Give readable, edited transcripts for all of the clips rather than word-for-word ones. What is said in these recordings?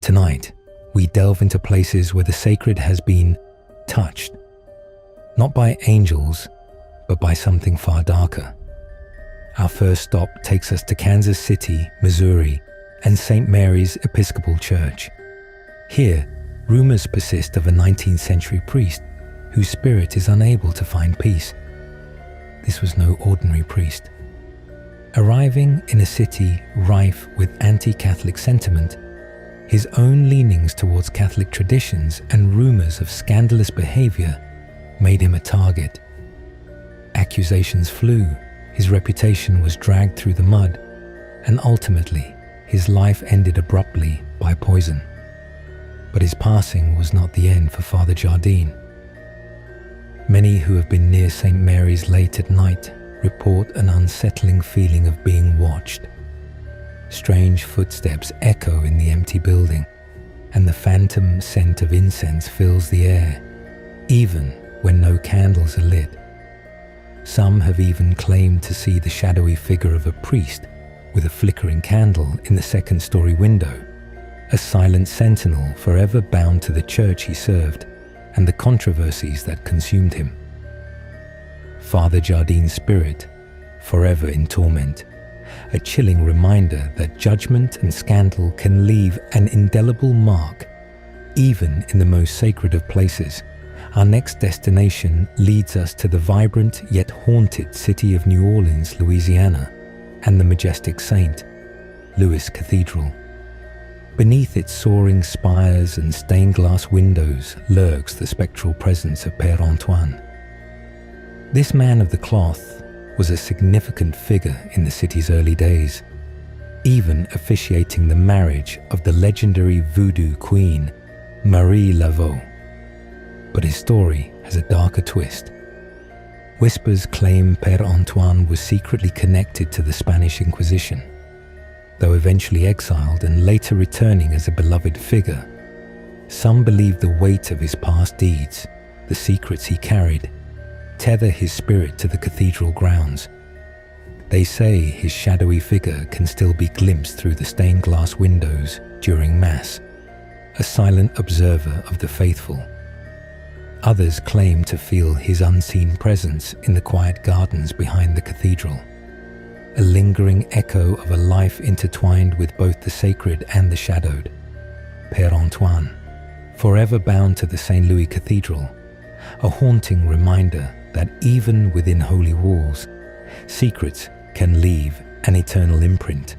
Tonight, we delve into places where the sacred has been touched, not by angels, but by something far darker. Our first stop takes us to Kansas City, Missouri, and St. Mary's Episcopal Church. Here, rumors persist of a 19th century priest whose spirit is unable to find peace. This was no ordinary priest. Arriving in a city rife with anti-Catholic sentiment, his own leanings towards Catholic traditions and rumors of scandalous behavior made him a target. Accusations flew, his reputation was dragged through the mud, and ultimately, his life ended abruptly by poison. But his passing was not the end for Father Jardine. Many who have been near St. Mary's late at night report an unsettling feeling of being watched. Strange footsteps echo in the empty building, and the phantom scent of incense fills the air, even when no candles are lit. Some have even claimed to see the shadowy figure of a priest with a flickering candle in the second-story window, a silent sentinel forever bound to the church he served and the controversies that consumed him. Father Jardine's spirit, forever in torment, a chilling reminder that judgment and scandal can leave an indelible mark, even in the most sacred of places. Our next destination leads us to the vibrant yet haunted city of New Orleans, Louisiana, and the majestic St. Louis Cathedral. Beneath its soaring spires and stained glass windows lurks the spectral presence of Père Antoine. This man of the cloth was a significant figure in the city's early days, even officiating the marriage of the legendary voodoo queen, Marie Laveau. But his story has a darker twist. Whispers claim Père Antoine was secretly connected to the Spanish Inquisition, though eventually exiled and later returning as a beloved figure. Some believe the weight of his past deeds, the secrets he carried, tether his spirit to the cathedral grounds. They say his shadowy figure can still be glimpsed through the stained glass windows during Mass, a silent observer of the faithful. Others claim to feel his unseen presence in the quiet gardens behind the cathedral, a lingering echo of a life intertwined with both the sacred and the shadowed. Père Antoine, forever bound to the St. Louis Cathedral, a haunting reminder that even within holy walls, secrets can leave an eternal imprint.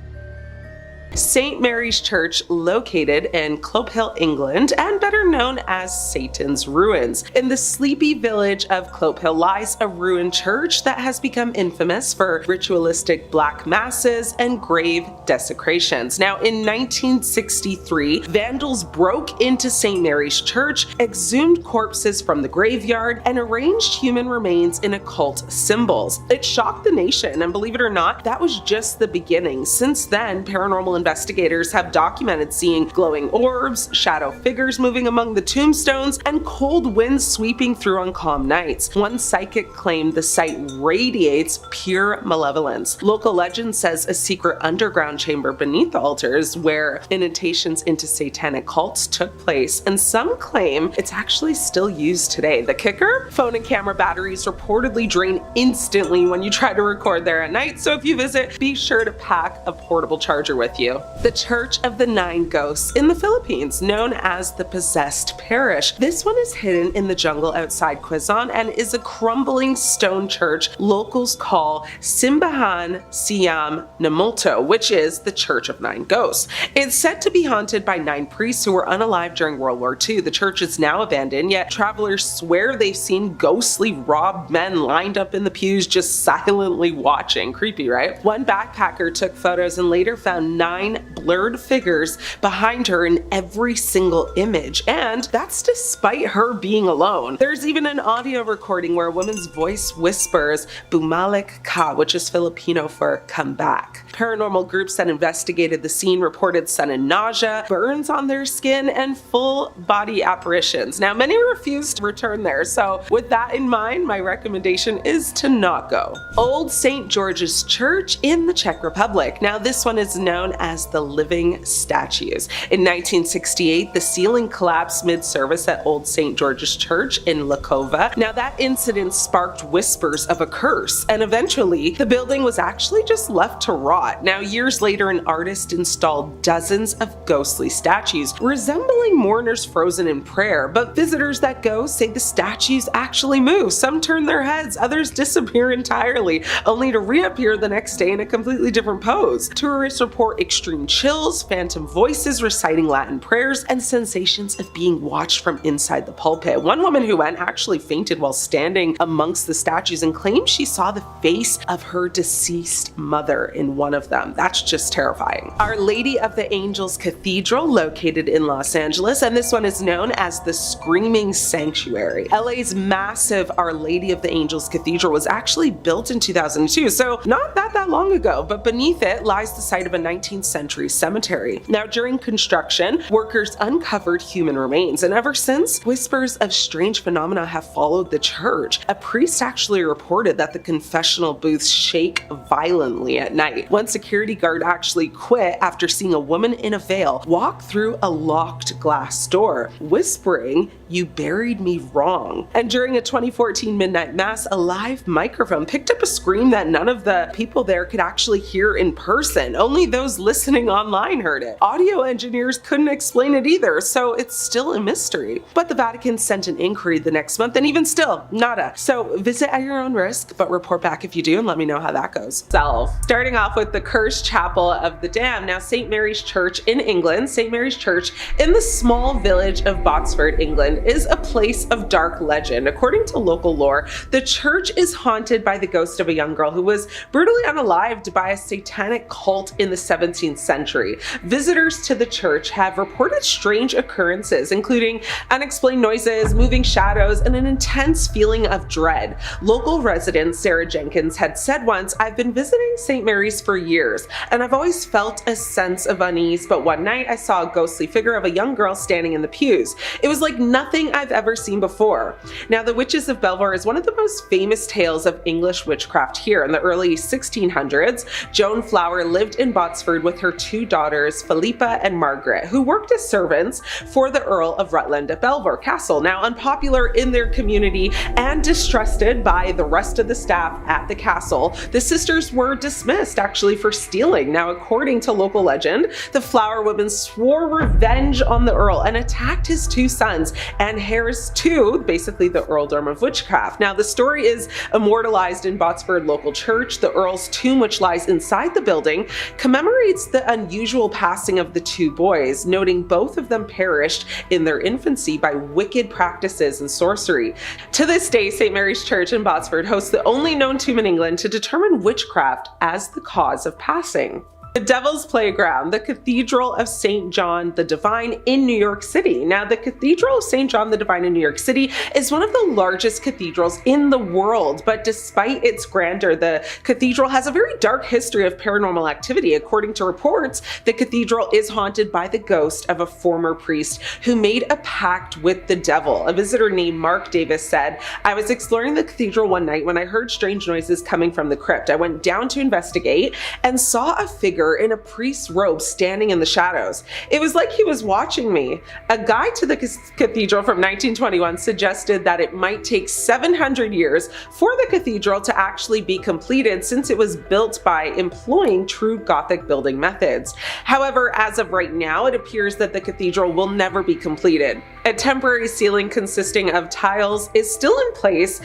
St. Mary's Church, located in Clophill, England, and better known as Satan's Ruins. In the sleepy village of Clophill lies a ruined church that has become infamous for ritualistic black masses and grave desecrations. Now, in 1963, vandals broke into St. Mary's Church, exhumed corpses from the graveyard, and arranged human remains in occult symbols. It shocked the nation, and believe it or not, that was just the beginning. Since then, paranormal investigators have documented seeing glowing orbs, shadow figures moving among the tombstones, and cold winds sweeping through on calm nights. One psychic claimed the site radiates pure malevolence. Local legend says a secret underground chamber beneath the altars where initiations into satanic cults took place, and some claim it's actually still used today. The kicker? Phone and camera batteries reportedly drain instantly when you try to record there at night, so if you visit, be sure to pack a portable charger with you. The Church of the Nine Ghosts in the Philippines, known as the Possessed Parish. This one is hidden in the jungle outside Quezon and is a crumbling stone church locals call Simbahan Siam Namulto, which is the Church of Nine Ghosts. It's said to be haunted by 9 priests who were unalive during World War II. The church is now abandoned, yet travelers swear they've seen ghostly robbed men lined up in the pews just silently watching. Creepy, right? One backpacker took photos and later found 9 blurred figures behind her in every single image, and that's despite her being alone. There's even an audio recording where a woman's voice whispers "Bumalik ka," which is Filipino for "come back." Paranormal groups that investigated the scene reported sudden nausea, burns on their skin, and full body apparitions. Now, many refused to return there, so with that in mind, my recommendation is to not go. Old St. George's Church in the Czech Republic. Now, this one is known as the living statues. In 1968, the ceiling collapsed mid-service at Old St. George's Church in Lakova. Now that incident sparked whispers of a curse, and eventually the building was actually just left to rot. Now years later, an artist installed dozens of ghostly statues resembling mourners frozen in prayer, but visitors that go say the statues actually move. Some turn their heads, others disappear entirely, only to reappear the next day in a completely different pose. Tourists report extreme chills, phantom voices reciting Latin prayers, and sensations of being watched from inside the pulpit. One woman who went actually fainted while standing amongst the statues and claimed she saw the face of her deceased mother in one of them. That's just terrifying. Our Lady of the Angels Cathedral, located in Los Angeles, and this one is known as the Screaming Sanctuary. LA's massive Our Lady of the Angels Cathedral was actually built in 2002, so not that long ago, but beneath it lies the site of a 19th century cemetery. Now during construction, workers uncovered human remains, and ever since, whispers of strange phenomena have followed the church. A priest actually reported that the confessional booths shake violently at night. One security guard actually quit after seeing a woman in a veil walk through a locked glass door, whispering, "You buried me wrong." And during a 2014 midnight mass, a live microphone picked up a scream that none of the people there could actually hear in person. Only those listening online heard it. Audio engineers couldn't explain it either, so it's still a mystery. But the Vatican sent an inquiry the next month, and even still, nada. So visit at your own risk, but report back if you do and let me know how that goes. Starting off with the Cursed Chapel of the Damned. Now, St. Mary's Church in England, St. Mary's Church in the small village of Botsford, England, is a place of dark legend. According to local lore, the church is haunted by the ghost of a young girl who was brutally unalived by a satanic cult in the 17th century. Visitors to the church have reported strange occurrences, including unexplained noises, moving shadows, and an intense feeling of dread. Local resident Sarah Jenkins had said once, "I've been visiting St. Mary's for years, and I've always felt a sense of unease, but one night I saw a ghostly figure of a young girl standing in the pews. It was like nothing I've ever seen before." Now, the Witches of Belvoir is one of the most famous tales of English witchcraft here. In the early 1600s, Joan Flower lived in Botsford with her two daughters, Philippa and Margaret, who worked as servants for the Earl of Rutland at Belvoir Castle. Now, unpopular in their community and distrusted by the rest of the staff at the castle, the sisters were dismissed actually for stealing. Now, according to local legend, the Flower women swore revenge on the Earl and attacked his two sons and heirs to basically the earldom of witchcraft. Now, the story is immortalized in Botsford local church. The Earl's tomb, which lies inside the building, commemorates the unusual passing of the two boys, noting both of them perished in their infancy by wicked practices and sorcery. To this day, St. Mary's Church in Botsford hosts the only known tomb in England to determine witchcraft as the cause of passing. The Devil's Playground, the Cathedral of St. John the Divine in New York City. Now, the Cathedral of St. John the Divine in New York City is one of the largest cathedrals in the world, but despite its grandeur, the cathedral has a very dark history of paranormal activity. According to reports, the cathedral is haunted by the ghost of a former priest who made a pact with the devil. A visitor named Mark Davis said, "I was exploring the cathedral one night when I heard strange noises coming from the crypt. I went down to investigate and saw a figure in a priest's robe standing in the shadows. It was like he was watching me." A guide to the cathedral from 1921 suggested that it might take 700 years for the cathedral to actually be completed, since it was built by employing true Gothic building methods. However, as of right now, it appears that the cathedral will never be completed. A temporary ceiling consisting of tiles is still in place,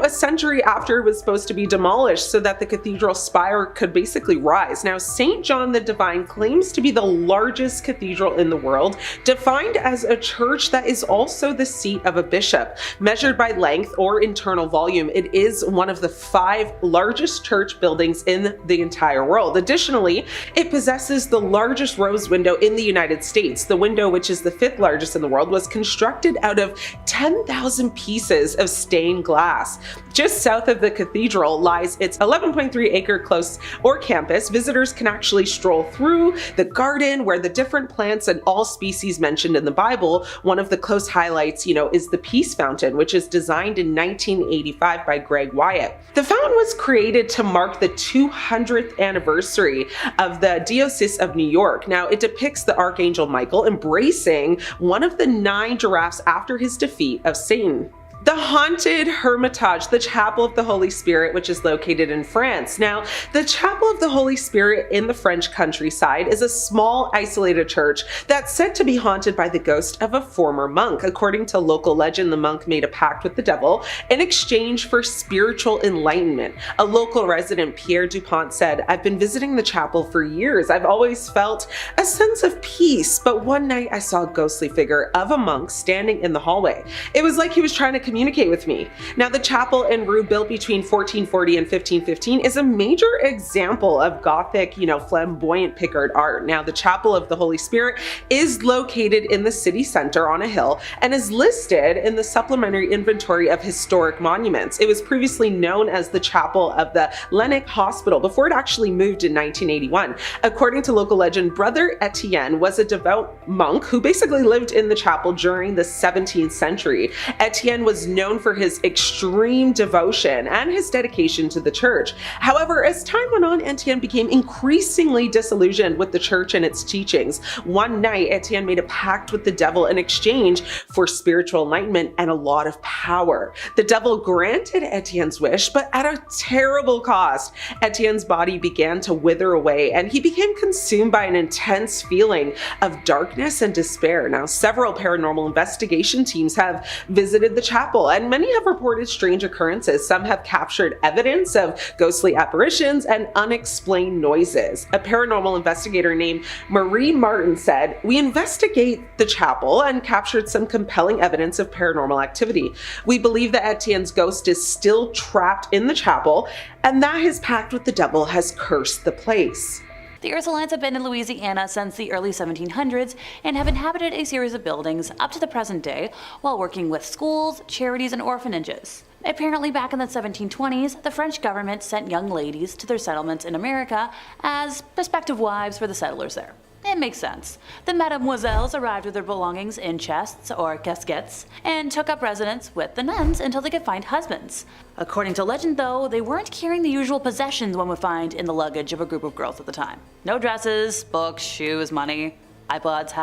a century after it was supposed to be demolished so that the cathedral spire could basically rise. Now, St. John the Divine claims to be the largest cathedral in the world, defined as a church that is also the seat of a bishop. Measured by length or internal volume, it is one of the 5 largest church buildings in the entire world. Additionally, it possesses the largest rose window in the United States. The window, which is the 5th largest in the world, was constructed out of 10,000 pieces of stained glass. Just south of the cathedral lies its 11.3-acre close or campus. Visitors can actually actually stroll through the garden where the different plants and all species mentioned in the Bible. One of the close highlights, is the Peace Fountain, which is designed in 1985 by Greg Wyatt. The fountain was created to mark the 200th anniversary of the Diocese of New York. Now, it depicts the Archangel Michael embracing one of the 9 giraffes after his defeat of Satan. The haunted Hermitage, the Chapel of the Holy Spirit, which is located in France. Now, the Chapel of the Holy Spirit in the French countryside is a small, isolated church that's said to be haunted by the ghost of a former monk. According to local legend, the monk made a pact with the devil in exchange for spiritual enlightenment. A local resident, Pierre Dupont, said, "I've been visiting the chapel for years. I've always felt a sense of peace, but one night I saw a ghostly figure of a monk standing in the hallway. It was like he was trying to communicate with me." Now, the chapel in Rue, built between 1440 and 1515, is a major example of Gothic, flamboyant Picard art. Now, the Chapel of the Holy Spirit is located in the city center on a hill and is listed in the supplementary inventory of historic monuments. It was previously known as the Chapel of the Lenic Hospital before it actually moved in 1981. According to local legend, Brother Etienne was a devout monk who basically lived in the chapel during the 17th century. Etienne was known for his extreme devotion and his dedication to the church. However, as time went on, Etienne became increasingly disillusioned with the church and its teachings. One night, Etienne made a pact with the devil in exchange for spiritual enlightenment and a lot of power. The devil granted Etienne's wish, but at a terrible cost. Etienne's body began to wither away, and he became consumed by an intense feeling of darkness and despair. Now, several paranormal investigation teams have visited the chapel, and many have reported strange occurrences. Some have captured evidence of ghostly apparitions and unexplained noises. A paranormal investigator named Marie Martin said, "We investigate the chapel and captured some compelling evidence of paranormal activity. We believe that Etienne's ghost is still trapped in the chapel and that his pact with the devil has cursed the place." The Ursulines have been in Louisiana since the early 1700s and have inhabited a series of buildings up to the present day while working with schools, charities, and orphanages. Apparently back in the 1720s, the French government sent young ladies to their settlements in America as prospective wives for the settlers there. It makes sense. The mademoiselles arrived with their belongings in chests or casquettes and took up residence with the nuns until they could find husbands. According to legend though, they weren't carrying the usual possessions one would find in the luggage of a group of girls at the time. No dresses, books, shoes, money, iPods,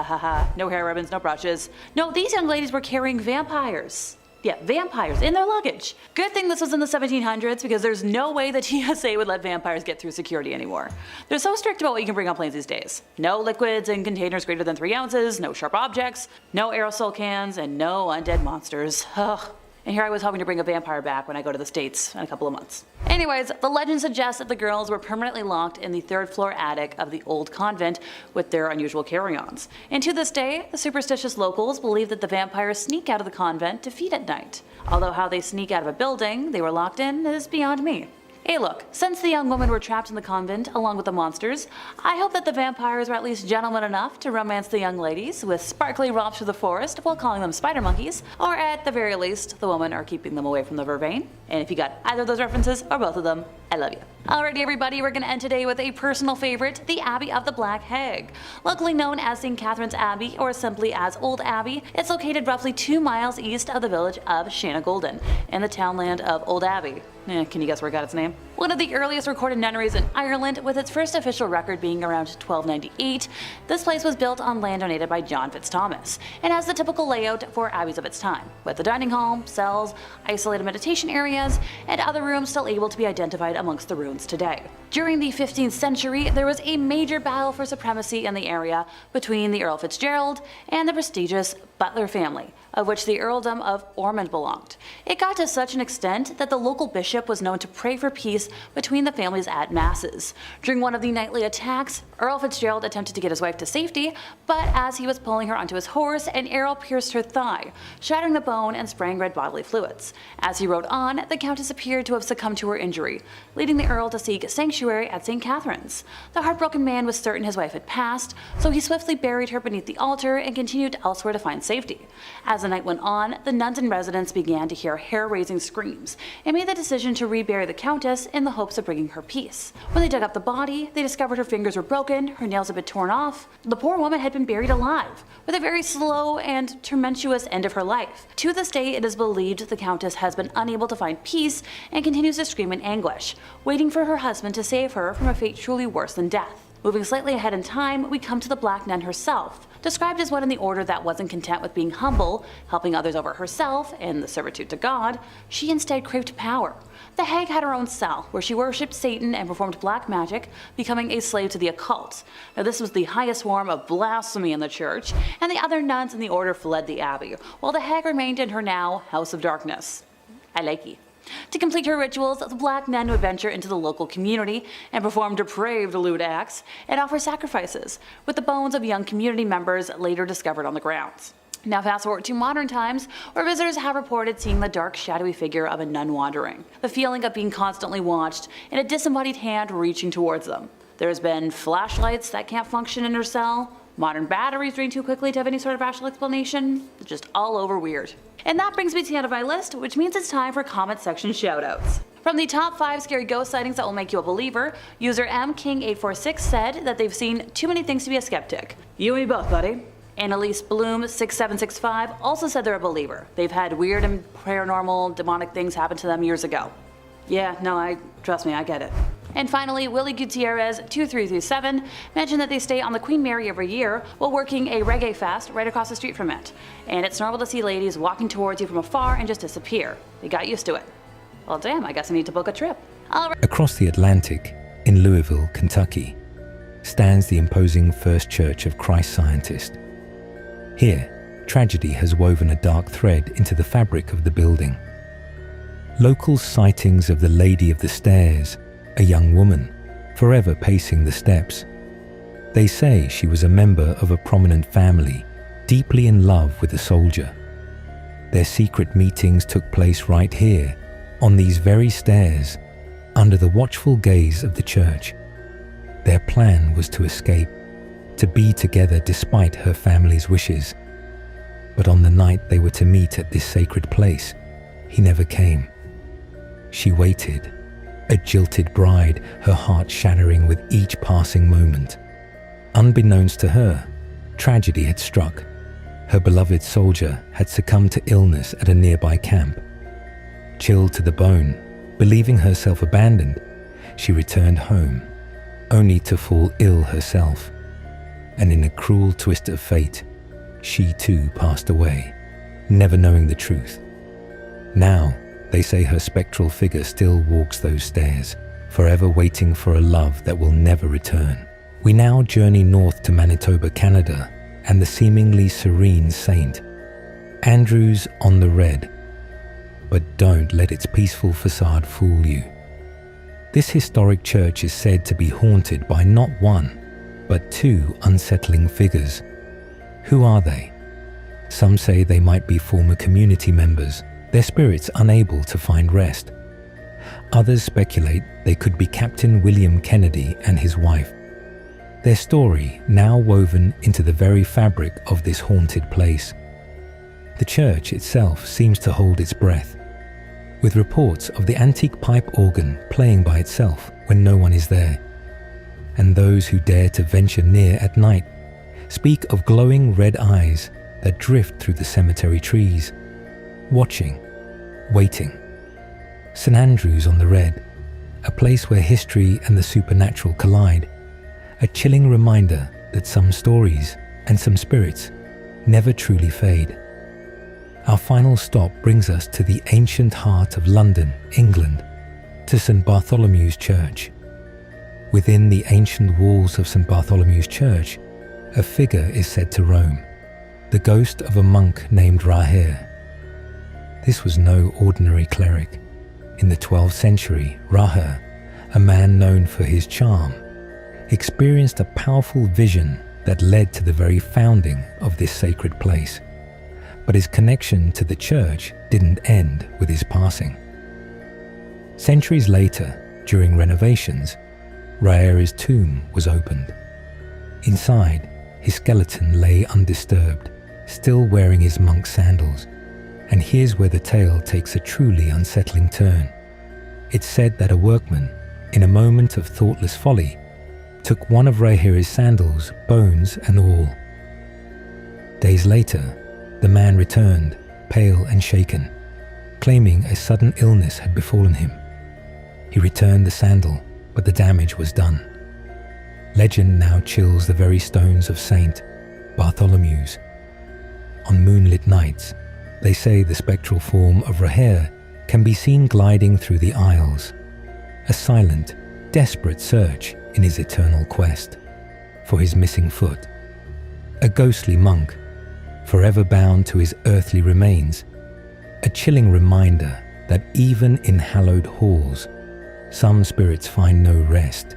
no hair ribbons, no brushes. No, these young ladies were carrying vampires. Yeah, vampires in their luggage. Good thing this was in the 1700s because there's no way the TSA would let vampires get through security anymore. They're so strict about what you can bring on planes these days. No liquids in containers greater than 3 ounces, no sharp objects, no aerosol cans, and no undead monsters. Ugh. And here I was hoping to bring a vampire back when I go to the States in a couple of months. Anyways, the legend suggests that the girls were permanently locked in the 3rd floor attic of the old convent with their unusual carry-ons. And to this day, the superstitious locals believe that the vampires sneak out of the convent to feed at night. Although how they sneak out of a building they were locked in is beyond me. Hey look, since the young women were trapped in the convent along with the monsters, I hope that the vampires were at least gentlemen enough to romance the young ladies with sparkly romps through the forest while calling them spider monkeys, or at the very least, the women are keeping them away from the vervain. And if you got either of those references, or both of them, I love you. Alrighty everybody, we're gonna end today with a personal favorite, the Abbey of the Black Hag. Locally known as St. Catherine's Abbey, or simply as Old Abbey, it's located roughly 2 miles east of the village of Shanagolden, in the townland of Old Abbey. Can you guess where it got its name? One of the earliest recorded nunneries in Ireland, with its first official record being around 1298, this place was built on land donated by John Fitzthomas, and has the typical layout for abbeys of its time, with the dining hall, cells, isolated meditation areas, and other rooms still able to be identified amongst the ruins today. During the 15th century, there was a major battle for supremacy in the area between the Earl Fitzgerald and the prestigious Butler family, of which the earldom of Ormond belonged. It got to such an extent that the local bishop was known to pray for peace between the families at masses. During one of the nightly attacks, Earl Fitzgerald attempted to get his wife to safety, but as he was pulling her onto his horse, an arrow pierced her thigh, shattering the bone and spraying red bodily fluids. As he rode on, the countess appeared to have succumbed to her injury, leading the earl to seek sanctuary at St. Catherine's. The heartbroken man was certain his wife had passed, so he swiftly buried her beneath the altar and continued elsewhere to find safety. As the night went on, the nuns and residents began to hear hair-raising screams and made the decision decision to rebury the Countess in the hopes of bringing her peace. When they dug up the body, they discovered her fingers were broken, her nails had been torn off. The poor woman had been buried alive, with a very slow and tumultuous end of her life. To this day, it is believed the Countess has been unable to find peace and continues to scream in anguish, waiting for her husband to save her from a fate truly worse than death. Moving slightly ahead in time, we come to the Black Nun herself. Described as one in the order that wasn't content with being humble, helping others over herself, and the servitude to God, she instead craved power. The hag had her own cell, where she worshipped Satan and performed black magic, becoming a slave to the occult. Now this was the highest form of blasphemy in the church, and the other nuns in the order fled the abbey, while the hag remained in her now House of Darkness. I likey. To complete her rituals, the Black Nun would venture into the local community and perform depraved lewd acts and offer sacrifices, with the bones of young community members later discovered on the grounds. Now fast forward to modern times, where visitors have reported seeing the dark, shadowy figure of a nun wandering, the feeling of being constantly watched, and a disembodied hand reaching towards them. There's been flashlights that can't function in her cell, modern batteries drain too quickly to have any sort of rational explanation, just all over weird. And that brings me to the end of my list, which means it's time for comment section shoutouts. From the top 5 scary ghost sightings that will make you a believer, user MKing846 said that they've seen too many things to be a skeptic. You and me both, buddy. Annalise Bloom6765 also said they're a believer. They've had weird and paranormal, demonic things happen to them years ago. Yeah, no, trust me, I get it. And finally, Willie Gutierrez 2337 mentioned that they stay on the Queen Mary every year while working a reggae fest right across the street from it. And it's normal to see ladies walking towards you from afar and just disappear. They got used to it. Well damn, I guess I need to book a trip. Across the Atlantic, in Louisville, Kentucky, stands the imposing First Church of Christ Scientist. Here, tragedy has woven a dark thread into the fabric of the building. Local sightings of the Lady of the Stairs, a young woman, forever pacing the steps. They say she was a member of a prominent family, deeply in love with a soldier. Their secret meetings took place right here, on these very stairs, under the watchful gaze of the church. Their plan was to escape, to be together despite her family's wishes. But on the night they were to meet at this sacred place, he never came. She waited, a jilted bride, her heart shattering with each passing moment. Unbeknownst to her, tragedy had struck. Her beloved soldier had succumbed to illness at a nearby camp. Chilled to the bone, believing herself abandoned, she returned home, only to fall ill herself. And in a cruel twist of fate, she too passed away, never knowing the truth. Now, they say her spectral figure still walks those stairs, forever waiting for a love that will never return. We now journey north to Manitoba, Canada, and the seemingly serene saint, Andrews on the Red. But don't let its peaceful facade fool you. This historic church is said to be haunted by not one, but 2 unsettling figures. Who are they? Some say they might be former community members, their spirits unable to find rest. Others speculate they could be Captain William Kennedy and his wife. Their story now woven into the very fabric of this haunted place. The church itself seems to hold its breath, with reports of the antique pipe organ playing by itself when no one is there. And those who dare to venture near at night speak of glowing red eyes that drift through the cemetery trees, watching, waiting. St. Andrews on the Red, a place where history and the supernatural collide, a chilling reminder that some stories and some spirits never truly fade. Our final stop brings us to the ancient heart of London, England, to St. Bartholomew's Church. Within the ancient walls of St. Bartholomew's Church, a figure is said to roam, the ghost of a monk named Raher. This was no ordinary cleric. In the 12th century, Raher, a man known for his charm, experienced a powerful vision that led to the very founding of this sacred place. But his connection to the church didn't end with his passing. Centuries later, during renovations, Raher's tomb was opened. Inside, his skeleton lay undisturbed, still wearing his monk sandals. And here's where the tale takes a truly unsettling turn. It's said that a workman, in a moment of thoughtless folly, took one of Rahira's sandals, bones and all. Days later, the man returned, pale and shaken, claiming a sudden illness had befallen him. He returned the sandal, but the damage was done. Legend now chills the very stones of Saint Bartholomew's. On moonlit nights, they say the spectral form of Rahir can be seen gliding through the aisles, a silent, desperate search in his eternal quest for his missing foot. A ghostly monk, forever bound to his earthly remains, a chilling reminder that even in hallowed halls, some spirits find no rest.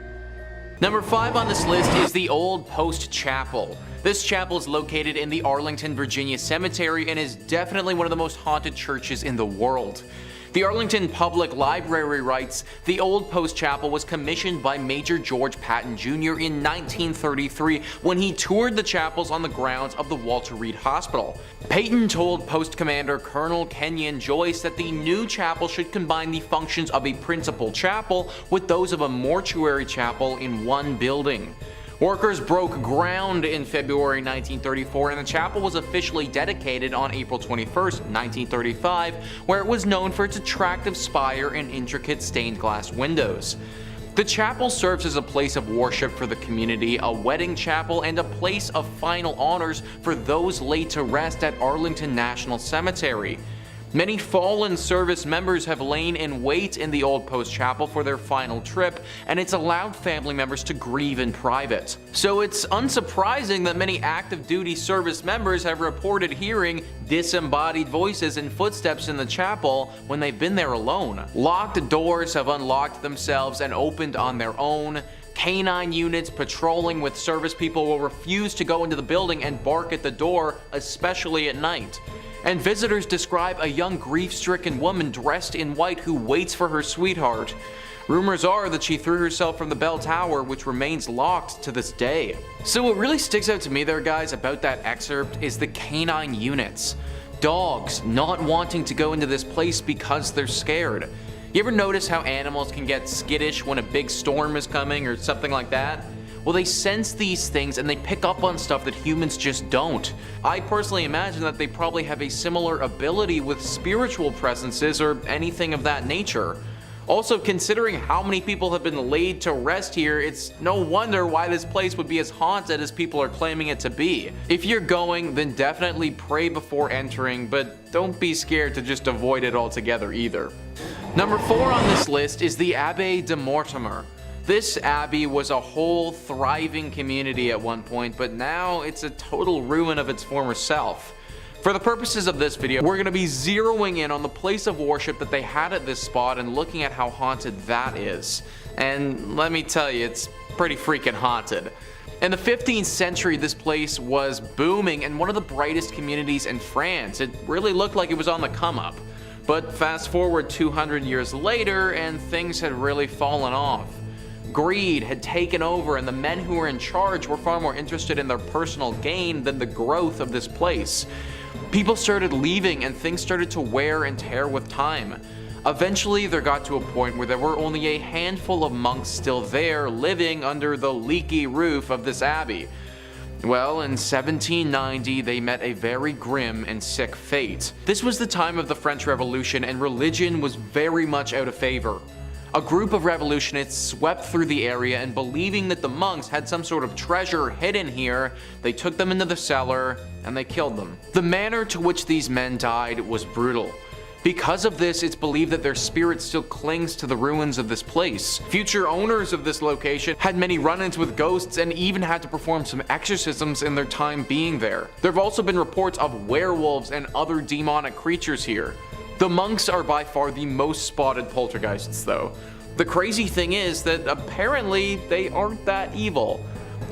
Number 5 on this list is the Old Post Chapel. This chapel is located in the Arlington, Virginia cemetery and is definitely one of the most haunted churches in the world. The Arlington Public Library writes, the Old Post Chapel was commissioned by Major George Patton Jr. in 1933 when he toured the chapels on the grounds of the Walter Reed Hospital. Patton told Post Commander Colonel Kenyon Joyce that the new chapel should combine the functions of a principal chapel with those of a mortuary chapel in one building. Workers broke ground in February 1934 and the chapel was officially dedicated on April 21, 1935, where it was known for its attractive spire and intricate stained glass windows. The chapel serves as a place of worship for the community, a wedding chapel, and a place of final honors for those laid to rest at Arlington National Cemetery. Many fallen service members have lain in wait in the Old Post Chapel for their final trip, and it's allowed family members to grieve in private. So it's unsurprising that many active duty service members have reported hearing disembodied voices and footsteps in the chapel when they've been there alone. Locked doors have unlocked themselves and opened on their own. Canine units patrolling with service people will refuse to go into the building and bark at the door, especially at night. And visitors describe a young grief-stricken woman dressed in white who waits for her sweetheart. Rumors are that she threw herself from the bell tower, which remains locked to this day. So what really sticks out to me there, guys, about that excerpt is the canine units. Dogs not wanting to go into this place because they're scared. You ever notice how animals can get skittish when a big storm is coming or something like that? Well, they sense these things and they pick up on stuff that humans just don't. I personally imagine that they probably have a similar ability with spiritual presences or anything of that nature. Also, considering how many people have been laid to rest here, it's no wonder why this place would be as haunted as people are claiming it to be. If you're going, then definitely pray before entering, but don't be scared to just avoid it altogether either. Number 4 on this list is the Abbaye de Mortimer. This abbey was a whole thriving community at one point, but now it's a total ruin of its former self. For the purposes of this video, we're going to be zeroing in on the place of worship that they had at this spot and looking at how haunted that is. And let me tell you, it's pretty freaking haunted. In the 15th century, this place was booming and one of the brightest communities in France. It really looked like it was on the come up. But fast forward 200 years later and things had really fallen off. Greed had taken over and the men who were in charge were far more interested in their personal gain than the growth of this place. People started leaving and things started to wear and tear with time. Eventually there got to a point where there were only a handful of monks still there living under the leaky roof of this abbey. Well, in 1790 they met a very grim and sick fate. This was the time of the French Revolution and religion was very much out of favor. A group of revolutionists swept through the area and believing that the monks had some sort of treasure hidden here, they took them into the cellar and they killed them. The manner to which these men died was brutal. Because of this, it's believed that their spirit still clings to the ruins of this place. Future owners of this location had many run-ins with ghosts and even had to perform some exorcisms in their time being there. There have also been reports of werewolves and other demonic creatures here. The monks are by far the most spotted poltergeists though. The crazy thing is that apparently they aren't that evil.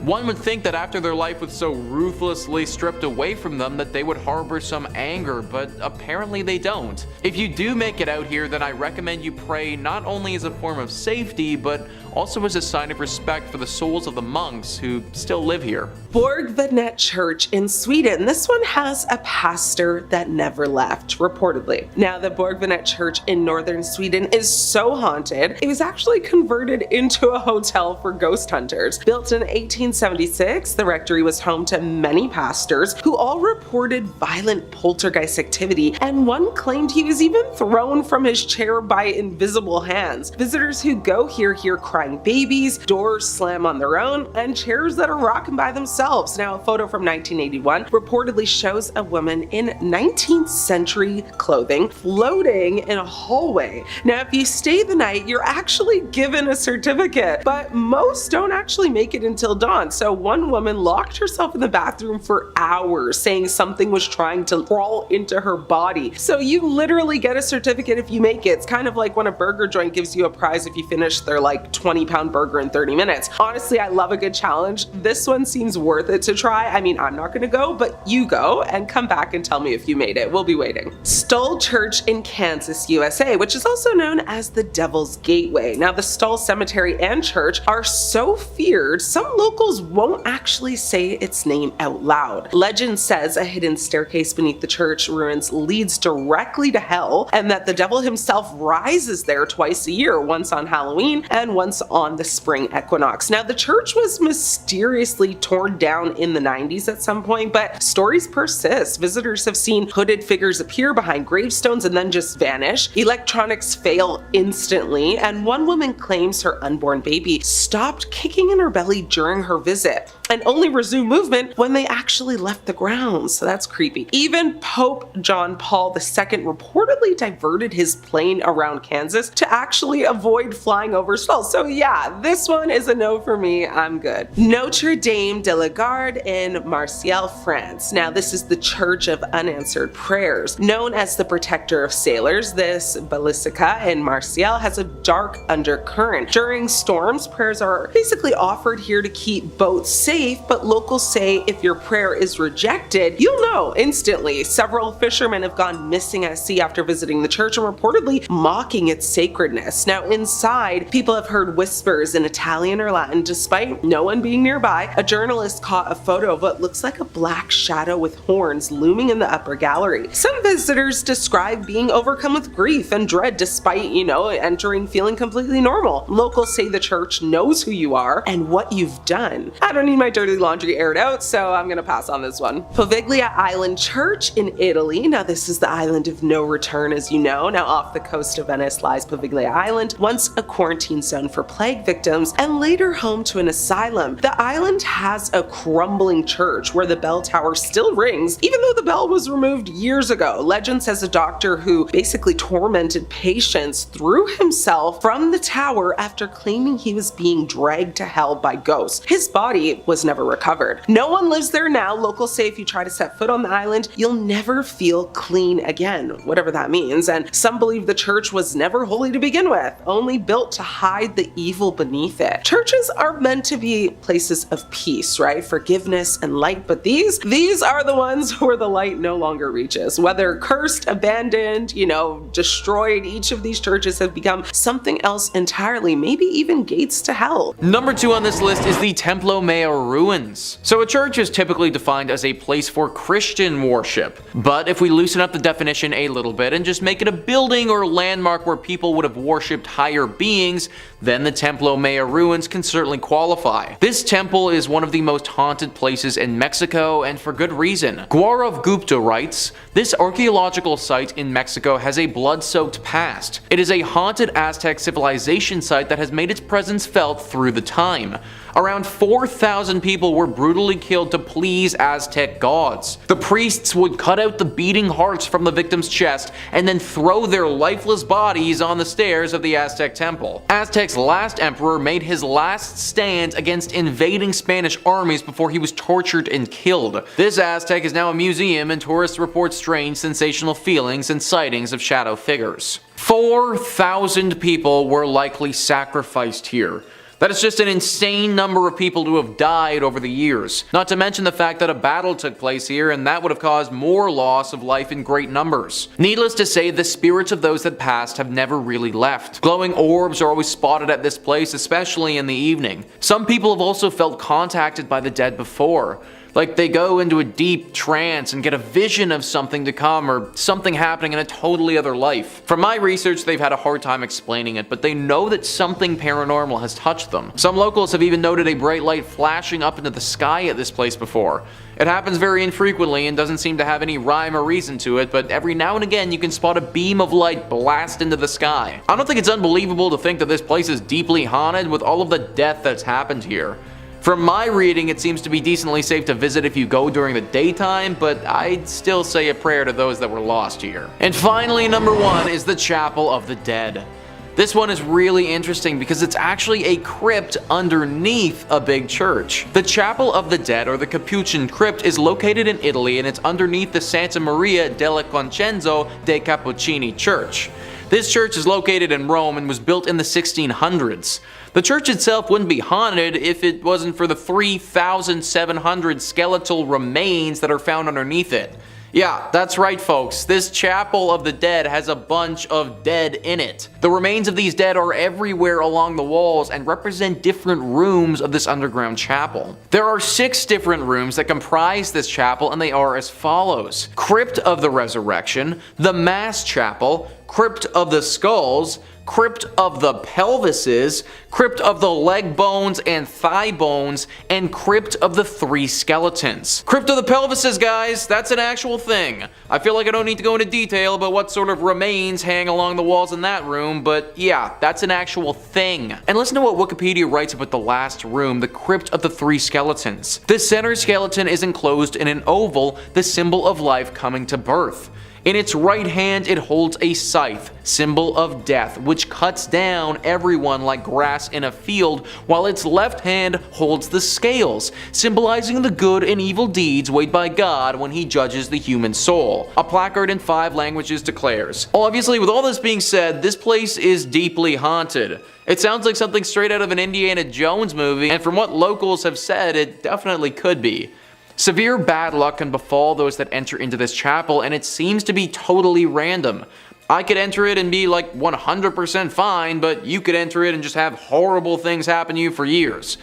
One would think that after their life was so ruthlessly stripped away from them that they would harbor some anger, but apparently they don't. If you do make it out here, then I recommend you pray not only as a form of safety, but also as a sign of respect for the souls of the monks who still live here. Borgvanet Church in Sweden. This one has a pastor that never left, reportedly. Now, the Borgvanet Church in northern Sweden is so haunted, it was actually converted into a hotel for ghost hunters. Built in 1876, the rectory was home to many pastors who all reported violent poltergeist activity, and one claimed he was even thrown from his chair by invisible hands. Visitors who go here hear crying babies, doors slam on their own, and chairs that are rocking by themselves. Now, a photo from 1981 reportedly shows a woman in 19th century clothing floating in a hallway. Now, if you stay the night, you're actually given a certificate, but most don't actually make it until dawn. So one woman locked herself in the bathroom for hours, saying something was trying to crawl into her body. So you literally get a certificate if you make it. It's kind of like when a burger joint gives you a prize if you finish their like 20-pound burger in 30 minutes. Honestly, I love a good challenge. This one seems worth it to try. I mean, I'm not gonna go, but you go and come back and tell me if you made it. We'll be waiting. Stoll Church in Kansas, USA, which is also known as the Devil's Gateway. Now, the Stoll Cemetery and church are so feared, some locals won't actually say its name out loud. Legend says a hidden staircase beneath the church ruins leads directly to hell, and that the devil himself rises there twice a year, once on Halloween and once on the spring equinox. Now, the church was mysteriously torn down in the 90s at some point, but stories persist. Visitors have seen hooded figures appear behind gravestones and then just vanish. Electronics fail instantly, and one woman claims her unborn baby stopped kicking in her belly during her visit and only resumed movement when they actually left the grounds. So that's creepy. Even Pope John Paul II reportedly diverted his plane around Kansas to actually avoid flying over Stoll. So yeah, this one is a no for me. I'm good. Notre Dame de la Garde in Marseille, France. Now, this is the Church of Unanswered Prayers. Known as the protector of sailors, this basilica in Marseille has a dark undercurrent. During storms, prayers are basically offered here to keep boats safe, but locals say if your prayer is rejected, you'll know instantly. Several fishermen have gone missing at sea after visiting the church and reportedly mocking its sacredness. Now, inside, people have heard whispers in Italian or Latin despite no one being nearby. A journalist caught a photo of what looks like a black shadow with horns looming in the upper gallery. Some visitors describe being overcome with grief and dread despite, entering feeling completely normal. Locals say the church knows who you are and what you've done. I don't need my dirty laundry aired out, so I'm gonna pass on this one. Poveglia Island Church in Italy. Now, this is the island of no return, as you know. Now, off the coast of Venice lies Poveglia Island, once a quarantine zone for plague victims and later home to an asylum. The island has a crumbling church where the bell tower still rings, even though the bell was removed years ago. Legend says a doctor who basically tormented patients threw himself from the tower after claiming he was being dragged to hell by ghosts. His body was never recovered. No one lives there now. Locals say if you try to set foot on the island, you'll never feel clean again, whatever that means. And some believe the church was never holy to begin with, only built to hide the evil beneath it. Churches are meant to be places of peace, right? Forgiveness and light, but these are the ones where the light no longer reaches. Whether cursed, abandoned, destroyed, each of these churches have become something else entirely, maybe even gates to hell. Number 2 on this list is the Templo Mayor ruins. So a church is typically defined as a place for Christian worship, but if we loosen up the definition a little bit and just make it a building or landmark where people would have worshipped higher beings, then the Templo Mayor ruins can certainly qualify. This temple is one of the most haunted places in Mexico, and for good reason. Gaurav Gupta writes, "This archaeological site in Mexico has a blood-soaked past. It is a haunted Aztec civilization site that has made its presence felt through the time. Around 4,000 people were brutally killed to please Aztec gods. The priests would cut out the beating hearts from the victim's chest and then throw their lifeless bodies on the stairs of the Aztec temple. Aztec's last emperor made his last stand against invading Spanish armies before he was tortured and killed. This Aztec is now a museum, and tourists report strange, sensational feelings and sightings of shadow figures." 4,000 people were likely sacrificed here. That is just an insane number of people to have died over the years. Not to mention the fact that a battle took place here, and that would have caused more loss of life in great numbers. Needless to say, the spirits of those that passed have never really left. Glowing orbs are always spotted at this place, especially in the evening. Some people have also felt contacted by the dead before. Like they go into a deep trance and get a vision of something to come or something happening in a totally other life. From my research, they've had a hard time explaining it, but they know that something paranormal has touched them. Some locals have even noted a bright light flashing up into the sky at this place before. It happens very infrequently and doesn't seem to have any rhyme or reason to it, but every now and again you can spot a beam of light blast into the sky. I don't think it's unbelievable to think that this place is deeply haunted with all of the death that's happened here. From my reading, it seems to be decently safe to visit if you go during the daytime, but I'd still say a prayer to those that were lost here. And finally, number 1 is the Chapel of the Dead. This one is really interesting because it's actually a crypt underneath a big church. The Chapel of the Dead, or the Capuchin Crypt, is located in Italy and it's underneath the Santa Maria della Concenzo dei Cappuccini Church. This church is located in Rome and was built in the 1600s. The church itself wouldn't be haunted if it wasn't for the 3,700 skeletal remains that are found underneath it. Yeah, that's right folks, this Chapel of the Dead has a bunch of dead in it. The remains of these dead are everywhere along the walls and represent different rooms of this underground chapel. There are 6 different rooms that comprise this chapel, and they are as follows: Crypt of the Resurrection, the Mass Chapel, Crypt of the Skulls, Crypt of the Pelvises, Crypt of the Leg Bones and Thigh Bones, and Crypt of the 3 Skeletons. Crypt of the Pelvises, guys, that's an actual thing. I feel like I don't need to go into detail about what sort of remains hang along the walls in that room, but yeah, that's an actual thing. And listen to what Wikipedia writes about the last room, the Crypt of the 3 Skeletons. The center skeleton is enclosed in an oval, the symbol of life coming to birth. In its right hand it holds a scythe, symbol of death, which cuts down everyone like grass in a field, while its left hand holds the scales, symbolizing the good and evil deeds weighed by God when he judges the human soul. A placard in 5 languages declares. Obviously, with all this being said, this place is deeply haunted. It sounds like something straight out of an Indiana Jones movie, and from what locals have said, it definitely could be. Severe bad luck can befall those that enter into this chapel, and it seems to be totally random. I could enter it and be like 100% fine, but you could enter it and just have horrible things happen to you for years.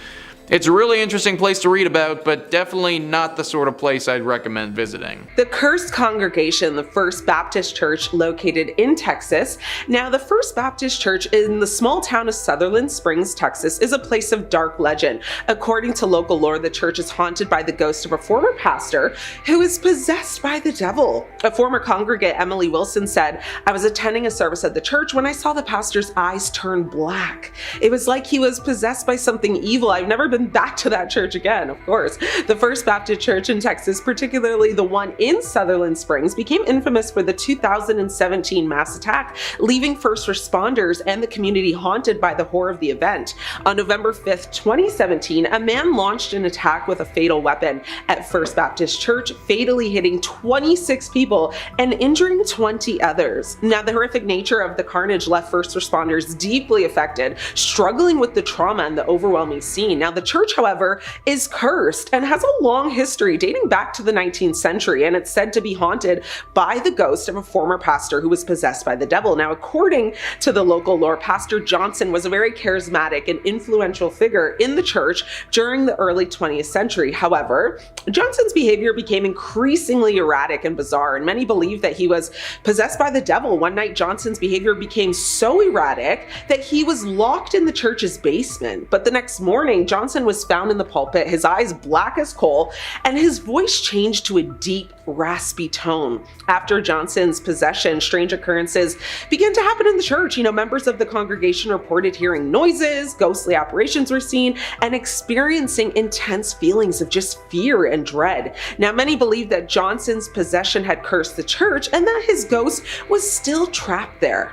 It's a really interesting place to read about, but definitely not the sort of place I'd recommend visiting. The Cursed Congregation, the First Baptist Church located in Texas. Now, the First Baptist Church in the small town of Sutherland Springs, Texas, is a place of dark legend. According to local lore, the church is haunted by the ghost of a former pastor who is possessed by the devil. A former congregant, Emily Wilson, said, "I was attending a service at the church when I saw the pastor's eyes turn black. It was like he was possessed by something evil. I've never been back to that church again." Of course, the First Baptist Church in Texas, particularly the one in Sutherland Springs, became infamous for the 2017 mass attack, leaving first responders and the community haunted by the horror of the event. On November 5th, 2017, a man launched an attack with a fatal weapon at First Baptist Church, fatally hitting 26 people and injuring 20 others. Now, the horrific nature of the carnage left first responders deeply affected, struggling with the trauma and the overwhelming scene. Now, the church, however, is cursed and has a long history dating back to the 19th century, and it's said to be haunted by the ghost of a former pastor who was possessed by the devil. Now, according to the local lore, Pastor Johnson was a very charismatic and influential figure in the church during the early 20th century. However, Johnson's behavior became increasingly erratic and bizarre, and many believe that he was possessed by the devil. One night, Johnson's behavior became so erratic that he was locked in the church's basement. But the next morning, Johnson was found in the pulpit, his eyes black as coal, and his voice changed to a deep, raspy tone. After Johnson's possession, strange occurrences began to happen in the church. Members of the congregation reported hearing noises, ghostly apparitions were seen, and experiencing intense feelings of just fear and dread. Now, many believe that Johnson's possession had cursed the church and that his ghost was still trapped there.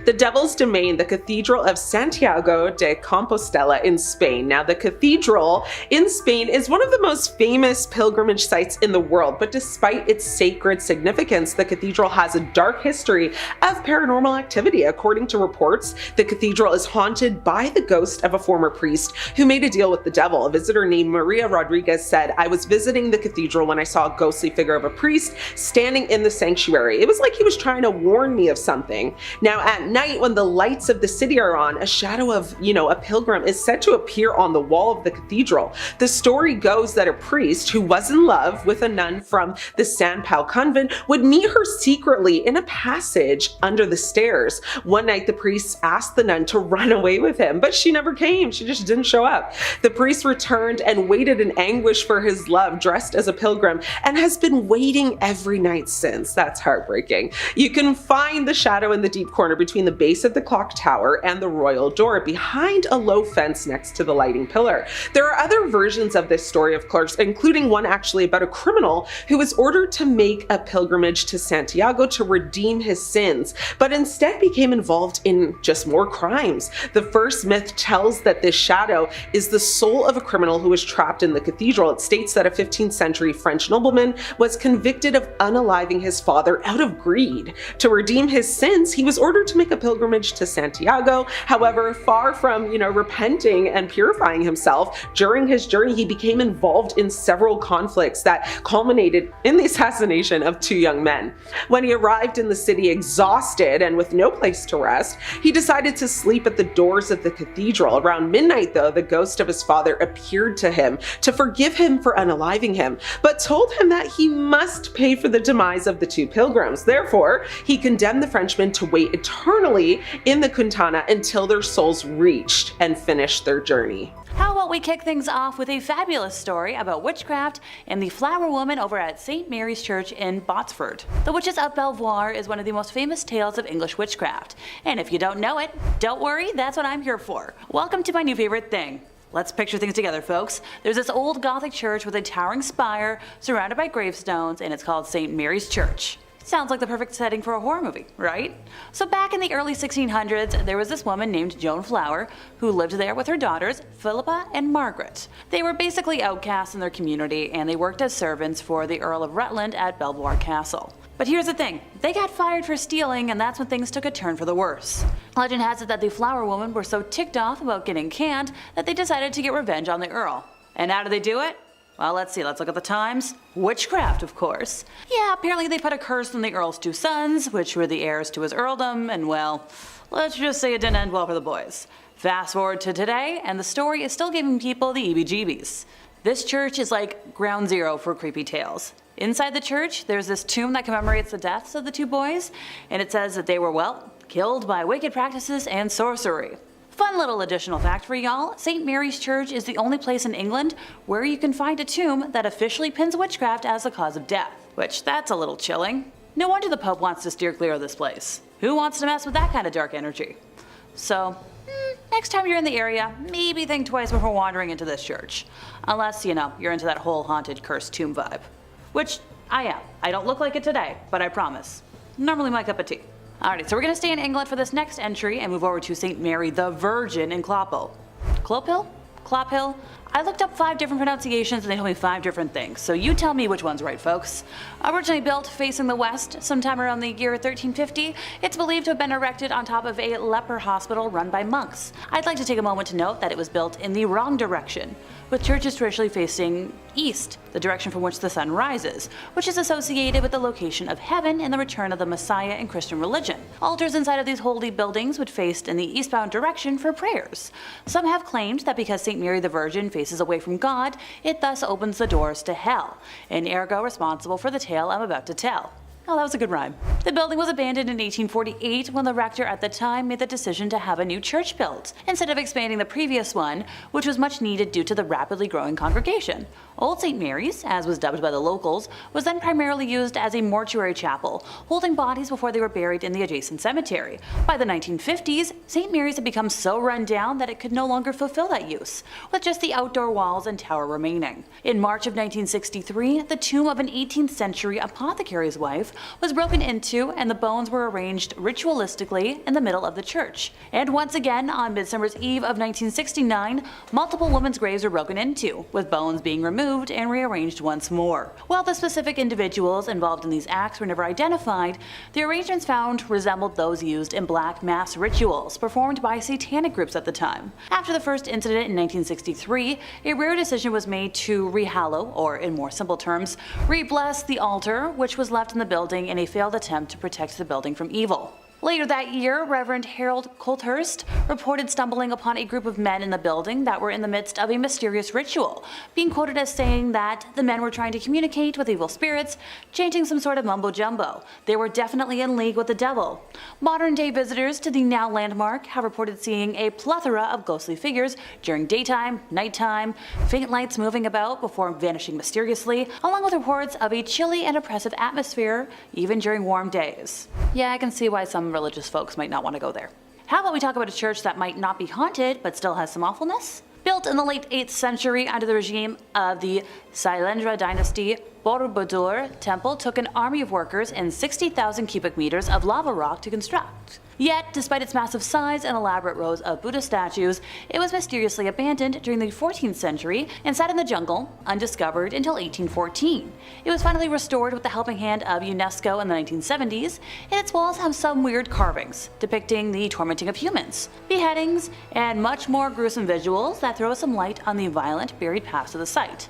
The Devil's Domain, the Cathedral of Santiago de Compostela in Spain. Now, the cathedral in Spain is one of the most famous pilgrimage sites in the world, but despite its sacred significance, the cathedral has a dark history of paranormal activity. According to reports, the cathedral is haunted by the ghost of a former priest who made a deal with the devil. A visitor named Maria Rodriguez said, "I was visiting the cathedral when I saw a ghostly figure of a priest standing in the sanctuary. It was like he was trying to warn me of something." Now, at night, when the lights of the city are on, a shadow of, a pilgrim is said to appear on the wall of the cathedral. The story goes that a priest who was in love with a nun from the San Pau convent would meet her secretly in a passage under the stairs. One night, the priest asked the nun to run away with him, but she never came. She just didn't show up. The priest returned and waited in anguish for his love, dressed as a pilgrim, and has been waiting every night since. That's heartbreaking. You can find the shadow in the deep corner between the base of the clock tower and the royal door, behind a low fence next to the lighting pillar. There are other versions of this story, of course, including one actually about a criminal who was ordered to make a pilgrimage to Santiago to redeem his sins, but instead became involved in just more crimes. The first myth tells that this shadow is the soul of a criminal who was trapped in the cathedral. It states that a 15th century French nobleman was convicted of unaliving his father out of greed. To redeem his sins, he was ordered to make a pilgrimage to Santiago. However, far from, repenting and purifying himself, during his journey, he became involved in several conflicts that culminated in the assassination of 2 young men. When he arrived in the city exhausted and with no place to rest, he decided to sleep at the doors of the cathedral. Around midnight, though, the ghost of his father appeared to him to forgive him for unaliving him, but told him that he must pay for the demise of the 2 pilgrims. Therefore, he condemned the Frenchman to wait eternally in the Quintana until their souls reached and finished their journey. How about we kick things off with a fabulous story about witchcraft and the flower woman over at St. Mary's Church in Botsford. The Witches of Belvoir is one of the most famous tales of English witchcraft, and if you don't know it, don't worry, that's what I'm here for. Welcome to my new favorite thing. Let's picture things together, folks. There's this old Gothic church with a towering spire surrounded by gravestones, and it's called St. Mary's Church. Sounds like the perfect setting for a horror movie, right? So back in the early 1600s, there was this woman named Joan Flower who lived there with her daughters, Philippa and Margaret. They were basically outcasts in their community, and they worked as servants for the Earl of Rutland at Belvoir Castle. But here's the thing, they got fired for stealing, and that's when things took a turn for the worse. Legend has it that the flower women were so ticked off about getting canned that they decided to get revenge on the Earl. And how did they do it? Well, let's see, let's look at the times. Witchcraft, of course. Yeah, apparently they put a curse on the Earl's 2 sons, which were the heirs to his earldom, and well, let's just say it didn't end well for the boys. Fast forward to today, and the story is still giving people the EBGBs. This church is like ground zero for creepy tales. Inside the church, there's this tomb that commemorates the deaths of the 2 boys, and it says that they were, well, killed by wicked practices and sorcery. Fun little additional fact for y'all, St. Mary's Church is the only place in England where you can find a tomb that officially pins witchcraft as the cause of death. Which, that's a little chilling. No wonder the Pope wants to steer clear of this place. Who wants to mess with that kind of dark energy? So, next time you're in the area, maybe think twice before wandering into this church. Unless, you're into that whole haunted cursed tomb vibe. Which, I am. I don't look like it today, but I promise. Normally my cup of tea. Alright, so we're going to stay in England for this next entry and move over to St. Mary the Virgin in Clophill. Clophill? Clophill? I looked up 5 different pronunciations and they told me 5 different things, so you tell me which one's right, folks. Originally built facing the west sometime around the year 1350, it's believed to have been erected on top of a leper hospital run by monks. I'd like to take a moment to note that it was built in the wrong direction, with churches traditionally facing east, the direction from which the sun rises, which is associated with the location of heaven and the return of the Messiah in Christian religion. Altars inside of these holy buildings would face in the eastbound direction for prayers. Some have claimed that because St. Mary the Virgin faces away from God, it thus opens the doors to hell, and ergo responsible for the tale I'm about to tell. Oh, that was a good rhyme. The building was abandoned in 1848 when the rector at the time made the decision to have a new church built, instead of expanding the previous one, which was much needed due to the rapidly growing congregation. Old St. Mary's, as was dubbed by the locals, was then primarily used as a mortuary chapel, holding bodies before they were buried in the adjacent cemetery. By the 1950s, St. Mary's had become so run down that it could no longer fulfill that use, with just the outdoor walls and tower remaining. In March of 1963, the tomb of an 18th century apothecary's wife was broken into and the bones were arranged ritualistically in the middle of the church. And once again, on Midsummer's Eve of 1969, multiple women's graves were broken into, with bones being removed and rearranged once more. While the specific individuals involved in these acts were never identified, the arrangements found resembled those used in black mass rituals performed by satanic groups at the time. After the first incident in 1963, a rare decision was made to rehallow, or in more simple terms, re-bless the altar which was left in the building in a failed attempt to protect the building from evil. Later that year, Reverend Harold Colthurst reported stumbling upon a group of men in the building that were in the midst of a mysterious ritual, being quoted as saying that the men were trying to communicate with evil spirits, chanting some sort of mumbo-jumbo. They were definitely in league with the devil. Modern-day visitors to the now landmark have reported seeing a plethora of ghostly figures during daytime, nighttime, faint lights moving about before vanishing mysteriously, along with reports of a chilly and oppressive atmosphere even during warm days. Yeah, I can see why some religious folks might not want to go there. How about we talk about a church that might not be haunted but still has some awfulness? Built in the late 8th century under the regime of the Sailendra dynasty, Borobudur Temple took an army of workers and 60,000 cubic meters of lava rock to construct. Yet, despite its massive size and elaborate rows of Buddha statues, it was mysteriously abandoned during the 14th century and sat in the jungle, undiscovered until 1814. It was finally restored with the helping hand of UNESCO in the 1970s, and its walls have some weird carvings, depicting the tormenting of humans, beheadings, and much more gruesome visuals that throw some light on the violent buried past of the site.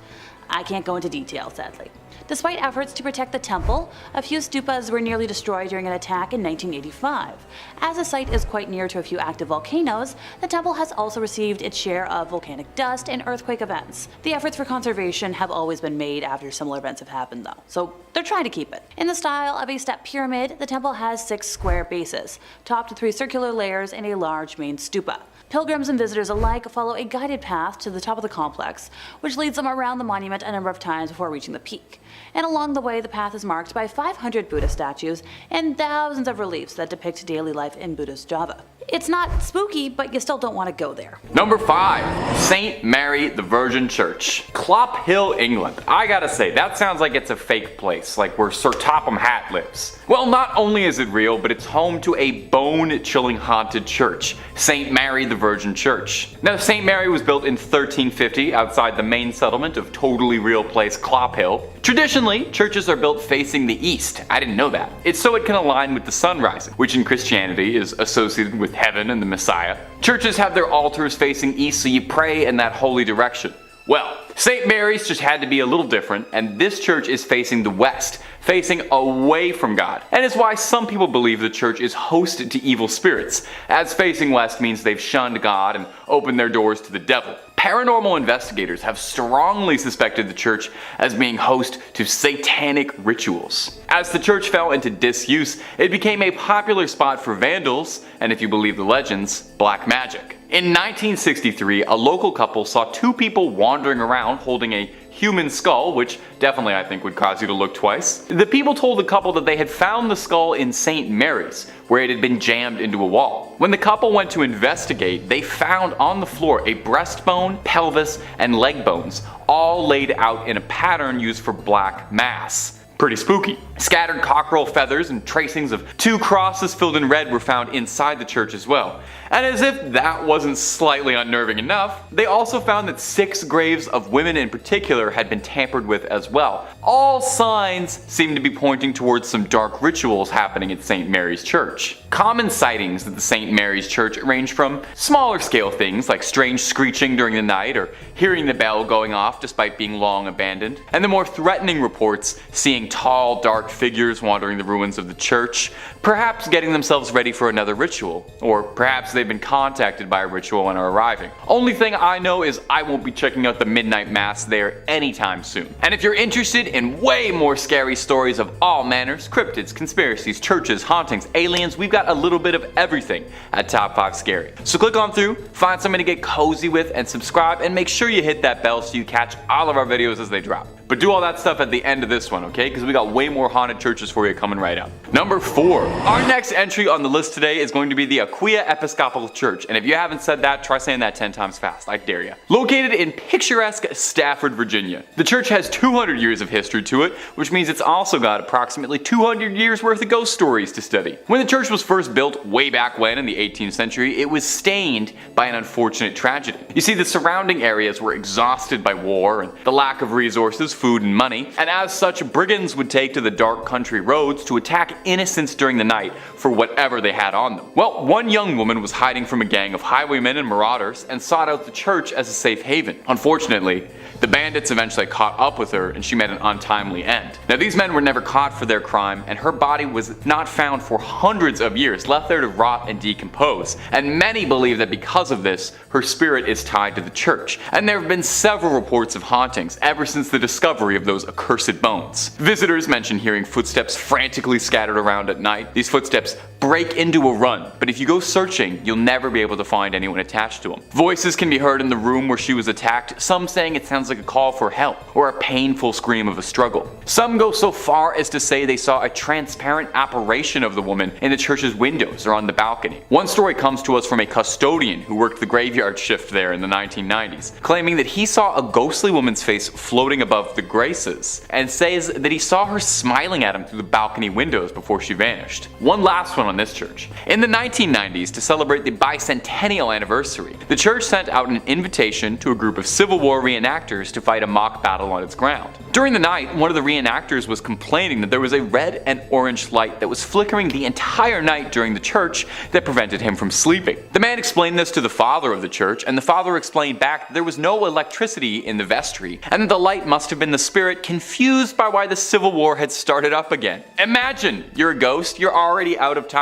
I can't go into detail, sadly. Despite efforts to protect the temple, a few stupas were nearly destroyed during an attack in 1985. As the site is quite near to a few active volcanoes, the temple has also received its share of volcanic dust and earthquake events. The efforts for conservation have always been made after similar events have happened though, so they're trying to keep it. In the style of a step pyramid, the temple has 6 square bases, topped with 3 circular layers and a large main stupa. Pilgrims and visitors alike follow a guided path to the top of the complex, which leads them around the monument a number of times before reaching the peak. And along the way, the path is marked by 500 Buddha statues and thousands of reliefs that depict daily life in Buddha's Java. It's not spooky, but you still don't want to go there. Number 5. St. Mary the Virgin Church. Clop Hill, England. I gotta say, that sounds like it's a fake place, like where Sir Topham Hatt lives. Well, not only is it real, but it's home to a bone-chilling haunted church, St. Mary the Virgin Church. Now, St. Mary was built in 1350 outside the main settlement of totally real place Clop Hill. Traditionally, churches are built facing the east. I didn't know that. It's so it can align with the sun rising, which in Christianity is associated with heaven and the Messiah. Churches have their altars facing east, so you pray in that holy direction. Well, St. Mary's just had to be a little different, and this church is facing the west, facing away from God. And it's why some people believe the church is hosted to evil spirits, as facing west means they've shunned God and opened their doors to the devil. Paranormal investigators have strongly suspected the church as being host to satanic rituals. As the church fell into disuse, it became a popular spot for vandals, and if you believe the legends, black magic. In 1963, a local couple saw 2 people wandering around holding a human skull, which definitely I think would cause you to look twice. The people told the couple that they had found the skull in St. Mary's, where it had been jammed into a wall. When the couple went to investigate, they found on the floor a breastbone, pelvis, and leg bones, all laid out in a pattern used for black mass. Pretty spooky. Scattered cockerel feathers and tracings of 2 crosses filled in red were found inside the church as well. And as if that wasn't slightly unnerving enough, they also found that 6 graves of women in particular had been tampered with as well. All signs seem to be pointing towards some dark rituals happening at St. Mary's Church. Common sightings at the St. Mary's Church range from smaller scale things like strange screeching during the night or hearing the bell going off despite being long abandoned, and the more threatening reports seeing tall, dark figures wandering the ruins of the church, perhaps getting themselves ready for another ritual, or perhaps they've been contacted by a ritual and are arriving. Only thing I know is I won't be checking out the midnight mass there anytime soon. And if you're interested in way more scary stories of all manners, cryptids, conspiracies, churches, hauntings, aliens, we've got a little bit of everything at Top 5 Scary. So click on through, find something to get cozy with, and subscribe, and make sure you hit that bell so you catch all of our videos as they drop. But do all that stuff at the end of this one, okay? Because we got way more haunted churches for you coming right up. Number 4. Our next entry on the list today is going to be the Aquia Episcopal Church. And if you haven't said that, try saying that 10 times fast. I dare you. Located in picturesque Stafford, Virginia. The church has 200 years of history to it, which means it's also got approximately 200 years worth of ghost stories to study. When the church was first built way back when in the 18th century, it was stained by an unfortunate tragedy. You see, the surrounding areas were exhausted by war and the lack of resources, food and money, and as such, brigands would take to the dark country roads to attack innocents during the night for whatever they had on them. Well, one young woman was hiding from a gang of highwaymen and marauders and sought out the church as a safe haven. Unfortunately, the bandits eventually caught up with her and she met an untimely end. Now, these men were never caught for their crime, and her body was not found for hundreds of years, left there to rot and decompose. And many believe that because of this, her spirit is tied to the church. And there have been several reports of hauntings ever since the discovery of those accursed bones. Visitors mention hearing footsteps frantically scattered around at night. These footsteps break into a run, but if you go searching, you'll never be able to find anyone attached to them. Voices can be heard in the room where she was attacked, some saying it sounds like a call for help or a painful scream of a struggle. Some go so far as to say they saw a transparent apparition of the woman in the church's windows or on the balcony. One story comes to us from a custodian who worked the graveyard shift there in the 1990s, claiming that he saw a ghostly woman's face floating above the graces, and says that he saw her smiling at him through the balcony windows before she vanished. One last one on this church. In the 1990s, to celebrate the bicentennial anniversary, the church sent out an invitation to a group of Civil War reenactors to fight a mock battle on its ground. During the night, one of the reenactors was complaining that there was a red and orange light that was flickering the entire night during the church that prevented him from sleeping. The man explained this to the father of the church, and the father explained back that there was no electricity in the vestry, and that the light must have been the spirit confused by why the Civil War had started up again. Imagine, you're a ghost, you're already out of time,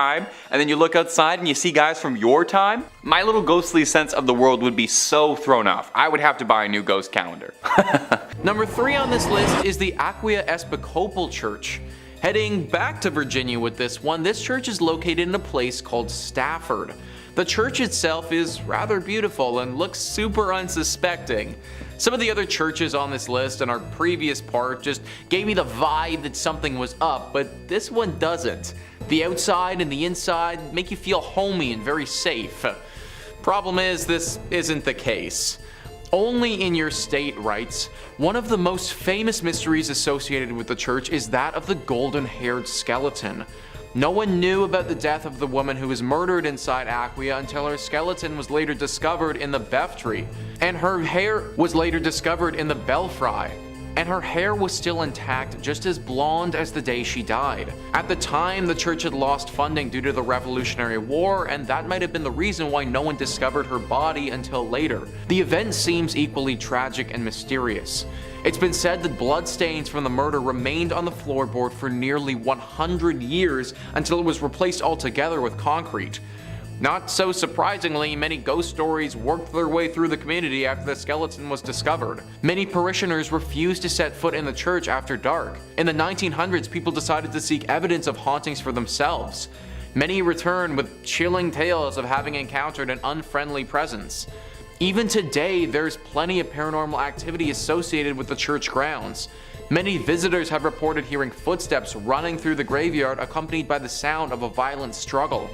and then you look outside and you see guys from your time? My little ghostly sense of the world would be so thrown off. I would have to buy a new ghost calendar. Number 3 on this list is the Aquia Episcopal Church. Heading back to Virginia with this one, this church is located in a place called Stafford. The church itself is rather beautiful and looks super unsuspecting. Some of the other churches on this list in our previous part just gave me the vibe that something was up, but this one doesn't. The outside and the inside make you feel homey and very safe. Problem is, this isn't the case. Only in your state writes, one of the most famous mysteries associated with the church is that of the golden-haired skeleton. No one knew about the death of the woman who was murdered inside Aquia until her skeleton was later discovered in the Beftree, and her hair was later discovered in the Belfry. And her hair was still intact, just as blonde as the day she died. At the time, the church had lost funding due to the Revolutionary War, and that might have been the reason why no one discovered her body until later. The event seems equally tragic and mysterious. It's been said that bloodstains from the murder remained on the floorboard for nearly 100 years until it was replaced altogether with concrete. Not so surprisingly, many ghost stories worked their way through the community after the skeleton was discovered. Many parishioners refused to set foot in the church after dark. In the 1900s, people decided to seek evidence of hauntings for themselves. Many returned with chilling tales of having encountered an unfriendly presence. Even today, there's plenty of paranormal activity associated with the church grounds. Many visitors have reported hearing footsteps running through the graveyard accompanied by the sound of a violent struggle.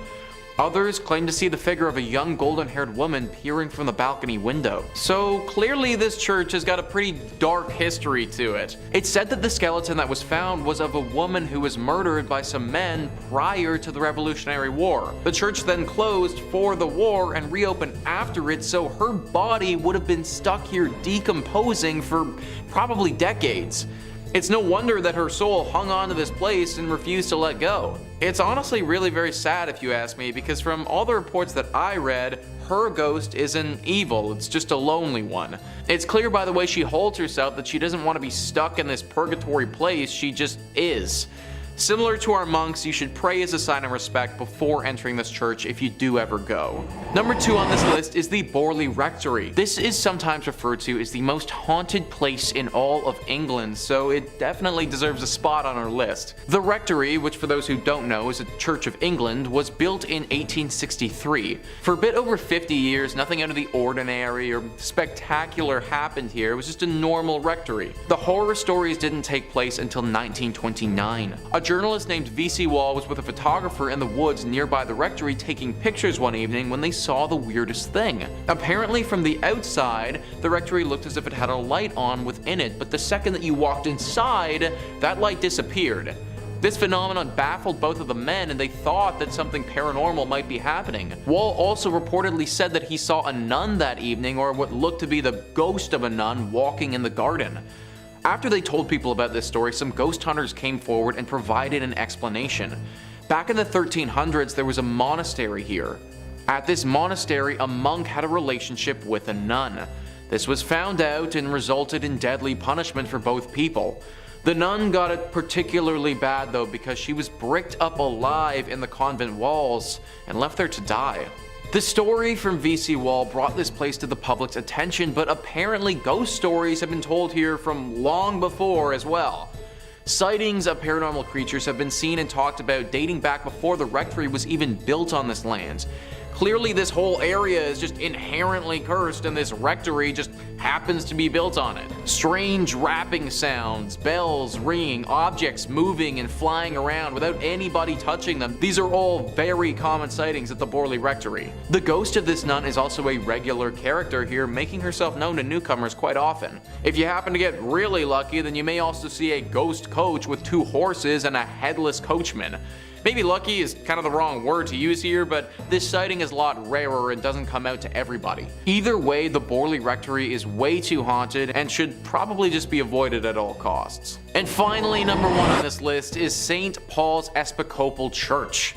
Others claim to see the figure of a young golden-haired woman peering from the balcony window. So clearly this church has got a pretty dark history to it. It's said that the skeleton that was found was of a woman who was murdered by some men prior to the Revolutionary War. The church then closed for the war and reopened after it, so her body would have been stuck here decomposing for probably decades. It's no wonder that her soul hung on to this place and refused to let go. It's honestly really very sad if you ask me, because from all the reports that I read, her ghost isn't evil, it's just a lonely one. It's clear by the way she holds herself that she doesn't want to be stuck in this purgatory place, she just is. Similar to our monks, you should pray as a sign of respect before entering this church if you do ever go. Number 2 on this list is the Borley Rectory. This is sometimes referred to as the most haunted place in all of England, so it definitely deserves a spot on our list. The rectory, which for those who don't know is a Church of England, was built in 1863. For a bit over 50 years, nothing out of the ordinary or spectacular happened here. It was just a normal rectory. The horror stories didn't take place until 1929. A journalist named V.C. Wall was with a photographer in the woods nearby the rectory taking pictures one evening when they saw the weirdest thing. Apparently from the outside, the rectory looked as if it had a light on within it, but the second that you walked inside, that light disappeared. This phenomenon baffled both of the men, and they thought that something paranormal might be happening. Wall also reportedly said that he saw a nun that evening, or what looked to be the ghost of a nun, walking in the garden. After they told people about this story, some ghost hunters came forward and provided an explanation. Back in the 1300s, there was a monastery here. At this monastery, a monk had a relationship with a nun. This was found out and resulted in deadly punishment for both people. The nun got it particularly bad though, because she was bricked up alive in the convent walls and left there to die. The story from V.C. Wall brought this place to the public's attention, but apparently ghost stories have been told here from long before as well. Sightings of paranormal creatures have been seen and talked about dating back before the rectory was even built on this land. Clearly this whole area is just inherently cursed and this rectory just happens to be built on it. Strange rapping sounds, bells ringing, objects moving and flying around without anybody touching them. These are all very common sightings at the Borley Rectory. The ghost of this nun is also a regular character here, making herself known to newcomers quite often. If you happen to get really lucky, then you may also see a ghost coach with 2 horses and a headless coachman. Maybe lucky is kind of the wrong word to use here, but this sighting is a lot rarer and doesn't come out to everybody. Either way, the Borley Rectory is way too haunted and should probably just be avoided at all costs. And finally, number 1 on this list is St. Paul's Episcopal Church.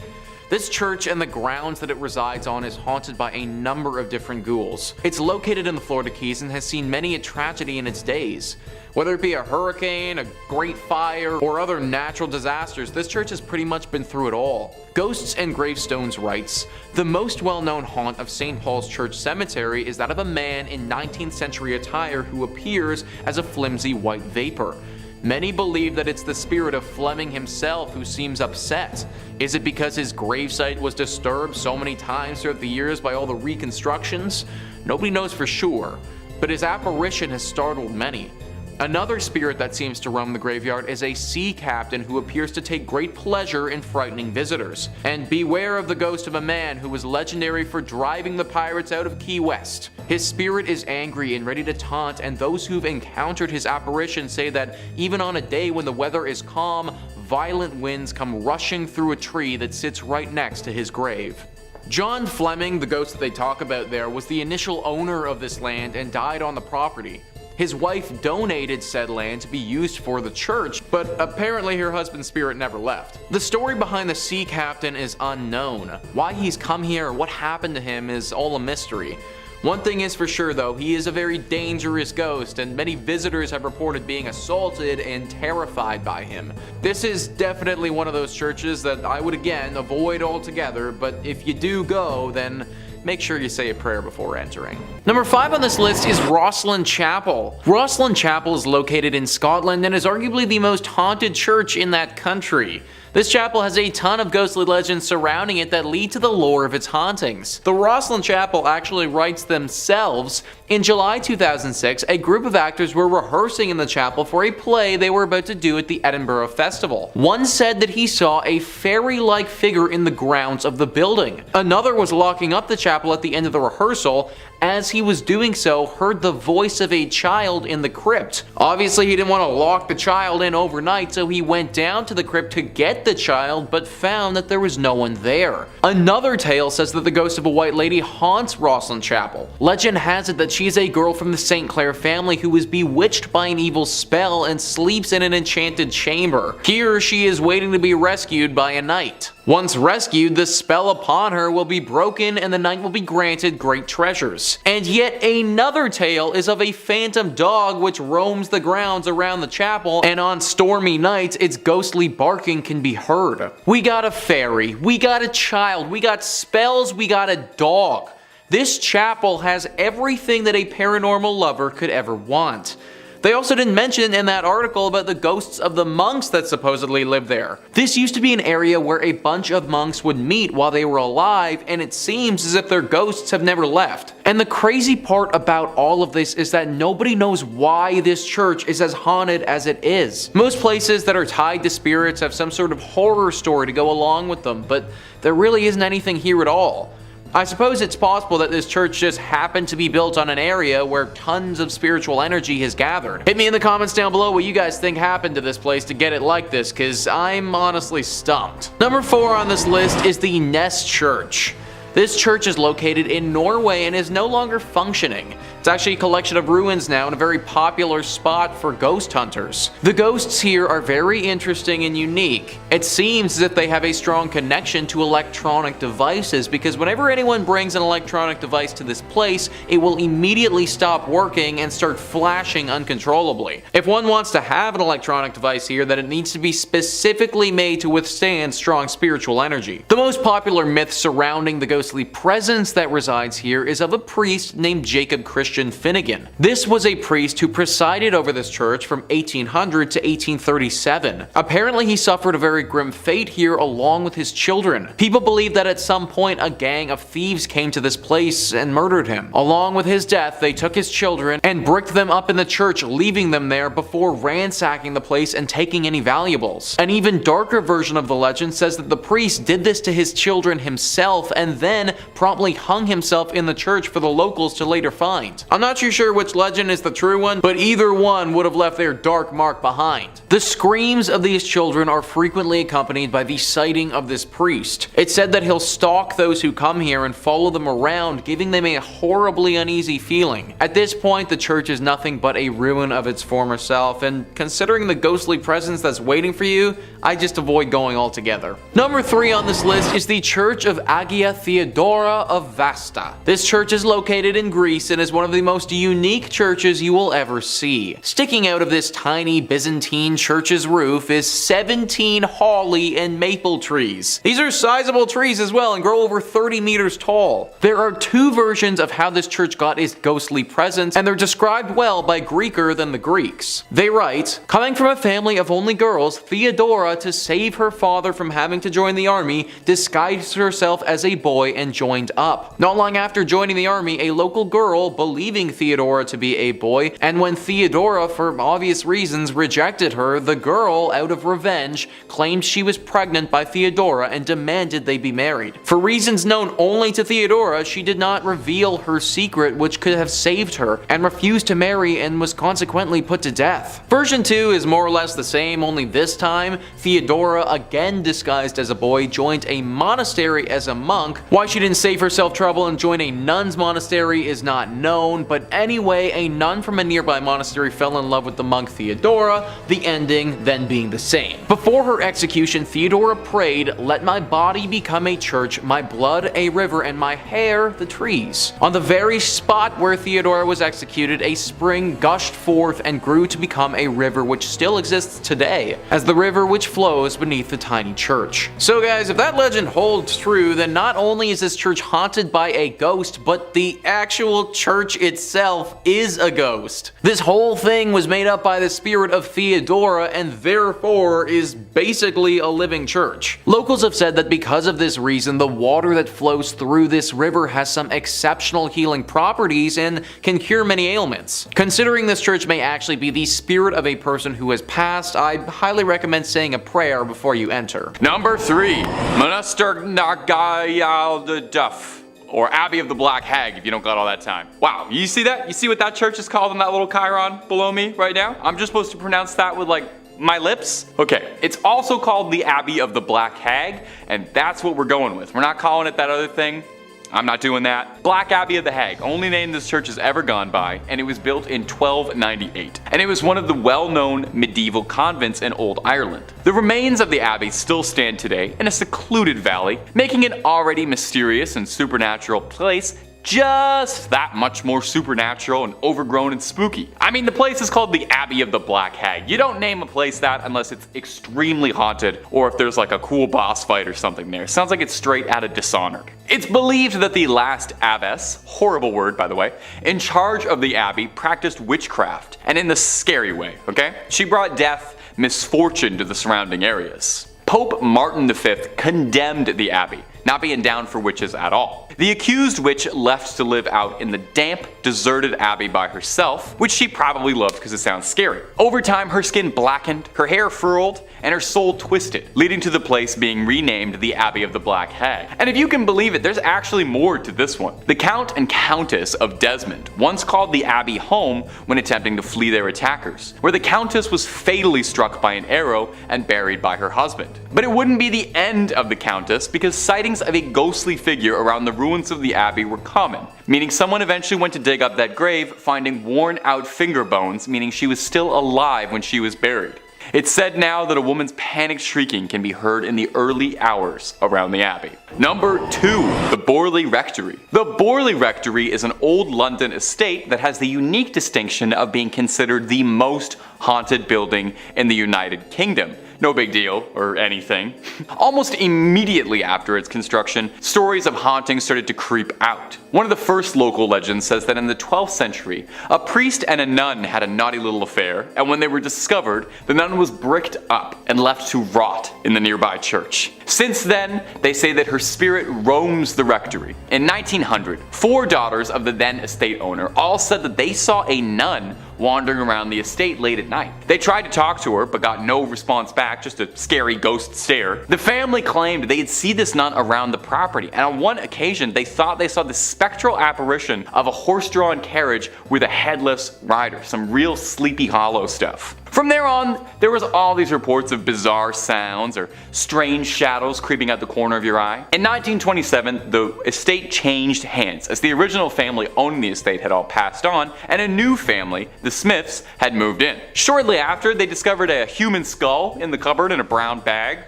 This church and the grounds that it resides on is haunted by a number of different ghouls. It's located in the Florida Keys and has seen many a tragedy in its days. Whether it be a hurricane, a great fire, or other natural disasters, this church has pretty much been through it all. Ghosts and Gravestones writes, "The most well-known haunt of St. Paul's Church Cemetery is that of a man in 19th century attire who appears as a flimsy white vapor. Many believe that it's the spirit of Fleming himself who seems upset. Is it because his gravesite was disturbed so many times throughout the years by all the reconstructions? Nobody knows for sure, but his apparition has startled many. Another spirit that seems to roam the graveyard is a sea captain who appears to take great pleasure in frightening visitors. And beware of the ghost of a man who was legendary for driving the pirates out of Key West. His spirit is angry and ready to taunt, and those who've encountered his apparition say that even on a day when the weather is calm, violent winds come rushing through a tree that sits right next to his grave." John Fleming, the ghost that they talk about there, was the initial owner of this land and died on the property. His wife donated said land to be used for the church, but apparently her husband's spirit never left. The story behind the sea captain is unknown. Why he's come here or what happened to him is all a mystery. One thing is for sure though, he is a very dangerous ghost, and many visitors have reported being assaulted and terrified by him. This is definitely one of those churches that I would again avoid altogether, but if you do go, then make sure you say a prayer before entering. Number 5 on this list is Rosslyn Chapel. Rosslyn Chapel is located in Scotland and is arguably the most haunted church in that country. This chapel has a ton of ghostly legends surrounding it that lead to the lore of its hauntings. The Rosslyn Chapel actually writes themselves. In July 2006, a group of actors were rehearsing in the chapel for a play they were about to do at the Edinburgh Festival. One said that he saw a fairy-like figure in the grounds of the building. Another was locking up the chapel at the end of the rehearsal. As he was doing so, heard the voice of a child in the crypt. Obviously, he didn't want to lock the child in overnight, so he went down to the crypt to get the child, but found that there was no one there. Another tale says that the ghost of a white lady haunts Rosslyn Chapel. Legend has it that she is a girl from the St. Clair family who was bewitched by an evil spell and sleeps in an enchanted chamber. Here she is waiting to be rescued by a knight. Once rescued, the spell upon her will be broken and the knight will be granted great treasures. And yet another tale is of a phantom dog which roams the grounds around the chapel, and on stormy nights its ghostly barking can be heard. We got a fairy, we got a child, we got spells, we got a dog. This chapel has everything that a paranormal lover could ever want. They also didn't mention in that article about the ghosts of the monks that supposedly live there. This used to be an area where a bunch of monks would meet while they were alive, and it seems as if their ghosts have never left. And the crazy part about all of this is that nobody knows why this church is as haunted as it is. Most places that are tied to spirits have some sort of horror story to go along with them, but there really isn't anything here at all. I suppose it's possible that this church just happened to be built on an area where tons of spiritual energy has gathered. Hit me in the comments down below what you guys think happened to this place to get it like this, cause I'm honestly stumped. Number 4 on this list is the Ness Church. This church is located in Norway and is no longer functioning. It's actually a collection of ruins now and a very popular spot for ghost hunters. The ghosts here are very interesting and unique. It seems as if they have a strong connection to electronic devices, because whenever anyone brings an electronic device to this place, it will immediately stop working and start flashing uncontrollably. If one wants to have an electronic device here, then it needs to be specifically made to withstand strong spiritual energy. The most popular myth surrounding the ghostly presence that resides here is of a priest named Jacob Christian Finnegan. This was a priest who presided over this church from 1800 to 1837. Apparently he suffered a very grim fate here along with his children. People believe that at some point a gang of thieves came to this place and murdered him. Along with his death, they took his children and bricked them up in the church, leaving them there before ransacking the place and taking any valuables. An even darker version of the legend says that the priest did this to his children himself and then promptly hung himself in the church for the locals to later find. I'm not too sure which legend is the true one, but either one would have left their dark mark behind. The screams of these children are frequently accompanied by the sighting of this priest. It's said that he'll stalk those who come here and follow them around, giving them a horribly uneasy feeling. At this point, the church is nothing but a ruin of its former self, and considering the ghostly presence that's waiting for you, I just avoid going altogether. Number 3 on this list is the Church of Agia Theodora of Vasta. This church is located in Greece and is one of the most unique churches you will ever see. Sticking out of this tiny Byzantine church's roof is 17 holly and maple trees. These are sizable trees as well and grow over 30 meters tall. There are 2 versions of how this church got its ghostly presence, and they're described well by Greeker than the Greeks. They write, coming from a family of only girls, Theodora, to save her father from having to join the army, disguised herself as a boy and joined up. Not long after joining the army, a local girl, believing Theodora to be a boy, and when Theodora, for obvious reasons, rejected her, the girl, out of revenge, claimed she was pregnant by Theodora and demanded they be married. For reasons known only to Theodora, she did not reveal her secret, which could have saved her, and refused to marry and was consequently put to death. Version 2 is more or less the same, only this time, Theodora, again disguised as a boy, joined a monastery as a monk. Why she didn't save herself trouble and join a nun's monastery is not known, but anyway, a nun from a nearby monastery fell in love with the monk Theodora, the ending then being the same. Before her execution, Theodora prayed, "Let my body become a church, my blood a river, and my hair the trees." On the very spot where Theodora was executed, a spring gushed forth and grew to become a river which still exists today, as the river which flows beneath the tiny church. So guys, if that legend holds true, then not only is this church haunted by a ghost, but the actual church itself is a ghost. This whole thing was made up by the spirit of Theodora and therefore is basically a living church. Locals have said that because of this reason, the water that flows through this river has some exceptional healing properties and can cure many ailments. Considering this church may actually be the spirit of a person who has passed, I highly recommend saying a prayer before you enter. Number 3, Monaster Nagayal Duff, or Abbey of the Black Hag if you don't got all that time. Wow, you see that? You see what that church is called in that little chyron below me right now? I'm just supposed to pronounce that with like my lips? Okay, it's also called the Abbey of the Black Hag, and that's what we're going with. We're not calling it that other thing. I'm not doing that. Black Abbey of the Hague, only name this church has ever gone by, and it was built in 1298. And it was one of the well-known medieval convents in Old Ireland. The remains of the abbey still stand today in a secluded valley, making it already mysterious and supernatural place just that much more supernatural and overgrown and spooky. I mean, the place is called the Abbey of the Black Hag. You don't name a place that unless it's extremely haunted or if there's like a cool boss fight or something there. Sounds like it's straight out of Dishonored. It's believed that the last abbess, horrible word by the way, in charge of the abbey practiced witchcraft, and in the scary way, okay? She brought death, misfortune to the surrounding areas. Pope Martin V condemned the abbey, not being down for witches at all. The accused witch left to live out in the damp, deserted abbey by herself, which she probably loved because it sounds scary. Over time, her skin blackened, her hair furled, and her soul twisted, leading to the place being renamed the Abbey of the Black Hag. And if you can believe it, there's actually more to this one. The Count and Countess of Desmond once called the abbey home when attempting to flee their attackers, where the Countess was fatally struck by an arrow and buried by her husband. But it wouldn't be the end of the Countess, because sightings of a ghostly figure around the ruins of the abbey were common, meaning someone eventually went to dig up that grave, finding worn out finger bones, meaning she was still alive when she was buried. It's said now that a woman's panicked shrieking can be heard in the early hours around the abbey. Number 2. The Borley Rectory. The Borley Rectory is an old London estate that has the unique distinction of being considered the most haunted building in the United Kingdom. No big deal, or anything. Almost immediately after its construction, stories of hauntings started to creep out. One of the first local legends says that in the 12th century, a priest and a nun had a naughty little affair, and when they were discovered, the nun was bricked up and left to rot in the nearby church. Since then, they say that her spirit roams the rectory. In 1900, 4 daughters of the then estate owner all said that they saw a nun wandering around the estate late at night. They tried to talk to her, but got no response back, just a scary ghost stare. The family claimed they'd see this nun around the property, and on one occasion they thought they saw the spectral apparition of a horse-drawn carriage with a headless rider, some real Sleepy Hollow stuff. From there on, there was all these reports of bizarre sounds or strange shadows creeping out the corner of your eye. In 1927, the estate changed hands as the original family owning the estate had all passed on, and a new family, the Smiths, had moved in. Shortly after, they discovered a human skull in the cupboard in a brown bag.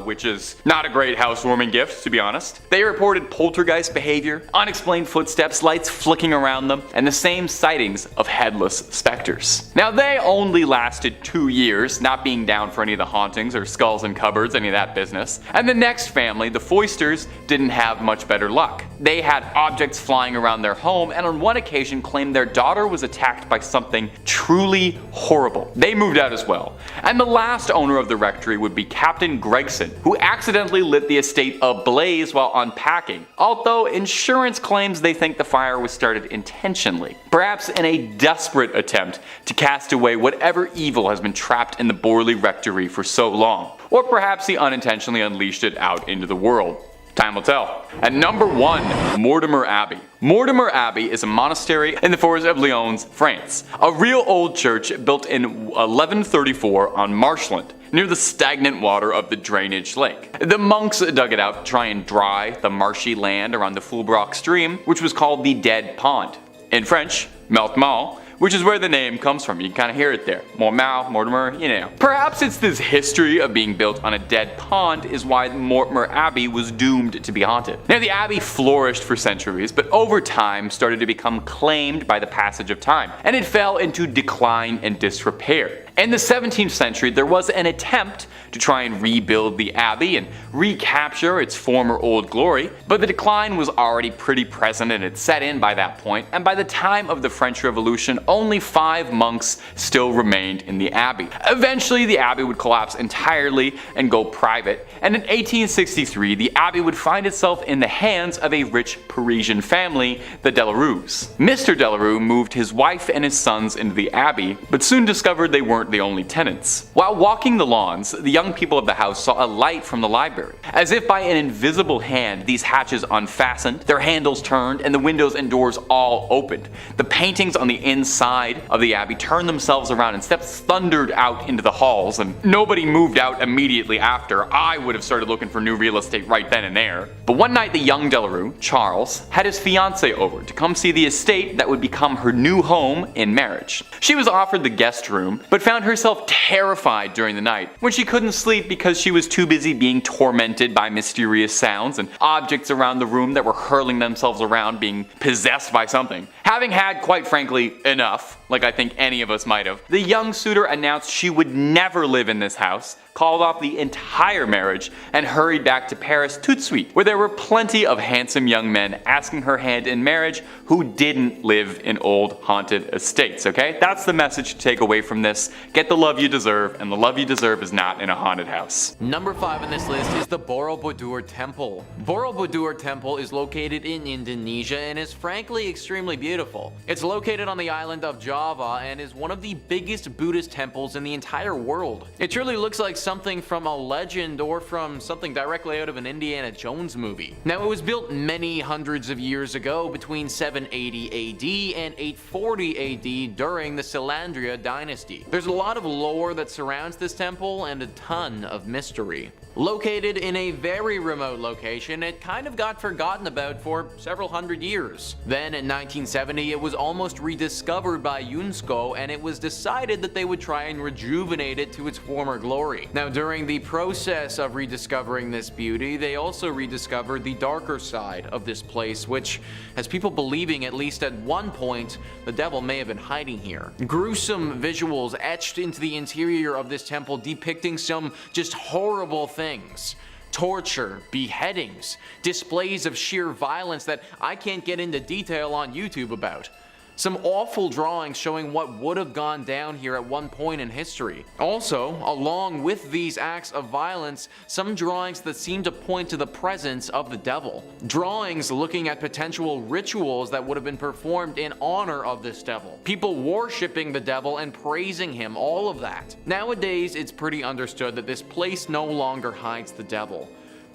Which is not a great housewarming gift, to be honest. They reported poltergeist behavior, unexplained footsteps, lights flicking around them, and the same sightings of headless specters. Now, they only lasted 2 years, not being down for any of the hauntings or skulls in cupboards, any of that business. And the next family, the Foysters, didn't have much better luck. They had objects flying around their home, and on one occasion claimed their daughter was attacked by something truly horrible. They moved out as well. And the last owner of the rectory would be Captain Gregson, who accidentally lit the estate ablaze while unpacking, although insurance claims they think the fire was started intentionally, perhaps in a desperate attempt to cast away whatever evil has been trapped in the Borley Rectory for so long, or perhaps he unintentionally unleashed it out into the world. Time will tell. At number 1, Mortimer Abbey. Mortimer Abbey is a monastery in the forest of Lyons, France. A real old church built in 1134 on marshland, near the stagnant water of the drainage lake. The monks dug it out to try and dry the marshy land around the Fulbrock stream, which was called the Dead Pond. In French, Mortemont, which is where the name comes from. You can kind of hear it there. Mortimer, you know. Perhaps it's this history of being built on a dead pond is why Mortimer Abbey was doomed to be haunted. Now, the abbey flourished for centuries, but over time started to become claimed by the passage of time, and it fell into decline and disrepair. In the 17th century, there was an attempt to try and rebuild the abbey and recapture its former old glory, but the decline was already pretty present and had set in by that point, and by the time of the French Revolution, only 5 monks still remained in the abbey. Eventually, the abbey would collapse entirely and go private, and in 1863, the abbey would find itself in the hands of a rich Parisian family, the Delarues. Mr. Delarue moved his wife and his sons into the abbey, but soon discovered they weren't weren't the only tenants. While walking the lawns, the young people of the house saw a light from the library. As if by an invisible hand, these hatches unfastened, their handles turned, and the windows and doors all opened. The paintings on the inside of the abbey turned themselves around and steps thundered out into the halls, and nobody moved out immediately after. I would have started looking for new real estate right then and there. But one night the young Delarue, Charles, had his fiancée over to come see the estate that would become her new home in marriage. She was offered the guest room, but found herself terrified during the night when she couldn't sleep because she was too busy being tormented by mysterious sounds and objects around the room that were hurling themselves around, being possessed by something. Having had, quite frankly, enough, like I think any of us might have, the young suitor announced she would never live in this house, called off the entire marriage, and hurried back to Paris tout de suite, where there were plenty of handsome young men asking her hand in marriage who didn't live in old haunted estates, okay? That's the message to take away from this. Get the love you deserve, and the love you deserve is not in a haunted house. Number 5 on this list is the Borobudur Temple. Borobudur Temple is located in Indonesia and is frankly extremely beautiful. It's located on the island of Java and is one of the biggest Buddhist temples in the entire world. It truly looks like something from a legend or from something directly out of an Indiana Jones movie. Now, it was built many hundreds of years ago between 780 AD and 840 AD during the Selandria dynasty. There's a lot of lore that surrounds this temple and a ton of mystery. Located in a very remote location, it kind of got forgotten about for several hundred years. Then in 1970, it was almost rediscovered by UNESCO, and it was decided that they would try and rejuvenate it to its former glory. Now, during the process of rediscovering this beauty, they also rediscovered the darker side of this place, which has people believing at least at one point the devil may have been hiding here. Gruesome visuals etched into the interior of this temple depicting some just horrible things. Torture, beheadings, displays of sheer violence that I can't get into detail on YouTube about. Some awful drawings showing what would have gone down here at one point in history. Also, along with these acts of violence, some drawings that seem to point to the presence of the devil. Drawings looking at potential rituals that would have been performed in honor of this devil. People worshipping the devil and praising him, all of that. Nowadays, it's pretty understood that this place no longer hides the devil.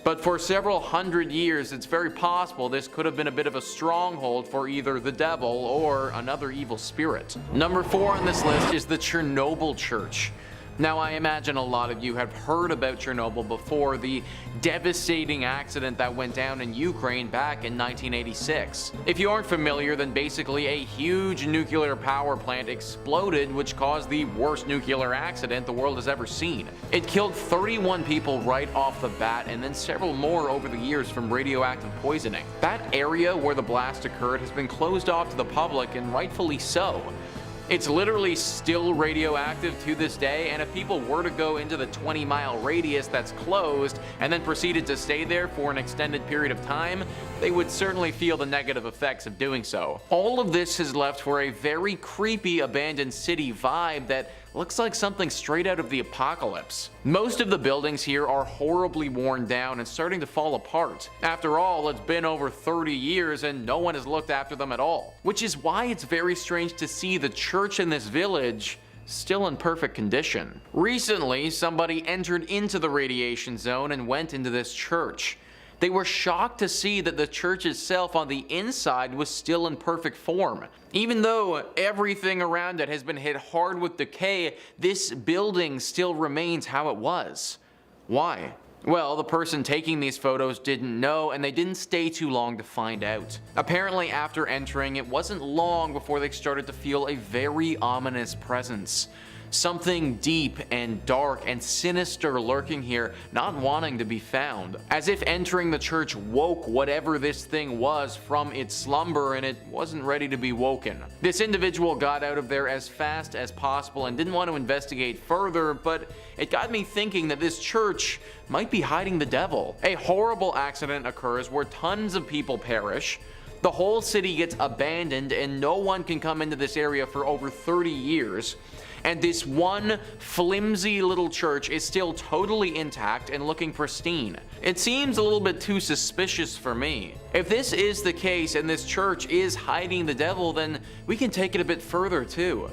But for several hundred years, it's very possible this could have been a bit of a stronghold for either the devil or another evil spirit. Number 4 on this list is the Chernobyl Church. Now, I imagine a lot of you have heard about Chernobyl before, the devastating accident that went down in Ukraine back in 1986. If you aren't familiar, then basically a huge nuclear power plant exploded, which caused the worst nuclear accident the world has ever seen. It killed 31 people right off the bat, and then several more over the years from radioactive poisoning. That area where the blast occurred has been closed off to the public, and rightfully so. It's literally still radioactive to this day, and if people were to go into the 20-mile radius that's closed and then proceeded to stay there for an extended period of time, they would certainly feel the negative effects of doing so. All of this has left for a very creepy abandoned city vibe that looks like something straight out of the apocalypse. Most of the buildings here are horribly worn down and starting to fall apart. After all, it's been over 30 years and no one has looked after them at all. Which is why it's very strange to see the church in this village still in perfect condition. Recently, somebody entered into the radiation zone and went into this church. They were shocked to see that the church itself on the inside was still in perfect form. Even though everything around it has been hit hard with decay, this building still remains how it was. Why? Well, the person taking these photos didn't know, and they didn't stay too long to find out. Apparently, after entering, it wasn't long before they started to feel a very ominous presence. Something deep and dark and sinister lurking here, not wanting to be found. As if entering the church woke whatever this thing was from its slumber, and it wasn't ready to be woken. This individual got out of there as fast as possible and didn't want to investigate further, but it got me thinking that this church might be hiding the devil. A horrible accident occurs where tons of people perish. The whole city gets abandoned and no one can come into this area for over 30 years. And this one flimsy little church is still totally intact and looking pristine. It seems a little bit too suspicious for me. If this is the case and this church is hiding the devil, then we can take it a bit further too.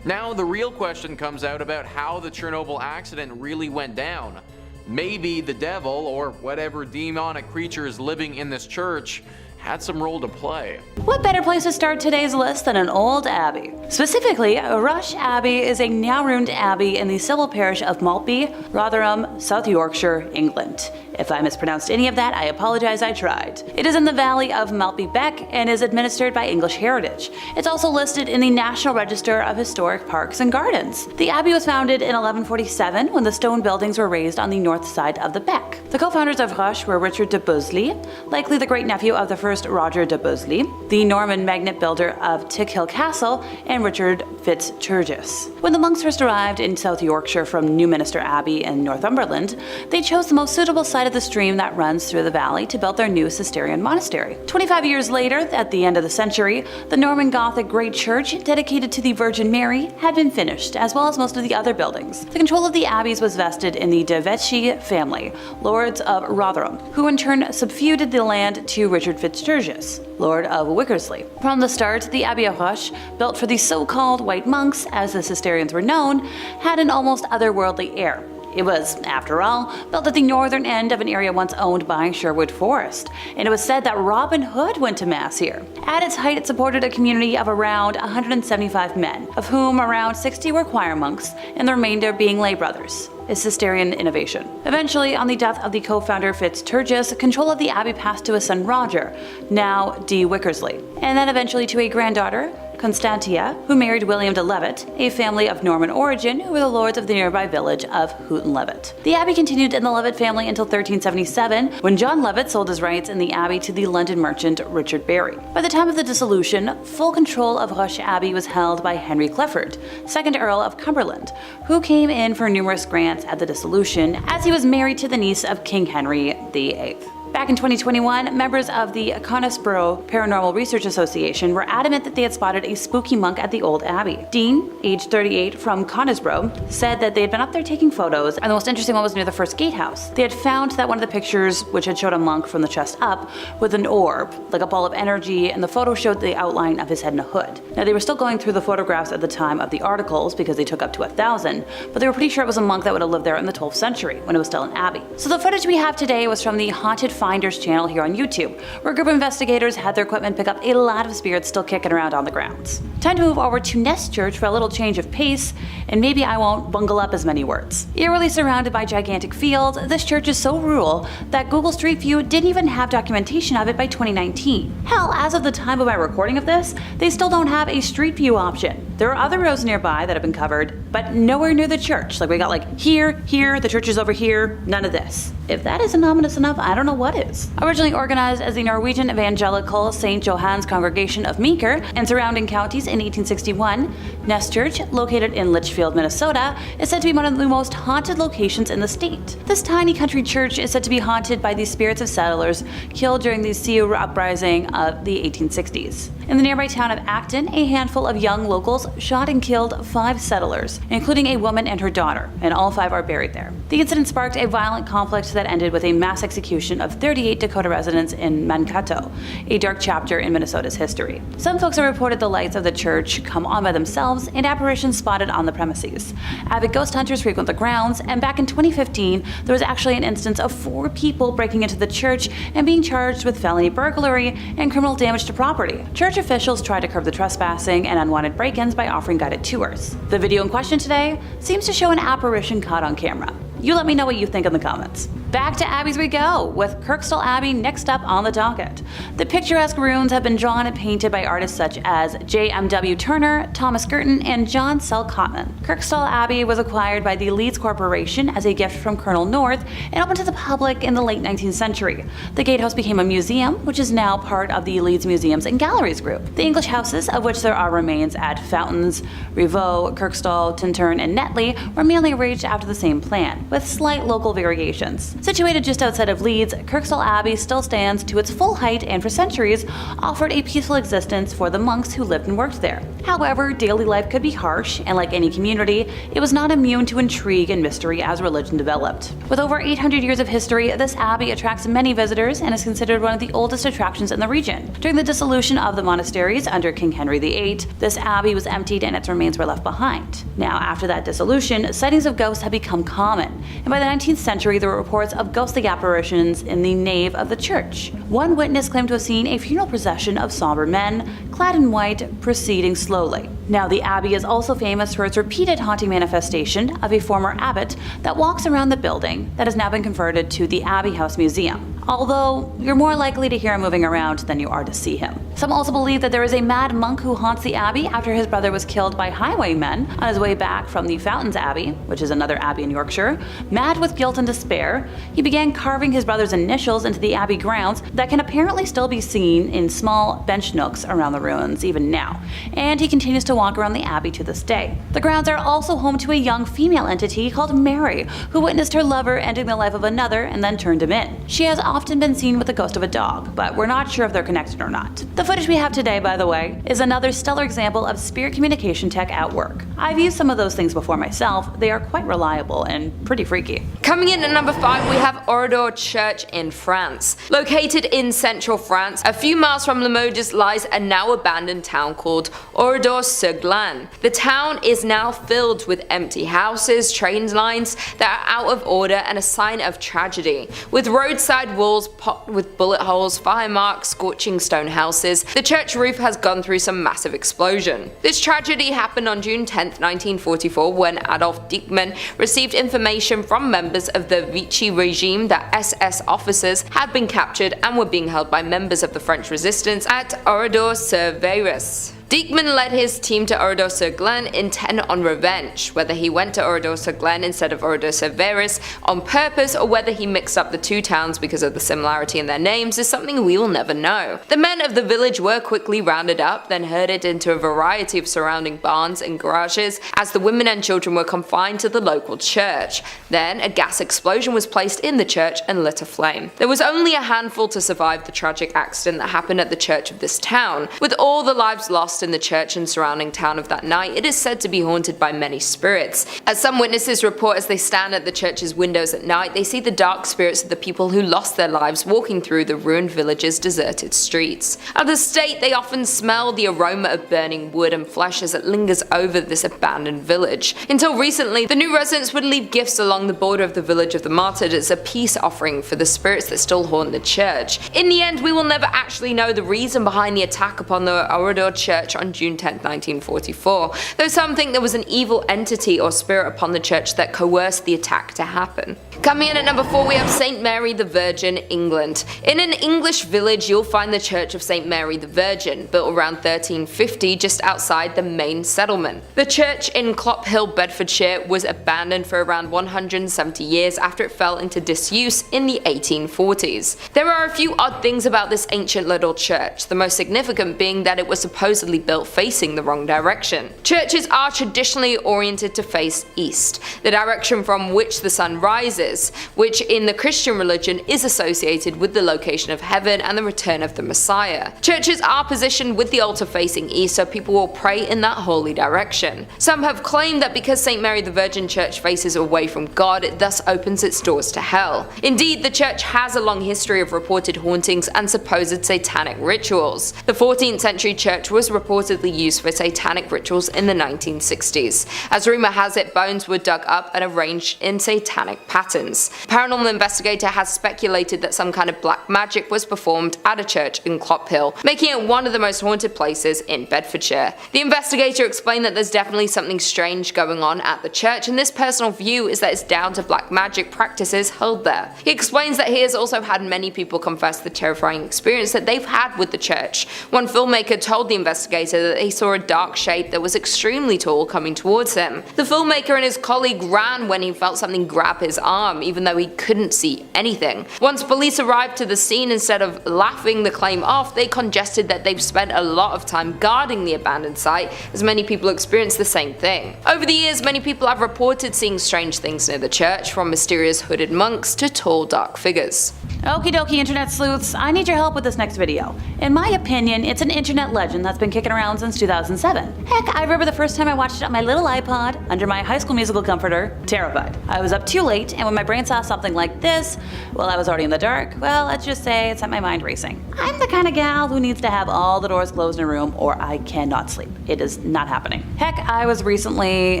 Now the real question comes out about how the Chernobyl accident really went down. Maybe the devil, or whatever demonic creature is living in this church, had some role to play. What better place to start today's list than an old abbey? Specifically, Rush Abbey is a now ruined abbey in the civil parish of Maltby, Rotherham, South Yorkshire, England. If I mispronounced any of that, I apologize, I tried. It is in the valley of Maltby Beck and is administered by English Heritage. It's also listed in the National Register of Historic Parks and Gardens. The abbey was founded in 1147 when the stone buildings were raised on the north side of the beck. The co-founders of Rush were Richard de Buzzley, likely the great nephew of the first Roger de Buzzley, the Norman magnet builder of Tickhill Castle, and Richard Fitzturgis. When the monks first arrived in South Yorkshire from Newminster Abbey in Northumberland, they chose the most suitable site of the stream that runs through the valley to build their new Cistercian monastery. 25 years later, at the end of the century, the Norman Gothic Great Church, dedicated to the Virgin Mary, had been finished, as well as most of the other buildings. The control of the abbeys was vested in the de Vesci family, lords of Rotherham, who in turn subfeuded the land to Richard Fitzturgis, Lord of Wickersley. From the start, the Abbey of Rush, built for the so-called white monks, as the Cistercians were known, had an almost otherworldly air. It was, after all, built at the northern end of an area once owned by Sherwood Forest, and it was said that Robin Hood went to mass here. At its height, it supported a community of around 175 men, of whom around 60 were choir monks, and the remainder being lay brothers. A Cistercian innovation. Eventually, on the death of the co-founder Fitzturgis, control of the abbey passed to his son Roger, now de Wickersley, and then eventually to a granddaughter, Constantia, who married William de Levitt, a family of Norman origin who were the lords of the nearby village of Houghton Levitt. The abbey continued in the Levitt family until 1377, when John Levitt sold his rights in the abbey to the London merchant Richard Barry. By the time of the dissolution, full control of Rush Abbey was held by Henry Clifford, 2nd Earl of Cumberland, who came in for numerous grants at the dissolution, as he was married to the niece of King Henry VIII. Back in 2021, members of the Conisbrough Paranormal Research Association were adamant that they had spotted a spooky monk at the old abbey. Dean, age 38, from Conisbrough, said that they had been up there taking photos, and the most interesting one was near the first gatehouse. They had found that one of the pictures, which had showed a monk from the chest up, with an orb, like a ball of energy, and the photo showed the outline of his head and a hood. Now, they were still going through the photographs at the time of the articles, because they took up to 1,000, but they were pretty sure it was a monk that would have lived there in the 12th century, when it was still an abbey. So the footage we have today was from the Haunted Finders channel here on YouTube, where a group of investigators had their equipment pick up a lot of spirits still kicking around on the grounds. Time to move over to Nest Church for a little change of pace, and maybe I won't bungle up as many words. Eerily surrounded by gigantic fields, this church is so rural that Google Street View didn't even have documentation of it by 2019. Hell, as of the time of my recording of this, they still don't have a Street View option. There are other roads nearby that have been covered, but nowhere near the church. Like we got like here, the church is over here, none of this. If that isn't ominous enough, I don't know what is. Originally organized as the Norwegian Evangelical St. Johan's Congregation of Meeker and surrounding counties in 1861, Nest Church, located in Litchfield, Minnesota, is said to be one of the most haunted locations in the state. This tiny country church is said to be haunted by the spirits of settlers killed during the Sioux uprising of the 1860s. In the nearby town of Acton, a handful of young locals shot and killed 5 settlers, including a woman and her daughter, and all 5 are buried there. The incident sparked a violent conflict that ended with a mass execution of 38 Dakota residents in Mankato, a dark chapter in Minnesota's history. Some folks have reported the lights of the church come on by themselves and apparitions spotted on the premises. Avid ghost hunters frequent the grounds, and back in 2015, there was actually an instance of 4 people breaking into the church and being charged with felony burglary and criminal damage to property. Church officials tried to curb the trespassing and unwanted break-ins by offering guided tours. The video in question today seems to show an apparition caught on camera. You let me know what you think in the comments. Back to Abbeys we go, with Kirkstall Abbey next up on the docket. The picturesque ruins have been drawn and painted by artists such as J.M.W. Turner, Thomas Girton, and John Sell Cotman. Kirkstall Abbey was acquired by the Leeds Corporation as a gift from Colonel North and opened to the public in the late 19th century. The gatehouse became a museum, which is now part of the Leeds Museums and Galleries group. The English houses, of which there are remains at Fountains, Rievaulx, Kirkstall, Tintern, and Netley, were mainly arranged after the same plan, with slight local variations. Situated just outside of Leeds, Kirkstall Abbey still stands to its full height and for centuries offered a peaceful existence for the monks who lived and worked there. However, daily life could be harsh, and like any community, it was not immune to intrigue and mystery as religion developed. With over 800 years of history, this abbey attracts many visitors and is considered one of the oldest attractions in the region. During the dissolution of the monasteries under King Henry VIII, this abbey was emptied and its remains were left behind. Now, after that dissolution, sightings of ghosts have become common, and by the 19th century there were reports of ghostly apparitions in the nave of the church. One witness claimed to have seen a funeral procession of somber men, clad in white, proceeding slowly. Now, the abbey is also famous for its repeated haunting manifestation of a former abbot that walks around the building that has now been converted to the Abbey House Museum, although you're more likely to hear him moving around than you are to see him. Some also believe that there is a mad monk who haunts the abbey after his brother was killed by highwaymen on his way back from the Fountains Abbey, which is another abbey in Yorkshire. Mad with guilt and despair, he began carving his brother's initials into the abbey grounds that can apparently still be seen in small bench nooks around the ruins even now, and he continues to walk around the abbey to this day. The grounds are also home to a young female entity called Mary, who witnessed her lover ending the life of another and then turned him in. She has often been seen with the ghost of a dog, but we're not sure if they're connected or not. The footage we have today, by the way, is another stellar example of spirit communication tech at work. I've used some of those things before myself. They are quite reliable and pretty freaky. Coming in at number 5, we have Oradour Church in France. Located in central France, a few miles from Limoges lies a now abandoned town called Oradour-sur-Glane. The town is now filled with empty houses, train lines that are out of order, and a sign of tragedy. With roadside walls pocked with bullet holes, fire marks, scorching stone houses, the church roof has gone through some massive explosion. This tragedy happened on June 10, 1944, when Adolf Dieckmann received information from members of the Vichy regime that SS officers had been captured and were being held by members of the French resistance at Oradour-sur-Varus. Dieckmann led his team to Oradour-sur-Glane intent on revenge. Whether he went to Oradour-sur-Glane instead of Oradour-sur-Varus on purpose, or whether he mixed up the two towns because of the similarity in their names, is something we will never know. The men of the village were quickly rounded up, then herded into a variety of surrounding barns and garages, as the women and children were confined to the local church. Then a gas explosion was placed in the church and lit aflame. There was only a handful to survive the tragic accident that happened at the church of this town. With all the lives lost in the church and surrounding town of that night, it is said to be haunted by many spirits. As some witnesses report, as they stand at the church's windows at night, they see the dark spirits of the people who lost their lives walking through the ruined village's deserted streets. Others state they often smell the aroma of burning wood and flesh as it lingers over this abandoned village. Until recently, the new residents would leave gifts along the border of the village of the martyred as a peace offering for the spirits that still haunt the church. In the end, we will never actually know the reason behind the attack upon the Oradour church on June 10, 1944, though some think there was an evil entity or spirit upon the church that coerced the attack to happen. Coming in at number 4, we have St. Mary the Virgin, England. In an English village, you'll find the Church of St. Mary the Virgin, built around 1350 just outside the main settlement. The church in Clophill, Bedfordshire was abandoned for around 170 years after it fell into disuse in the 1840s. There are a few odd things about this ancient little church, the most significant being that it was supposedly built facing the wrong direction. Churches are traditionally oriented to face east, the direction from which the sun rises, which in the Christian religion is associated with the location of heaven and the return of the Messiah. Churches are positioned with the altar facing east, so people will pray in that holy direction. Some have claimed that because St. Mary the Virgin Church faces away from God, it thus opens its doors to hell. Indeed, the church has a long history of reported hauntings and supposed satanic rituals. The 14th century church was reportedly used for satanic rituals in the 1960s. As rumor has it, bones were dug up and arranged in satanic patterns. A paranormal investigator has speculated that some kind of black magic was performed at a church in Clophill, making it one of the most haunted places in Bedfordshire. The investigator explained that there's definitely something strange going on at the church, and this personal view is that it's down to black magic practices held there. He explains that he has also had many people confess the terrifying experience that they've had with the church. One filmmaker told the investigator investigator that they saw a dark shape that was extremely tall coming towards him. The filmmaker and his colleague ran when he felt something grab his arm, even though he couldn't see anything. Once police arrived to the scene, instead of laughing the claim off, they conjectured that they've spent a lot of time guarding the abandoned site, as many people experienced the same thing. Over the years, many people have reported seeing strange things near the church, from mysterious hooded monks to tall dark figures. Okie dokie, internet sleuths, I need your help with this next video. In my opinion, it's an internet legend that's been kicking around since 2007. Heck, I remember the first time I watched it on my little iPod, under my High School Musical comforter, terrified. I was up too late, and when my brain saw something like this, well, I was already in the dark. Well, let's just say it sent my mind racing. I'm the kind of gal who needs to have all the doors closed in a room, or I cannot sleep. It is not happening. Heck, I was recently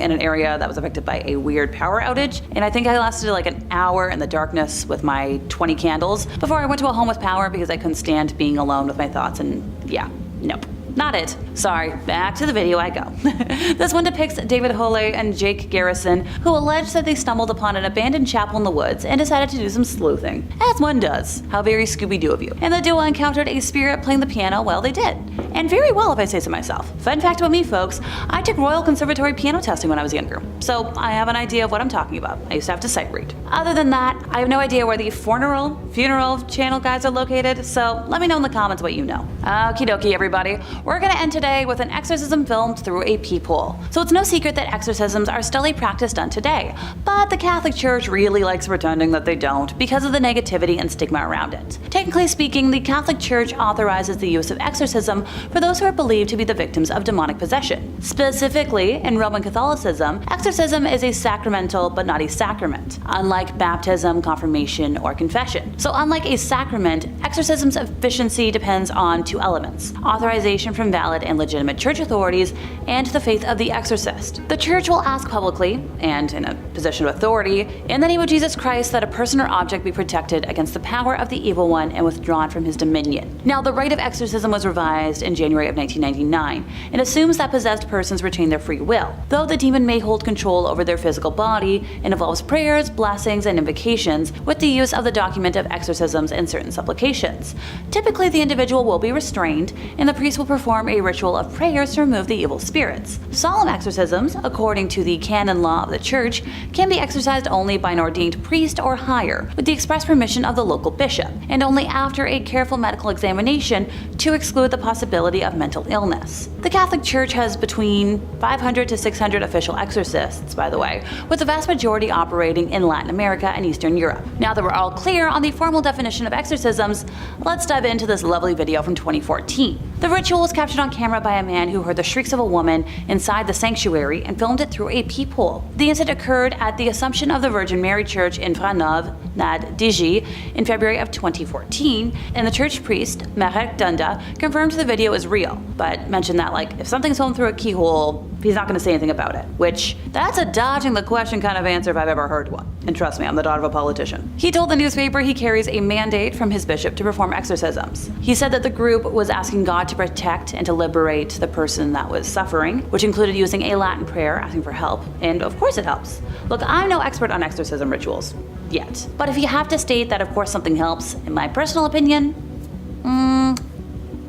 in an area that was affected by a weird power outage, and I think I lasted like an hour in the darkness with my 20 candles before I went to a home with power because I couldn't stand being alone with my thoughts, and yeah, nope. Not it. Sorry, back to the video I go. This one depicts David Holley and Jake Garrison, who alleged that they stumbled upon an abandoned chapel in the woods and decided to do some sleuthing. As one does. How very Scooby-Doo of you. And the duo encountered a spirit playing the piano while they did. And very well, if I say so myself. Fun fact about me, folks, I took Royal Conservatory piano testing when I was younger, so I have an idea of what I'm talking about. I used to have to sight read. Other than that, I have no idea where the funeral channel guys are located, so let me know in the comments what you know. Okie dokie, everybody. We're gonna end today with an exorcism filmed through a peephole. So it's no secret that exorcisms are still a practice done today, but the Catholic Church really likes pretending that they don't because of the negativity and stigma around it. Technically speaking, the Catholic Church authorizes the use of exorcism for those who are believed to be the victims of demonic possession. Specifically, in Roman Catholicism, exorcism is a sacramental but not a sacrament, unlike baptism, confirmation, or confession. So unlike a sacrament, exorcism's efficiency depends on two elements: authorization from valid and legitimate church authorities, and the faith of the exorcist. The church will ask publicly, and in a position of authority, in the name of Jesus Christ, that a person or object be protected against the power of the evil one and withdrawn from his dominion. Now, the rite of exorcism was revised in January of 1999 and assumes that possessed persons retain their free will, though the demon may hold control over their physical body, and involves prayers, blessings, and invocations with the use of the document of exorcisms and certain supplications. Typically, the individual will be restrained, and the priest will perform a ritual of prayers to remove the evil spirits. Solemn exorcisms, according to the canon law of the church, can be exercised only by an ordained priest or higher, with the express permission of the local bishop, and only after a careful medical examination to exclude the possibility of mental illness. The Catholic Church has between 500 to 600 official exorcists, by the way, with the vast majority operating in Latin America and Eastern Europe. Now that we're all clear on the formal definition of exorcisms, let's dive into this lovely video from 2014. The ritual was captured on camera by a man who heard the shrieks of a woman inside the sanctuary and filmed it through a peephole. The incident occurred at the Assumption of the Virgin Mary Church in Franov nad Digi in February of 2014, and the church priest, Marek Dunda, confirmed the video is real, but mentioned that if something's filmed through a keyhole, he's not going to say anything about it, which, that's a dodging the question kind of answer if I've ever heard one. And trust me, I'm the daughter of a politician. He told the newspaper he carries a mandate from his bishop to perform exorcisms. He said that the group was asking God to protect and to liberate the person that was suffering, which included using a Latin prayer asking for help, and of course it helps. Look, I'm no expert on exorcism rituals, yet. But if you have to state that of course something helps, in my personal opinion,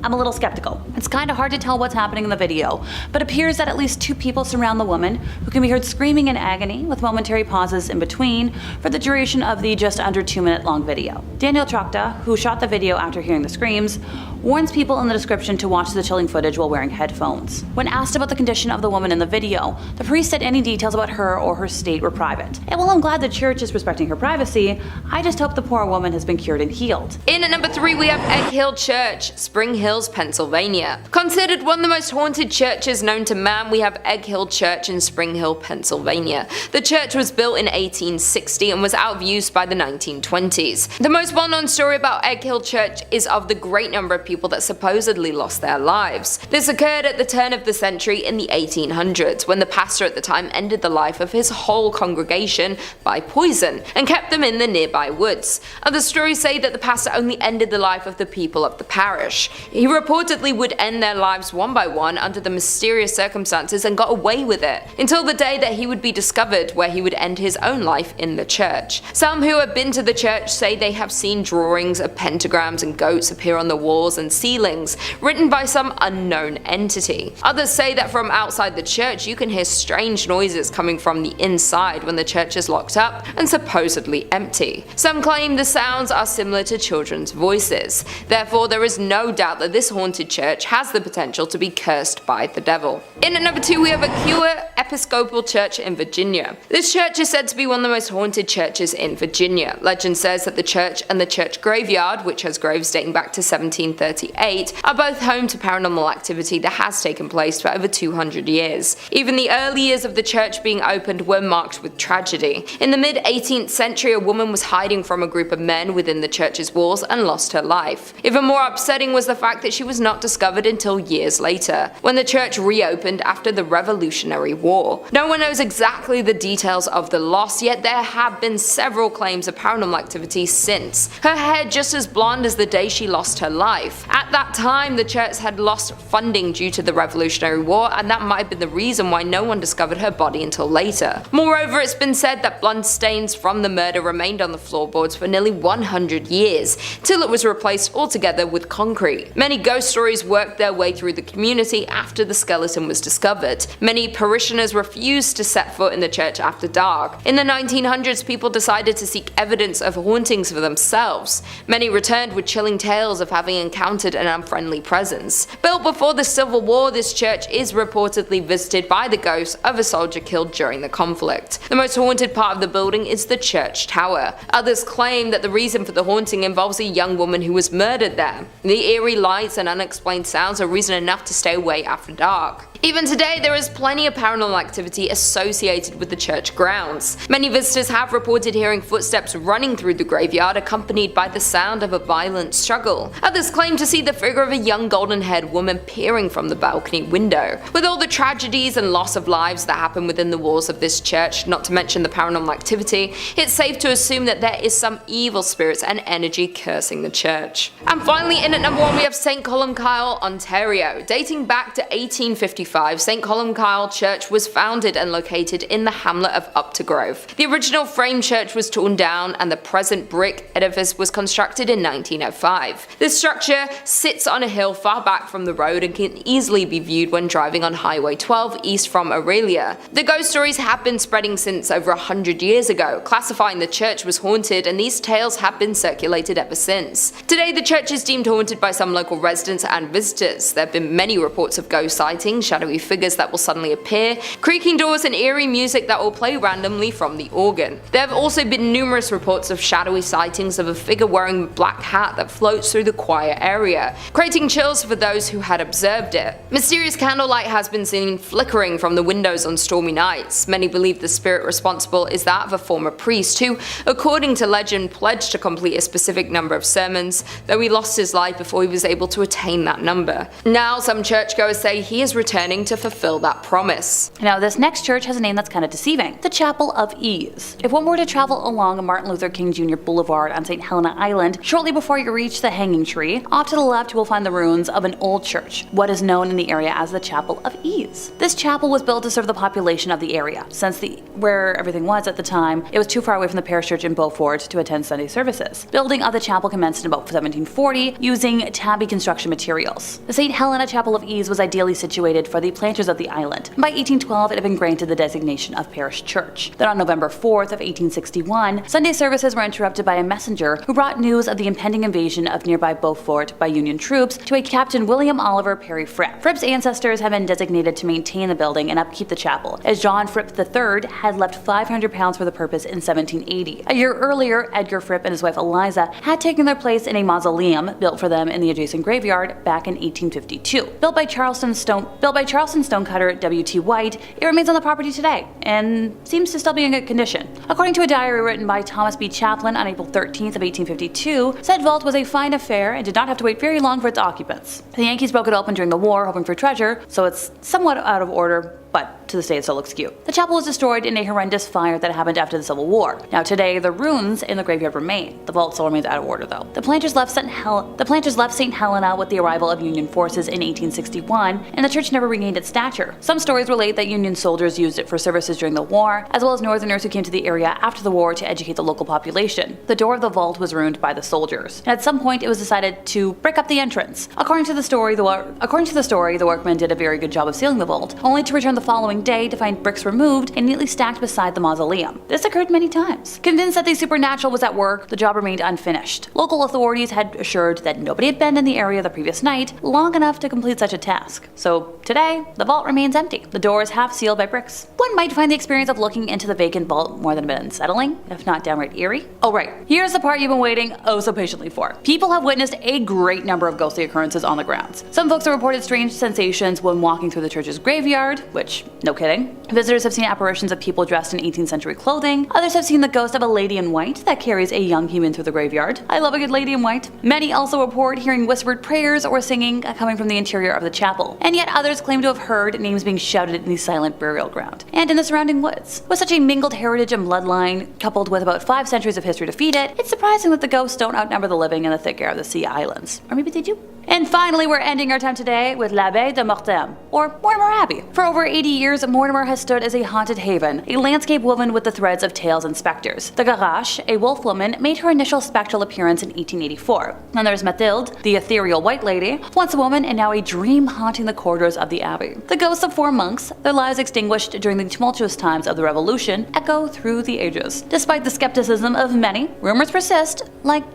I'm a little skeptical. It's kind of hard to tell what's happening in the video, but it appears that at least two people surround the woman, who can be heard screaming in agony with momentary pauses in between for the duration of the just under 2-minute long video. Daniel Chokta, who shot the video after hearing the screams, warns people in the description to watch the chilling footage while wearing headphones. When asked about the condition of the woman in the video, the priest said any details about her or her state were private. And while I'm glad the church is respecting her privacy, I just hope the poor woman has been cured and healed. In at number 3 we have Egg Hill Church, Spring Hills, Pennsylvania. Considered one of the most haunted churches known to man, we have Egg Hill Church in Spring Hill, Pennsylvania. The church was built in 1860 and was out of use by the 1920s. The most well-known story about Egg Hill Church is of the great number of people that supposedly lost their lives. This occurred at the turn of the century in the 1800s, when the pastor at the time ended the life of his whole congregation by poison and kept them in the nearby woods. Other stories say that the pastor only ended the life of the people of the parish. He reportedly would end their lives one by one under the mysterious circumstances and got away with it, until the day that he would be discovered, where he would end his own life in the church. Some who have been to the church say they have seen drawings of pentagrams and goats appear on the walls and ceilings, written by some unknown entity. Others say that from outside the church you can hear strange noises coming from the inside when the church is locked up and supposedly empty. Some claim the sounds are similar to children's voices. Therefore, there is no doubt that this haunted church has the potential to be cursed by the devil. In at number 2, we have a Cure Episcopal Church in Virginia. This church is said to be one of the most haunted churches in Virginia. Legend says that the church and the church graveyard, which has graves dating back to 1738, are both home to paranormal activity that has taken place for over 200 years. Even the early years of the church being opened were marked with tragedy. In the mid-18th century, a woman was hiding from a group of men within the church's walls and lost her life. Even more upsetting was the fact that she was not discovered until years later, when the church reopened after the Revolutionary War. No one knows exactly the details of the loss, yet there have been several claims of paranormal activity since. Her hair just as blonde as the day she lost her life. At that time, the church had lost funding due to the Revolutionary War, and that might have been the reason why no one discovered her body until later. Moreover, it's been said that blood stains from the murder remained on the floorboards for nearly 100 years, till it was replaced altogether with concrete. Many ghost stories worked their way through the community after the skeleton was discovered. Many parishioners refused to set foot in the church after dark. In the 1900s, people decided to seek evidence of hauntings for themselves. Many returned with chilling tales of having encountered an unfriendly presence. Built before the Civil War, this church is reportedly visited by the ghost of a soldier killed during the conflict. The most haunted part of the building is the church tower. Others claim that the reason for the haunting involves a young woman who was murdered there. The eerie lights and unexplained sounds are reason enough to stay away after dark. Even today, there is plenty of paranormal activity associated with the church grounds. Many visitors have reported hearing footsteps running through the graveyard, accompanied by the sound of a violent struggle. Others claim to see the figure of a young golden-haired woman peering from the balcony window. With all the tragedies and loss of lives that happen within the walls of this church, not to mention the paranormal activity, it's safe to assume that there is some evil spirits and energy cursing the church. And finally, in at number 1, we have St. Columcille, Ontario. Dating back to 1855, St. Columcille Church was founded and located in the hamlet of Uptergrove. The original frame church was torn down and the present brick edifice was constructed in 1905. This structure sits on a hill far back from the road and can easily be viewed when driving on Highway 12 east from Aurelia. The ghost stories have been spreading since over 100 years ago, classifying the church was haunted, and these tales have been circulated ever since. Today, the church is deemed haunted by some local residents and visitors. There have been many reports of ghost sightings, shadowy figures that will suddenly appear, creaking doors, and eerie music that will play randomly from the organ. There have also been numerous reports of shadowy sightings of a figure wearing a black hat that floats through the choir area, creating chills for those who had observed it. Mysterious candlelight has been seen flickering from the windows on stormy nights. Many believe the spirit responsible is that of a former priest who, according to legend, pledged to complete a specific number of sermons, though he lost his life before he was able to attain that number. Now, some churchgoers say he is returning to fulfill that promise. Now, this next church has a name that's kind of deceiving: the Chapel of Ease. If one were to travel along Martin Luther King Jr. Boulevard on St. Helena Island, shortly before you reach the Hanging Tree, off to the left you will find the ruins of an old church, what is known in the area as the Chapel of Ease. This chapel was built to serve the population of the area, since where everything was at the time, it was too far away from the parish church in Beaufort to attend Sunday services. Building of the chapel commenced in about 1740 using tabby construction materials. The St. Helena Chapel of Ease was ideally situated for the planters of the island. By 1812, it had been granted the designation of parish church. Then on November 4th of 1861, Sunday services were interrupted by a messenger who brought news of the impending invasion of nearby Beaufort by Union troops to a Captain William Oliver Perry Fripp. Fripp's ancestors had been designated to maintain the building and upkeep the chapel, as John Fripp III had left £500 for the purpose in 1780. A year earlier, Edgar Fripp and his wife Eliza had taken their place in a mausoleum built for them in the adjacent graveyard back in 1852. Built by Charleston stonecutter W.T. White, it remains on the property today and seems to still be in good condition. According to a diary written by Thomas B. Chaplin on April 13th of 1852, said vault was a fine affair and did not have to wait very long for its occupants. The Yankees broke it open during the war, hoping for treasure, so it's somewhat out of order, but to this day it still looks cute. The chapel was destroyed in a horrendous fire that happened after the Civil War. Now today, the ruins in the graveyard remain. The vault still remains out of order though. The planters left St. Helena with the arrival of Union forces in 1861, and the church never regained its stature. Some stories relate that Union soldiers used it for services during the war, as well as Northerners who came to the area after the war to educate the local population. The door of the vault was ruined by the soldiers, and at some point it was decided to break up the entrance. According to the story, the workmen did a very good job of sealing the vault, only to return the following day to find bricks removed and neatly stacked beside the mausoleum. This occurred many times. Convinced that the supernatural was at work, the job remained unfinished. Local authorities had assured that nobody had been in the area the previous night long enough to complete such a task. So today, the vault remains empty. The door is half sealed by bricks. One might find the experience of looking into the vacant vault more than a bit unsettling, if not downright eerie. Oh right, here's the part you've been waiting oh so patiently for. People have witnessed a great number of ghostly occurrences on the grounds. Some folks have reported strange sensations when walking through the church's graveyard, which, no kidding. Visitors have seen apparitions of people dressed in 18th century clothing. Others have seen the ghost of a lady in white that carries a young human through the graveyard. I love a good lady in white. Many also report hearing whispered prayers or singing coming from the interior of the chapel. And yet others claim to have heard names being shouted in the silent burial ground and in the surrounding woods. With such a mingled heritage and bloodline, coupled with about 5 centuries of history to feed it, it's surprising that the ghosts don't outnumber the living in the thick air of the Sea Islands. Or maybe they do? And finally, we're ending our time today with l'Abbaye de Mortem, or Mortimer Abbey. For over 80 years, Mortimer has stood as a haunted haven, a landscape woven with the threads of tales and specters. The Garage, a wolf woman, made her initial spectral appearance in 1884. Then there's Mathilde, the ethereal white lady, once a woman and now a dream haunting the corridors of the Abbey. The ghosts of 4 monks, their lives extinguished during the tumultuous times of the Revolution, echo through the ages. Despite the skepticism of many, rumors persist, like,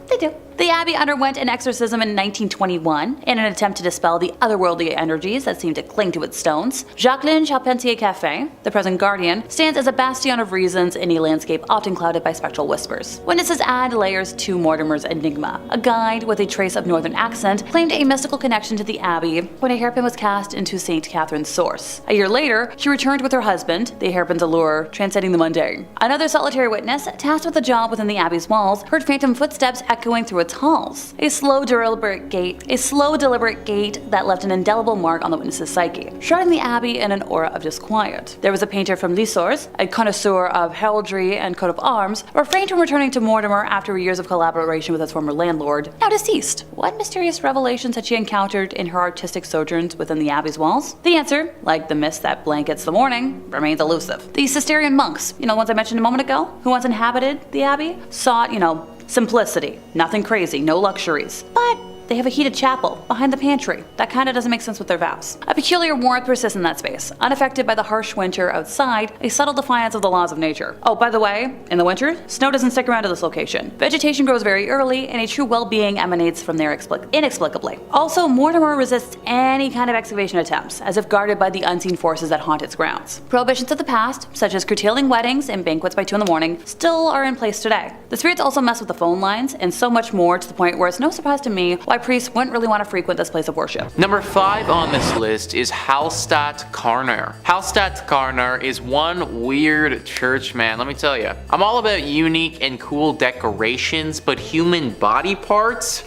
they do. The Abbey underwent an exorcism in 1921 in an attempt to dispel the otherworldly energies that seemed to cling to its stones. Jacqueline Charpentier Café, the present guardian, stands as a bastion of reasons in a landscape often clouded by spectral whispers. Witnesses add layers to Mortimer's enigma. A guide with a trace of northern accent claimed a mystical connection to the Abbey when a hairpin was cast into St. Catherine's source. A year later, she returned with her husband, the hairpin's allure transcending the mundane. Another solitary witness, tasked with a job within the Abbey's walls, heard phantom footsteps echoing through its halls. A slow, deliberate gait that left an indelible mark on the witness's psyche, shrouding the Abbey in an aura of disquiet. There was a painter from Lissors, a connoisseur of heraldry and coat of arms, refrained from returning to Mortimer after years of collaboration with his former landlord, now deceased. What mysterious revelations had she encountered in her artistic sojourns within the Abbey's walls? The answer, like the mist that blankets the morning, remains elusive. The Cistercian monks, the ones I mentioned a moment ago, who once inhabited the Abbey, sought, simplicity, nothing crazy, no luxuries. But they have a heated chapel behind the pantry. That kinda doesn't make sense with their vows. A peculiar warmth persists in that space, unaffected by the harsh winter outside, a subtle defiance of the laws of nature. Oh, by the way, in the winter, snow doesn't stick around to this location. Vegetation grows very early, and a true well-being emanates from there inexplicably. Also, Mortimer resists any kind of excavation attempts, as if guarded by the unseen forces that haunt its grounds. Prohibitions of the past, such as curtailing weddings and banquets by 2 a.m, still are in place today. The spirits also mess with the phone lines, and so much more, to the point where it's no surprise to me why priests wouldn't really want to frequent this place of worship. Number 5 on this list is Hallstatt Karner. Hallstatt Karner is one weird church, man, let me tell you. I'm all about unique and cool decorations, but human body parts?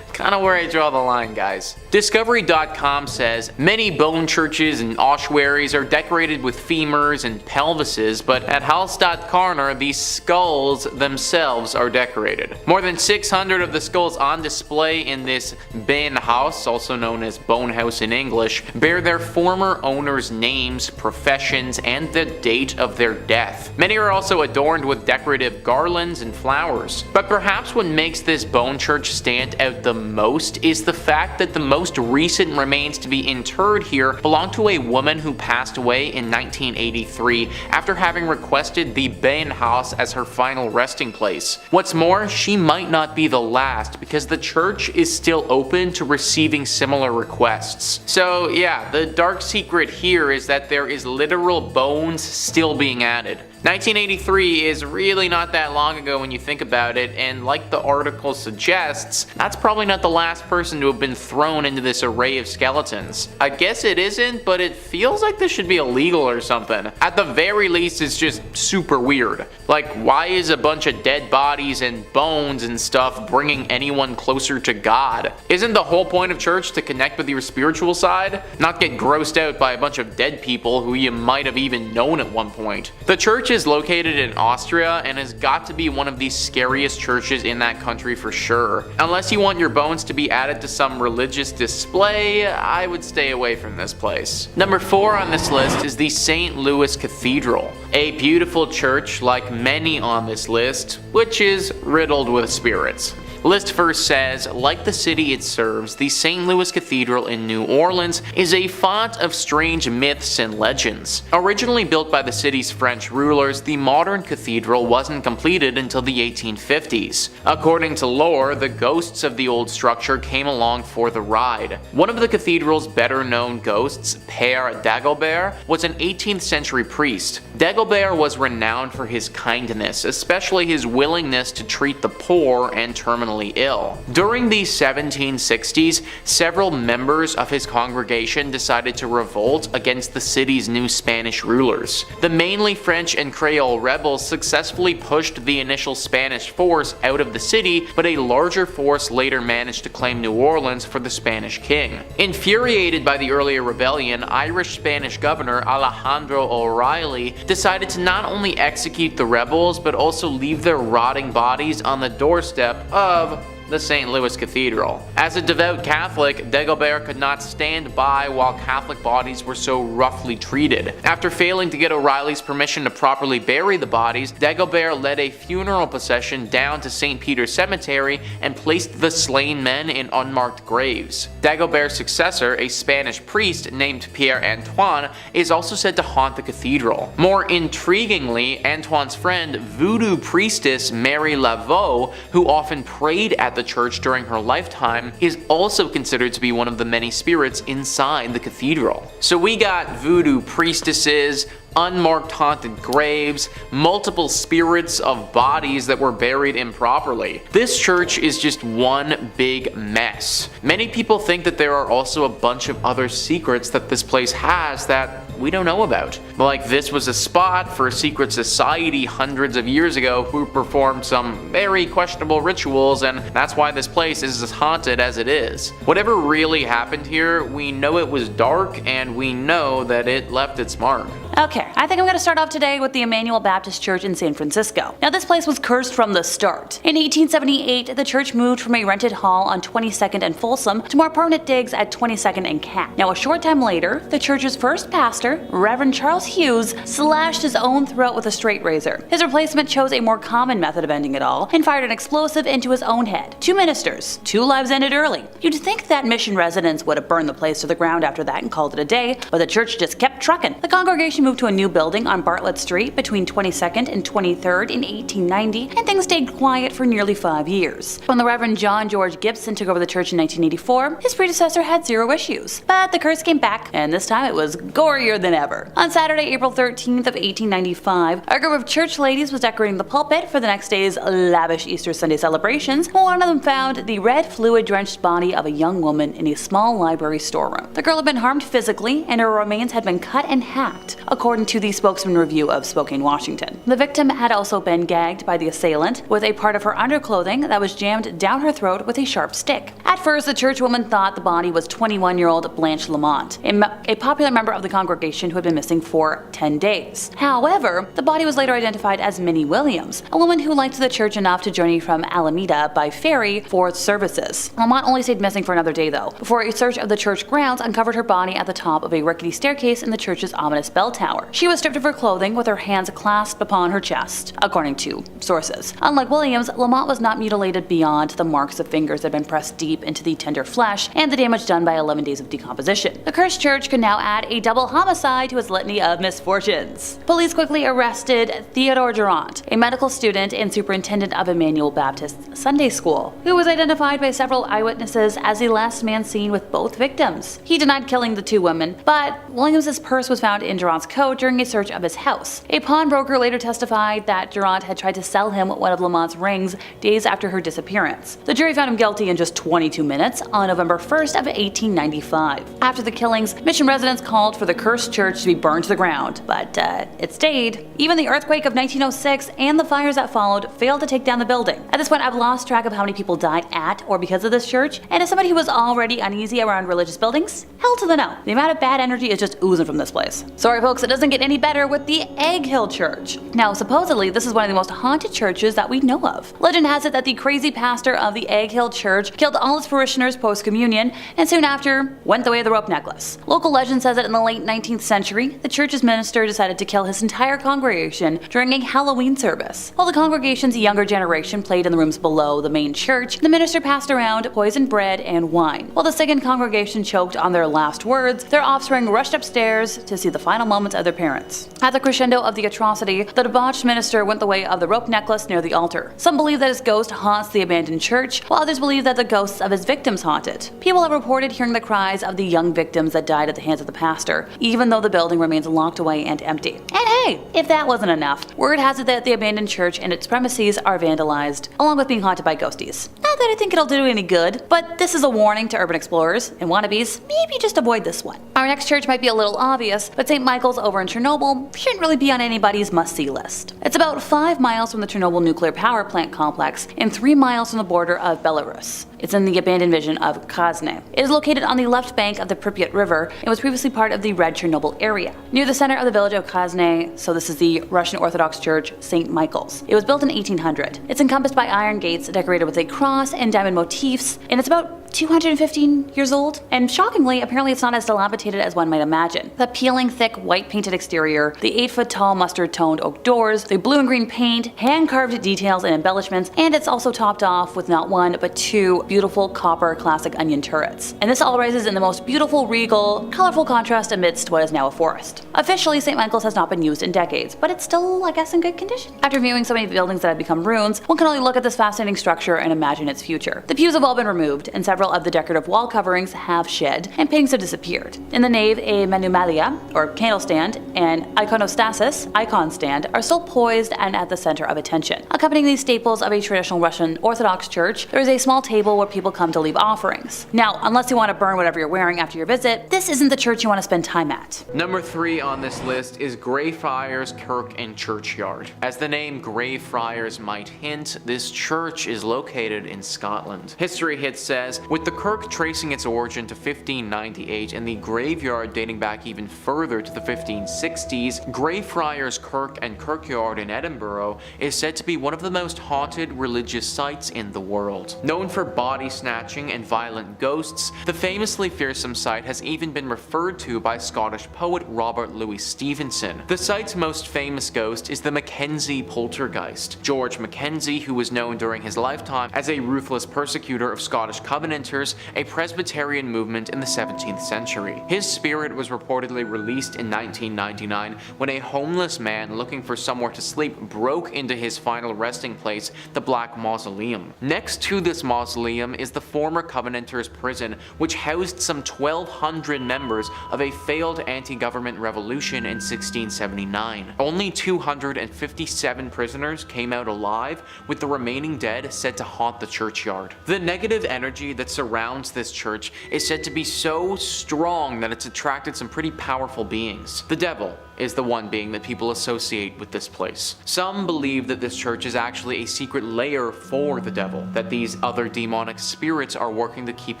Kind of where I draw the line, guys. Discovery.com says many bone churches and ossuaries are decorated with femurs and pelvises, but at Hallstatt Karner, the skulls themselves are decorated. More than 600 of the skulls on display in this Benhaus, also known as Bone House in English, bear their former owners' names, professions, and the date of their death. Many are also adorned with decorative garlands and flowers. But perhaps what makes this bone church stand out the most is the fact that the most recent remains to be interred here belong to a woman who passed away in 1983 after having requested the Benhaus as her final resting place. What's more, she might not be the last because the church is still open to receiving similar requests. So yeah, the dark secret here is that there is literal bones still being added. 1983 is really not that long ago when you think about it, and like the article suggests, that's probably not the last person to have been thrown into this array of skeletons. I guess it isn't, but it feels like this should be illegal or something. At the very least, it's just super weird. Like, why is a bunch of dead bodies and bones and stuff bringing anyone closer to God? Isn't the whole point of church to connect with your spiritual side? Not get grossed out by a bunch of dead people who you might have even known at one point. The church is located in Austria and has got to be one of the scariest churches in that country for sure. Unless you want your bones to be added to some religious display, I would stay away from this place. Number 4 on this list is the St. Louis Cathedral, a beautiful church like many on this list, which is riddled with spirits. List first says, like the city it serves, the St. Louis Cathedral in New Orleans is a font of strange myths and legends. Originally built by the city's French rulers, the modern cathedral wasn't completed until the 1850s. According to lore, the ghosts of the old structure came along for the ride. One of the cathedral's better known ghosts, Père Dagobert, was an 18th century priest. Dagobert was renowned for his kindness, especially his willingness to treat the poor and terminally ill. During the 1760s, several members of his congregation decided to revolt against the city's new Spanish rulers. The mainly French and Creole rebels successfully pushed the initial Spanish force out of the city, but a larger force later managed to claim New Orleans for the Spanish king. Infuriated by the earlier rebellion, Irish-Spanish governor Alejandro O'Reilly decided to not only execute the rebels, but also leave their rotting bodies on the doorstep of the St. Louis Cathedral. As a devout Catholic, Dagobert could not stand by while Catholic bodies were so roughly treated. After failing to get O'Reilly's permission to properly bury the bodies, Dagobert led a funeral procession down to St. Peter's Cemetery and placed the slain men in unmarked graves. Dagobert's successor, a Spanish priest named Pierre Antoine, is also said to haunt the cathedral. More intriguingly, Antoine's friend, voodoo priestess Mary Laveau, who often prayed at the church during her lifetime, is also considered to be one of the many spirits inside the cathedral. So we got voodoo priestesses, unmarked haunted graves, multiple spirits of bodies that were buried improperly. This church is just one big mess. Many people think that there are also a bunch of other secrets that this place has that we don't know about. Like this was a spot for a secret society hundreds of years ago who performed some very questionable rituals, and that's why this place is as haunted as it is. Whatever really happened here, we know it was dark and we know that it left its mark. Okay, I think I'm going to start off today with the Emmanuel Baptist Church in San Francisco. Now, this place was cursed from the start. In 1878, the church moved from a rented hall on 22nd and Folsom to more permanent digs at 22nd and Cat. Now, a short time later, the church's first pastor, Reverend Charles Hughes, slashed his own throat with a straight razor. His replacement chose a more common method of ending it all and fired an explosive into his own head. 2 ministers, 2 lives ended early. You'd think that Mission residents would have burned the place to the ground after that and called it a day, but the church just kept trucking. The congregation moved to a new building on Bartlett Street between 22nd and 23rd in 1890, and things stayed quiet for nearly 5 years. When the Reverend John George Gibson took over the church in 1984, his predecessor had 0 issues. But the curse came back, and this time it was gorier than ever. On Saturday, April 13th of 1895, a group of church ladies was decorating the pulpit for the next day's lavish Easter Sunday celebrations, when one of them found the red fluid-drenched body of a young woman in a small library storeroom. The girl had been harmed physically, and her remains had been cut and hacked, according to the Spokesman Review of Spokane, Washington. The victim had also been gagged by the assailant with a part of her underclothing that was jammed down her throat with a sharp stick. At first, the churchwoman thought the body was 21-year-old Blanche Lamont, a popular member of the congregation who had been missing for 10 days. However, the body was later identified as Minnie Williams, a woman who liked the church enough to journey from Alameda by ferry for services. Lamont only stayed missing for another day though, before a search of the church grounds uncovered her body at the top of a rickety staircase in the church's ominous bell tower. She was stripped of her clothing with her hands clasped upon her chest, according to sources. Unlike Williams, Lamont was not mutilated beyond the marks of fingers that had been pressed deep into the tender flesh and the damage done by 11 days of decomposition. The cursed church could now add a double homicide to its litany of misfortunes. Police quickly arrested Theodore Durant, a medical student and superintendent of Emmanuel Baptist Sunday School, who was identified by several eyewitnesses as the last man seen with both victims. He denied killing the 2 women, but Williams's purse was found in Durant's coat during a search of his house. A pawnbroker later testified that Durant had tried to sell him one of Lamont's rings days after her disappearance. The jury found him guilty in just 22 minutes on November 1st of 1895. After the killings, Mission residents called for the cursed church to be burned to the ground, but it stayed. Even the earthquake of 1906 and the fires that followed failed to take down the building. At this point, I've lost track of how many people died at or because of this church, and as somebody who was already uneasy around religious buildings, hell to the no. The amount of bad energy is just oozing from this place. Sorry folks, it doesn't get any better with the Egg Hill Church. Now supposedly, this is one of the most haunted churches that we know of. Legend has it that the crazy pastor of the Egg Hill Church killed all his parishioners post-communion, and soon after, went the way of the rope necklace. Local legend says that in the late 19th century, the church's minister decided to kill his entire congregation during a Halloween service. While the congregation's younger generation played in the rooms below the main church, the minister passed around poisoned bread and wine. While the second congregation choked on their last words, their offspring rushed upstairs to see the final moments of their parents. At the crescendo of the atrocity, the debauched minister went the way of the rope necklace near the altar. Some believe that his ghost haunts the abandoned church, while others believe that the ghosts of his victims haunt it. People have reported hearing the cries of the young victims that died at the hands of the pastor, even though the building remains locked away and empty. And hey, if that wasn't enough, word has it that the abandoned church and its premises are vandalized, along with being haunted by ghosties. Not that I think it'll do any good, but this is a warning to urban explorers and wannabes, maybe just avoid this one. Our next church might be a little obvious, but St. Michael's over in Chernobyl shouldn't really be on anybody's must-see list. It's about 5 miles from the Chernobyl nuclear power plant complex and 3 miles from the border of Belarus. It's in the abandoned vision of Krasny. It is located on the left bank of the Pripyat River and was previously part of the Red Chernobyl area, near the center of the village of Krasny, so this is the Russian Orthodox Church St. Michael's. It was built in 1800. It's encompassed by iron gates decorated with a cross and diamond motifs, and it's about 215 years old, and shockingly, apparently it's not as dilapidated as one might imagine. The peeling, thick, white painted exterior, the 8-foot-tall mustard-toned oak doors, the blue and green paint, hand-carved details and embellishments, and it's also topped off with not one, but 2 beautiful copper classic onion turrets. And this all rises in the most beautiful, regal, colorful contrast amidst what is now a forest. Officially, St. Michael's has not been used in decades, but it's still, I guess, in good condition. After viewing so many buildings that have become ruins, one can only look at this fascinating structure and imagine its future. The pews have all been removed, and several of the decorative wall coverings have shed, and paintings have disappeared. In the nave, a manumalia, or candle stand, and iconostasis, icon stand, are still poised and at the center of attention. Accompanying these staples of a traditional Russian Orthodox church, there is a small table where people come to leave offerings. Now, unless you want to burn whatever you're wearing after your visit, this isn't the church you want to spend time at. Number 3 on this list is Greyfriars Kirk and Churchyard. As the name Greyfriars might hint, this church is located in Scotland. History Hit says, with the kirk tracing its origin to 1598 and the graveyard dating back even further to the 1560s, Greyfriars Kirk and Churchyard in Edinburgh is said to be one of the most haunted religious sites in the world. Known for body snatching and violent ghosts, the famously fearsome site has even been referred to by Scottish poet Robert Louis Stevenson. The site's most famous ghost is the Mackenzie poltergeist. George Mackenzie, who was known during his lifetime as a ruthless persecutor of Scottish Covenanters, a Presbyterian movement in the 17th century. His spirit was reportedly released in 1999 when a homeless man looking for somewhere to sleep broke into his final resting place, the Black Mausoleum. Next to this mausoleum is the former Covenanters prison, which housed some 1,200 members of a failed anti-government revolution in 1679. Only 257 prisoners came out alive, with the remaining dead said to haunt the churchyard. The negative energy that surrounds this church is said to be so strong that it's attracted some pretty powerful beings. The devil is the one being that people associate with this place. Some believe that this church is actually a secret lair for the devil, that these other demonic spirits are working to keep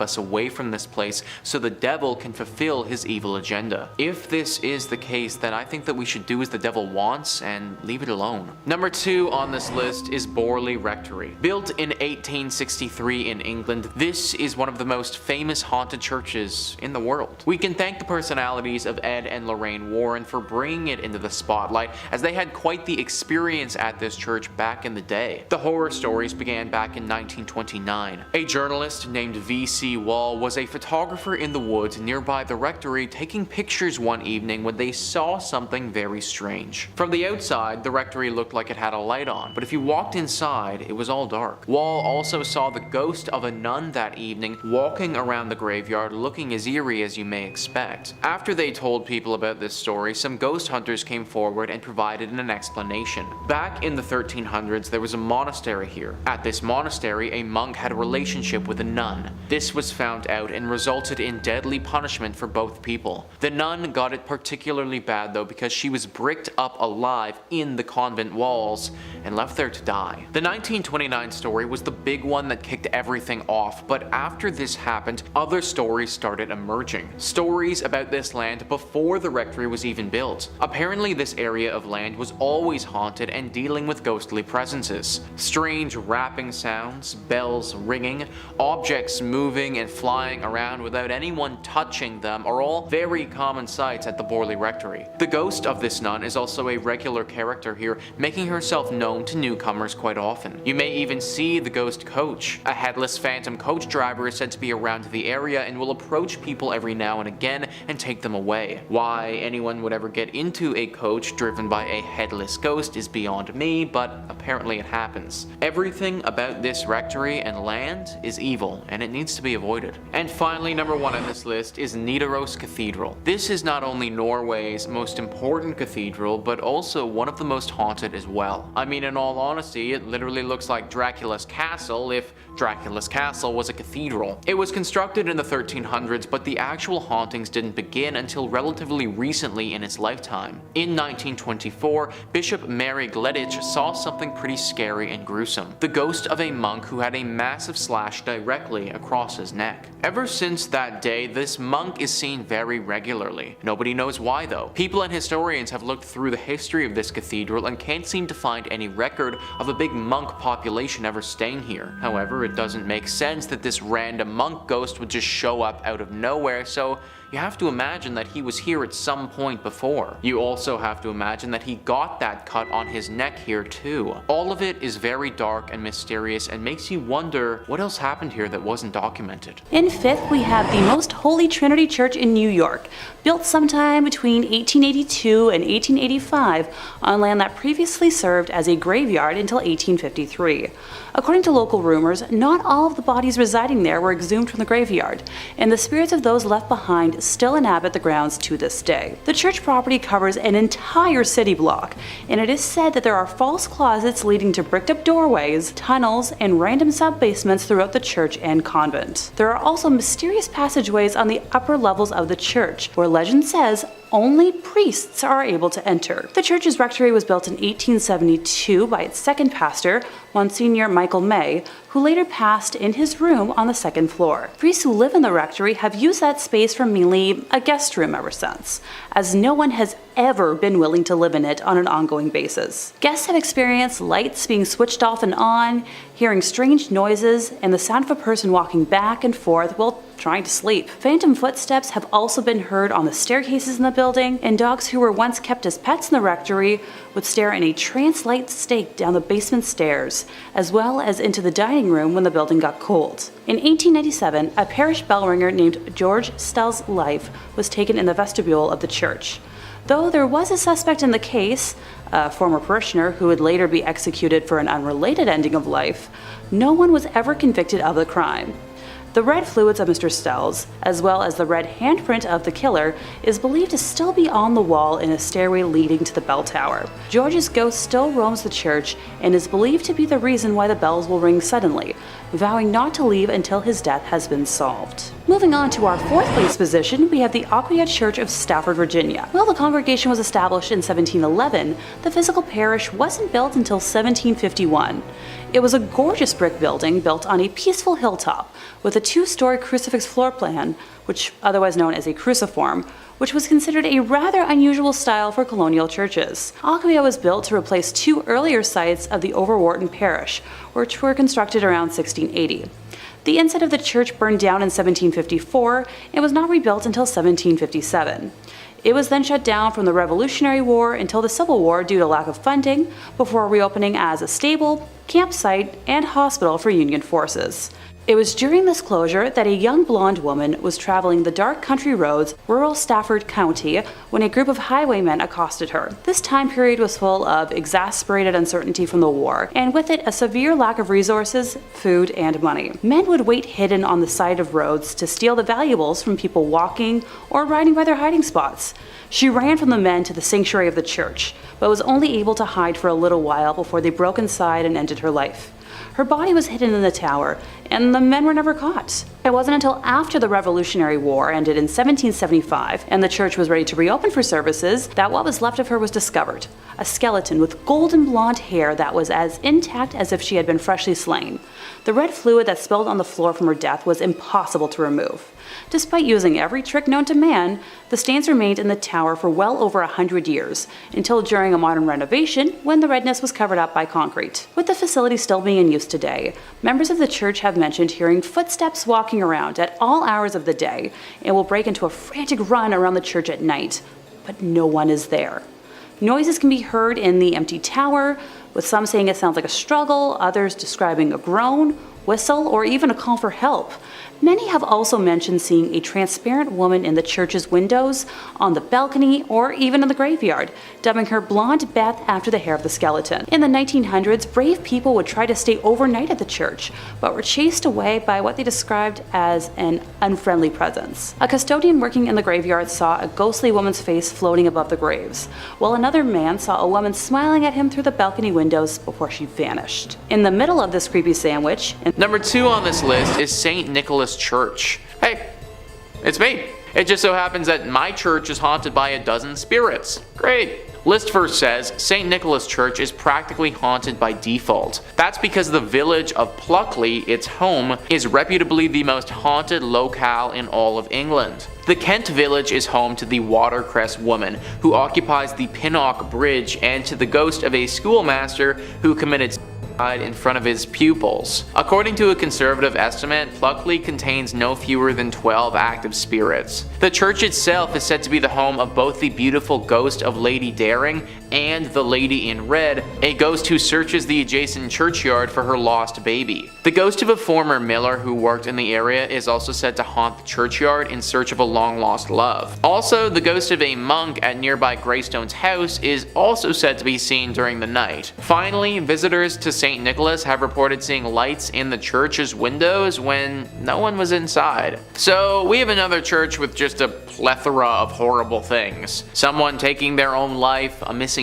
us away from this place so the devil can fulfill his evil agenda. If this is the case, then I think that we should do as the devil wants and leave it alone. Number 2 on this list is Borley Rectory. Built in 1863 in England, this is one of the most famous haunted churches in the world. We can thank the personalities of Ed and Lorraine Warren for bringing it into the spotlight, as they had quite the experience at this church back in the day. The horror stories began back in 1929. A journalist named V.C. Wall was a photographer in the woods nearby the rectory taking pictures one evening when they saw something very strange. From the outside, the rectory looked like it had a light on, but if you walked inside, it was all dark. Wall also saw the ghost of a nun that evening walking around the graveyard looking as eerie as you may expect. After they told people about this story, some ghost ghost hunters came forward and provided an explanation. Back in the 1300s, there was a monastery here. At this monastery, a monk had a relationship with a nun. This was found out and resulted in deadly punishment for both people. The nun got it particularly bad though because she was bricked up alive in the convent walls and left there to die. The 1929 story was the big one that kicked everything off, but after this happened, other stories started emerging. Stories about this land before the rectory was even built. Apparently this area of land was always haunted and dealing with ghostly presences. Strange rapping sounds, bells ringing, objects moving and flying around without anyone touching them are all very common sights at the Borley Rectory. The ghost of this nun is also a regular character here, making herself known to newcomers quite often. You may even see the ghost coach. A headless phantom coach driver is said to be around the area and will approach people every now and again and take them away. Why anyone would ever get into a coach driven by a headless ghost is beyond me, but apparently it happens. Everything about this rectory and land is evil, and it needs to be avoided. And finally, number 1 on this list is Nidaros Cathedral. This is not only Norway's most important cathedral, but also one of the most haunted as well. I mean, in all honesty, it literally looks like Dracula's castle if Dracula's castle was a cathedral. It was constructed in the 1300s, but the actual hauntings didn't begin until relatively recently in its lifetime. In 1924, Bishop Mary Gleditch saw something pretty scary and gruesome. The ghost of a monk who had a massive slash directly across his neck. Ever since that day, this monk is seen very regularly. Nobody knows why though. People and historians have looked through the history of this cathedral and can't seem to find any record of a big monk population ever staying here. However, it doesn't make sense that this random monk ghost would just show up out of nowhere, so you have to imagine that he was here at some point before. You also have to imagine that he got that cut on his neck here too. All of it is very dark and mysterious and makes you wonder what else happened here that wasn't documented. In 5th, we have the Most Holy Trinity Church in New York, built sometime between 1882 and 1885 on land that previously served as a graveyard until 1853. According to local rumors, not all of the bodies residing there were exhumed from the graveyard, and the spirits of those left behind still inhabit the grounds to this day. The church property covers an entire city block, and it is said that there are false closets leading to bricked up doorways, tunnels, and random sub-basements throughout the church and convent. There are also mysterious passageways on the upper levels of the church, where legend says only priests are able to enter. The church's rectory was built in 1872 by its second pastor, Monsignor Michael May, who later passed in his room on the second floor. Priests who live in the rectory have used that space for mainly a guest room ever since, as no one has ever been willing to live in it on an ongoing basis. Guests have experienced lights being switched off and on, hearing strange noises, and the sound of a person walking back and forth while trying to sleep. Phantom footsteps have also been heard on the staircases in the building, and dogs who were once kept as pets in the rectory would stare in a trance-like state down the basement stairs, as well as into the dining room when the building got cold. In 1897, a parish bell ringer named George Stell's life was taken in the vestibule of the church. Though there was a suspect in the case, a former parishioner who would later be executed for an unrelated ending of life, no one was ever convicted of the crime. The red fluids of Mr. Stell's, as well as the red handprint of the killer, is believed to still be on the wall in a stairway leading to the bell tower. George's ghost still roams the church and is believed to be the reason why the bells will ring suddenly, vowing not to leave until his death has been solved. Moving on to our 4th place position, we have the Aquia Church of Stafford, Virginia. While the congregation was established in 1711, the physical parish wasn't built until 1751. It was a gorgeous brick building built on a peaceful hilltop with a 2-story crucifix floor plan, which otherwise known as a cruciform, which was considered a rather unusual style for colonial churches. Aquia was built to replace 2 earlier sites of the Overwharton parish, which were constructed around 1680. The inside of the church burned down in 1754 and was not rebuilt until 1757. It was then shut down from the Revolutionary War until the Civil War due to lack of funding, before reopening as a stable, campsite, and hospital for Union forces. It was during this closure that a young blonde woman was traveling the dark country roads, rural Stafford County, when a group of highwaymen accosted her. This time period was full of exasperated uncertainty from the war, and with it a severe lack of resources, food, and money. Men would wait hidden on the side of roads to steal the valuables from people walking or riding by their hiding spots. She ran from the men to the sanctuary of the church, but was only able to hide for a little while before they broke inside and ended her life. Her body was hidden in the tower, and the men were never caught. It wasn't until after the Revolutionary War ended in 1775 and the church was ready to reopen for services that what was left of her was discovered. A skeleton with golden blonde hair that was as intact as if she had been freshly slain. The red fluid that spilled on the floor from her death was impossible to remove. Despite using every trick known to man, the stains remained in the tower for well over 100 years, until during a modern renovation when the redness was covered up by concrete. With the facility still being in use today, members of the church have mentioned hearing footsteps walking around at all hours of the day and will break into a frantic run around the church at night, but no one is there. Noises can be heard in the empty tower, with some saying it sounds like a struggle, others describing a groan, whistle, or even a call for help. Many have also mentioned seeing a transparent woman in the church's windows, on the balcony, or even in the graveyard, dubbing her Blonde Beth after the hair of the skeleton. In the 1900s, brave people would try to stay overnight at the church, but were chased away by what they described as an unfriendly presence. A custodian working in the graveyard saw a ghostly woman's face floating above the graves, while another man saw a woman smiling at him through the balcony windows before she vanished. In the middle of this creepy sandwich, Number 2 on this list is St. Nicholas Church. Hey, it's me. It just so happens that my church is haunted by a dozen spirits. Great. List first says St. Nicholas Church is practically haunted by default. That's because the village of Pluckley, its home, is reputably the most haunted locale in all of England. The Kent village is home to the Watercress woman, who occupies the Pinnock Bridge, and to the ghost of a schoolmaster who committed in front of his pupils. According to a conservative estimate, Pluckley contains no fewer than 12 active spirits. The church itself is said to be the home of both the beautiful ghost of Lady Daring and the Lady in Red, a ghost who searches the adjacent churchyard for her lost baby. The ghost of a former miller who worked in the area is also said to haunt the churchyard in search of a long-lost love. Also, the ghost of a monk at nearby Greystone's house is also said to be seen during the night. Finally, visitors to St. Nicholas have reported seeing lights in the church's windows when no one was inside. So we have another church with just a plethora of horrible things. Someone taking their own life, a missing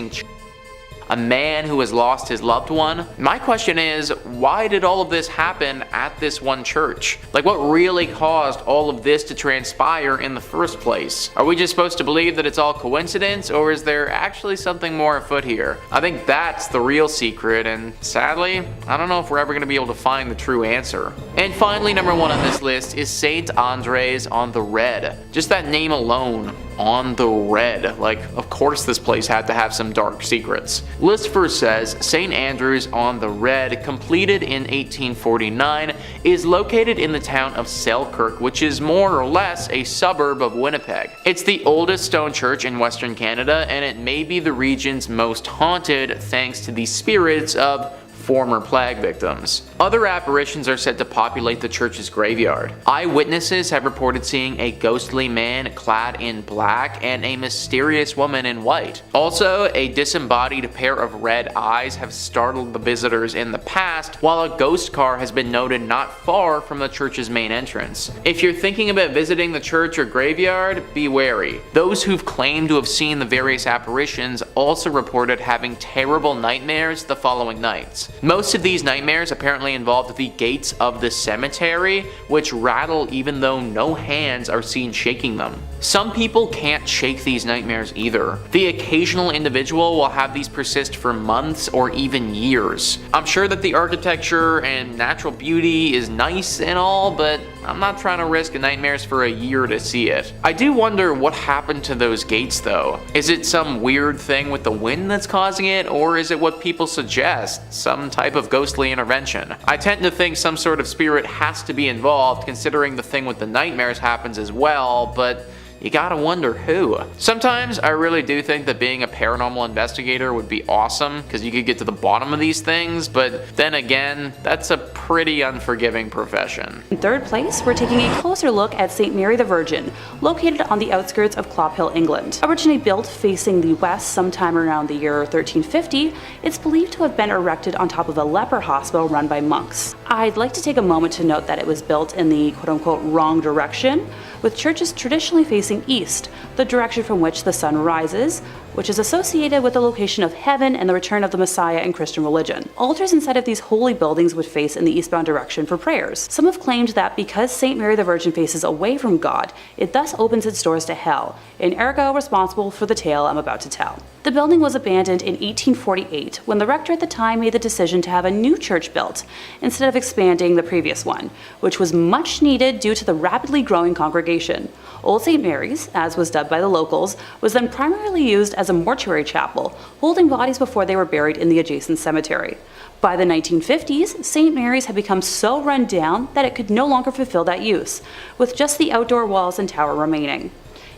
a man who has lost his loved one. My question is, why did all of this happen at this one church? Like, what really caused all of this to transpire in the first place? Are we just supposed to believe that it's all coincidence, or is there actually something more afoot here? I think that's the real secret, and sadly, I don't know if we're ever going to be able to find the true answer. And finally, number 1 on this list is St. Andres on the Red. Just that name alone. On the Red. Like, of course this place had to have some dark secrets. List first says St. Andrews on the Red, completed in 1849, is located in the town of Selkirk, which is more or less a suburb of Winnipeg. It's the oldest stone church in Western Canada, and it may be the region's most haunted thanks to the spirits of former plague victims. Other apparitions are said to populate the church's graveyard. Eyewitnesses have reported seeing a ghostly man clad in black and a mysterious woman in white. Also, a disembodied pair of red eyes have startled the visitors in the past, while a ghost car has been noted not far from the church's main entrance. If you're thinking about visiting the church or graveyard, be wary. Those who've claimed to have seen the various apparitions also reported having terrible nightmares the following nights. Most of these nightmares apparently involved the gates of the cemetery, which rattle even though no hands are seen shaking them. Some people can't shake these nightmares either. The occasional individual will have these persist for months or even years. I'm sure that the architecture and natural beauty is nice and all, but I'm not trying to risk nightmares for a year to see it. I do wonder what happened to those gates though. Is it some weird thing with the wind that's causing it, or is it what people suggest, some type of ghostly intervention? I tend to think some sort of spirit has to be involved, considering the thing with the nightmares happens as well, but you gotta wonder who. Sometimes I really do think that being a paranormal investigator would be awesome, because you could get to the bottom of these things, but then again, that's a pretty unforgiving profession. In third place, we're taking a closer look at St. Mary the Virgin, located on the outskirts of Clophill, England. Originally built facing the west sometime around the year 1350, it's believed to have been erected on top of a leper hospital run by monks. I'd like to take a moment to note that it was built in the quote-unquote wrong direction, with churches traditionally facing east, the direction from which the sun rises, which is associated with the location of heaven and the return of the Messiah in Christian religion. Altars inside of these holy buildings would face in the eastbound direction for prayers. Some have claimed that because St. Mary the Virgin faces away from God, it thus opens its doors to hell, and ergo responsible for the tale I'm about to tell. The building was abandoned in 1848 when the rector at the time made the decision to have a new church built, instead of expanding the previous one, which was much needed due to the rapidly growing congregation. Old St. Mary's, as was dubbed by the locals, was then primarily used as a mortuary chapel, holding bodies before they were buried in the adjacent cemetery. By the 1950s, St. Mary's had become so run down that it could no longer fulfill that use, with just the outdoor walls and tower remaining.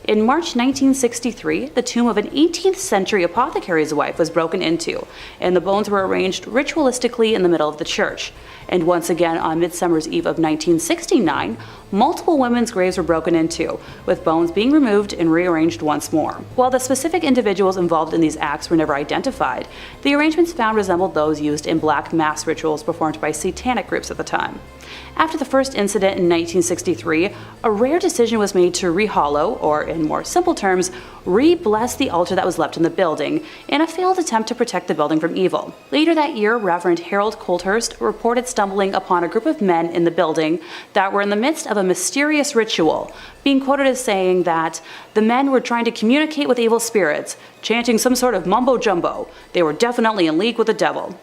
In March 1963, the tomb of an 18th century apothecary's wife was broken into, and the bones were arranged ritualistically in the middle of the church. And once again, on Midsummer's Eve of 1969, multiple women's graves were broken into, with bones being removed and rearranged once more. While the specific individuals involved in these acts were never identified, the arrangements found resembled those used in black mass rituals performed by Satanic groups at the time. After the first incident in 1963, a rare decision was made to rehollow, or in more simple terms, re-bless the altar that was left in the building, in a failed attempt to protect the building from evil. Later that year, Reverend Harold Colthurst reported stumbling upon a group of men in the building that were in the midst of a mysterious ritual, being quoted as saying that the men were trying to communicate with evil spirits, chanting some sort of mumbo-jumbo. They were definitely in league with the devil.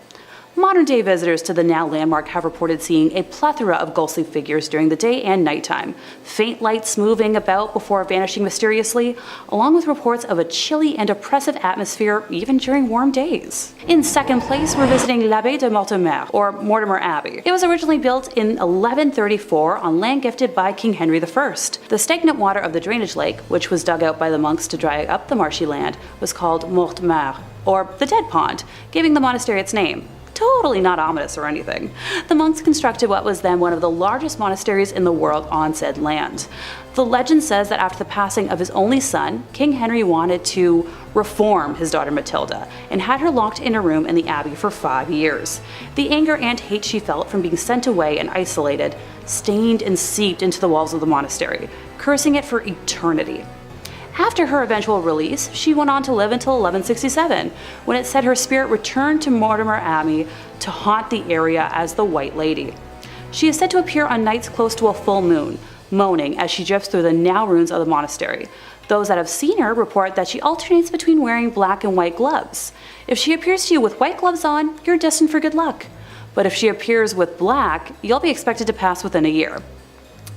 Modern-day visitors to the now landmark have reported seeing a plethora of ghostly figures during the day and nighttime, faint lights moving about before vanishing mysteriously, along with reports of a chilly and oppressive atmosphere even during warm days. In second place, we're visiting l'Abbaye de Mortimer, or Mortimer Abbey. It was originally built in 1134 on land gifted by King Henry I. The stagnant water of the drainage lake, which was dug out by the monks to dry up the marshy land, was called Mortimer, or the Dead Pond, giving the monastery its name. Totally not ominous or anything. The monks constructed what was then one of the largest monasteries in the world on said land. The legend says that after the passing of his only son, King Henry wanted to reform his daughter Matilda and had her locked in a room in the abbey for 5 years. The anger and hate she felt from being sent away and isolated stained and seeped into the walls of the monastery, cursing it for eternity. After her eventual release, she went on to live until 1167, when it said her spirit returned to Mortimer Abbey to haunt the area as the White Lady. She is said to appear on nights close to a full moon, moaning as she drifts through the now ruins of the monastery. Those that have seen her report that she alternates between wearing black and white gloves. If she appears to you with white gloves on, you're destined for good luck. But if she appears with black, you'll be expected to pass within a year.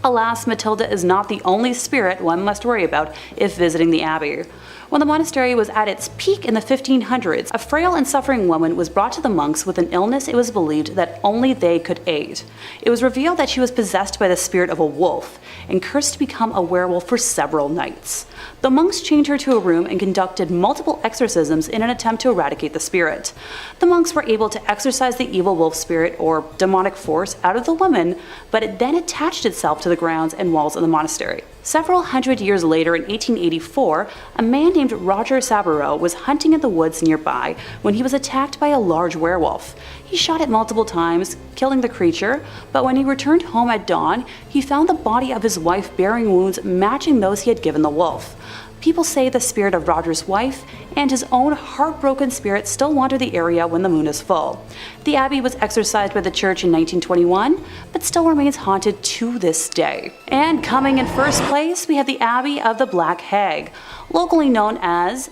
Alas, Matilda is not the only spirit one must worry about if visiting the abbey. When the monastery was at its peak in the 1500s, a frail and suffering woman was brought to the monks with an illness it was believed that only they could aid. It was revealed that she was possessed by the spirit of a wolf and cursed to become a werewolf for several nights. The monks chained her to a room and conducted multiple exorcisms in an attempt to eradicate the spirit. The monks were able to exorcise the evil wolf spirit or demonic force out of the woman, but it then attached itself to the grounds and walls of the monastery. Several hundred years later, in 1884, a man named Roger Saboureau was hunting in the woods nearby when he was attacked by a large werewolf. He shot it multiple times, killing the creature, but when he returned home at dawn, he found the body of his wife bearing wounds matching those he had given the wolf. People say the spirit of Roger's wife and his own heartbroken spirit still wander the area when the moon is full. The abbey was exorcised by the church in 1921, but still remains haunted to this day. And coming in first place, we have the Abbey of the Black Hag, locally known as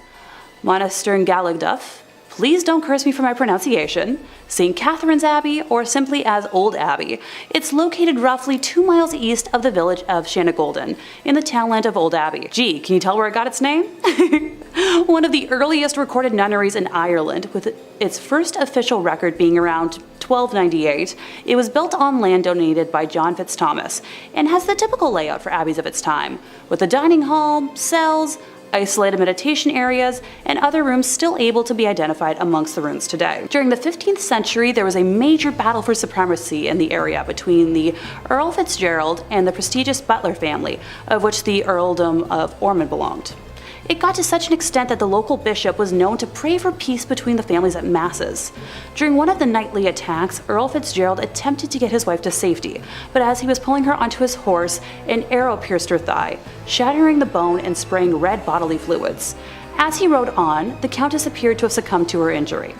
Monastery Galagduff, please don't curse me for my pronunciation, St. Catherine's Abbey, or simply as Old Abbey. It's located roughly 2 miles east of the village of Shanagolden, in the townland of Old Abbey. Gee, can you tell where it got its name? One of the earliest recorded nunneries in Ireland, with its first official record being around 1298, it was built on land donated by John Fitzthomas, and has the typical layout for abbeys of its time, with a dining hall, cells, isolated meditation areas, and other rooms still able to be identified amongst the ruins today. During the 15th century, there was a major battle for supremacy in the area between the Earl Fitzgerald and the prestigious Butler family, of which the Earldom of Ormond belonged. It got to such an extent that the local bishop was known to pray for peace between the families at masses. During one of the nightly attacks, Earl Fitzgerald attempted to get his wife to safety, but as he was pulling her onto his horse, an arrow pierced her thigh, shattering the bone and spraying red bodily fluids. As he rode on, the Countess appeared to have succumbed to her injury,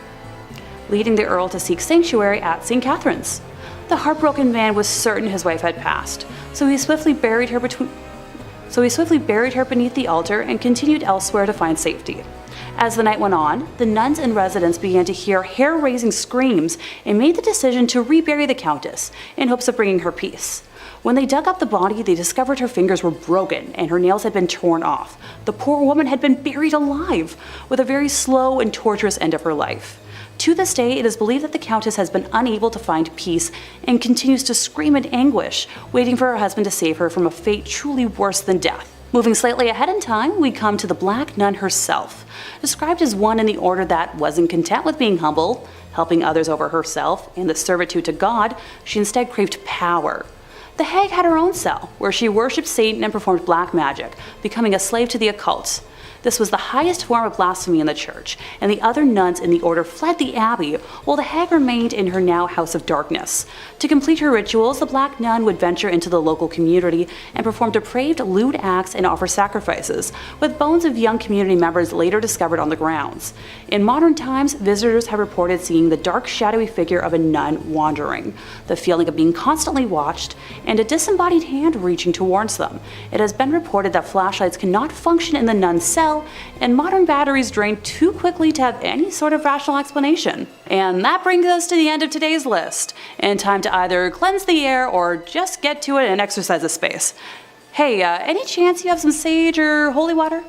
leading the Earl to seek sanctuary at St. Catherine's. The heartbroken man was certain his wife had passed, so he swiftly buried her beneath the altar and continued elsewhere to find safety. As the night went on, the nuns and residents began to hear hair-raising screams and made the decision to rebury the Countess in hopes of bringing her peace. When they dug up the body, they discovered her fingers were broken and her nails had been torn off. The poor woman had been buried alive, with a very slow and torturous end of her life. To this day, it is believed that the Countess has been unable to find peace and continues to scream in anguish, waiting for her husband to save her from a fate truly worse than death. Moving slightly ahead in time, we come to the Black Nun herself. Described as one in the order that wasn't content with being humble, helping others over herself, and the servitude to God, she instead craved power. The hag had her own cell, where she worshipped Satan and performed black magic, becoming a slave to the occult. This was the highest form of blasphemy in the church, and the other nuns in the order fled the abbey, while the hag remained in her now house of darkness. To complete her rituals, the Black Nun would venture into the local community and perform depraved, lewd acts and offer sacrifices, with bones of young community members later discovered on the grounds. In modern times, visitors have reported seeing the dark, shadowy figure of a nun wandering, the feeling of being constantly watched, and a disembodied hand reaching towards them. It has been reported that flashlights cannot function in the nun's cell, and modern batteries drain too quickly to have any sort of rational explanation. And that brings us to the end of today's list, and time to either cleanse the air or just get to it and exercise the space. Hey, any chance you have some sage or holy water?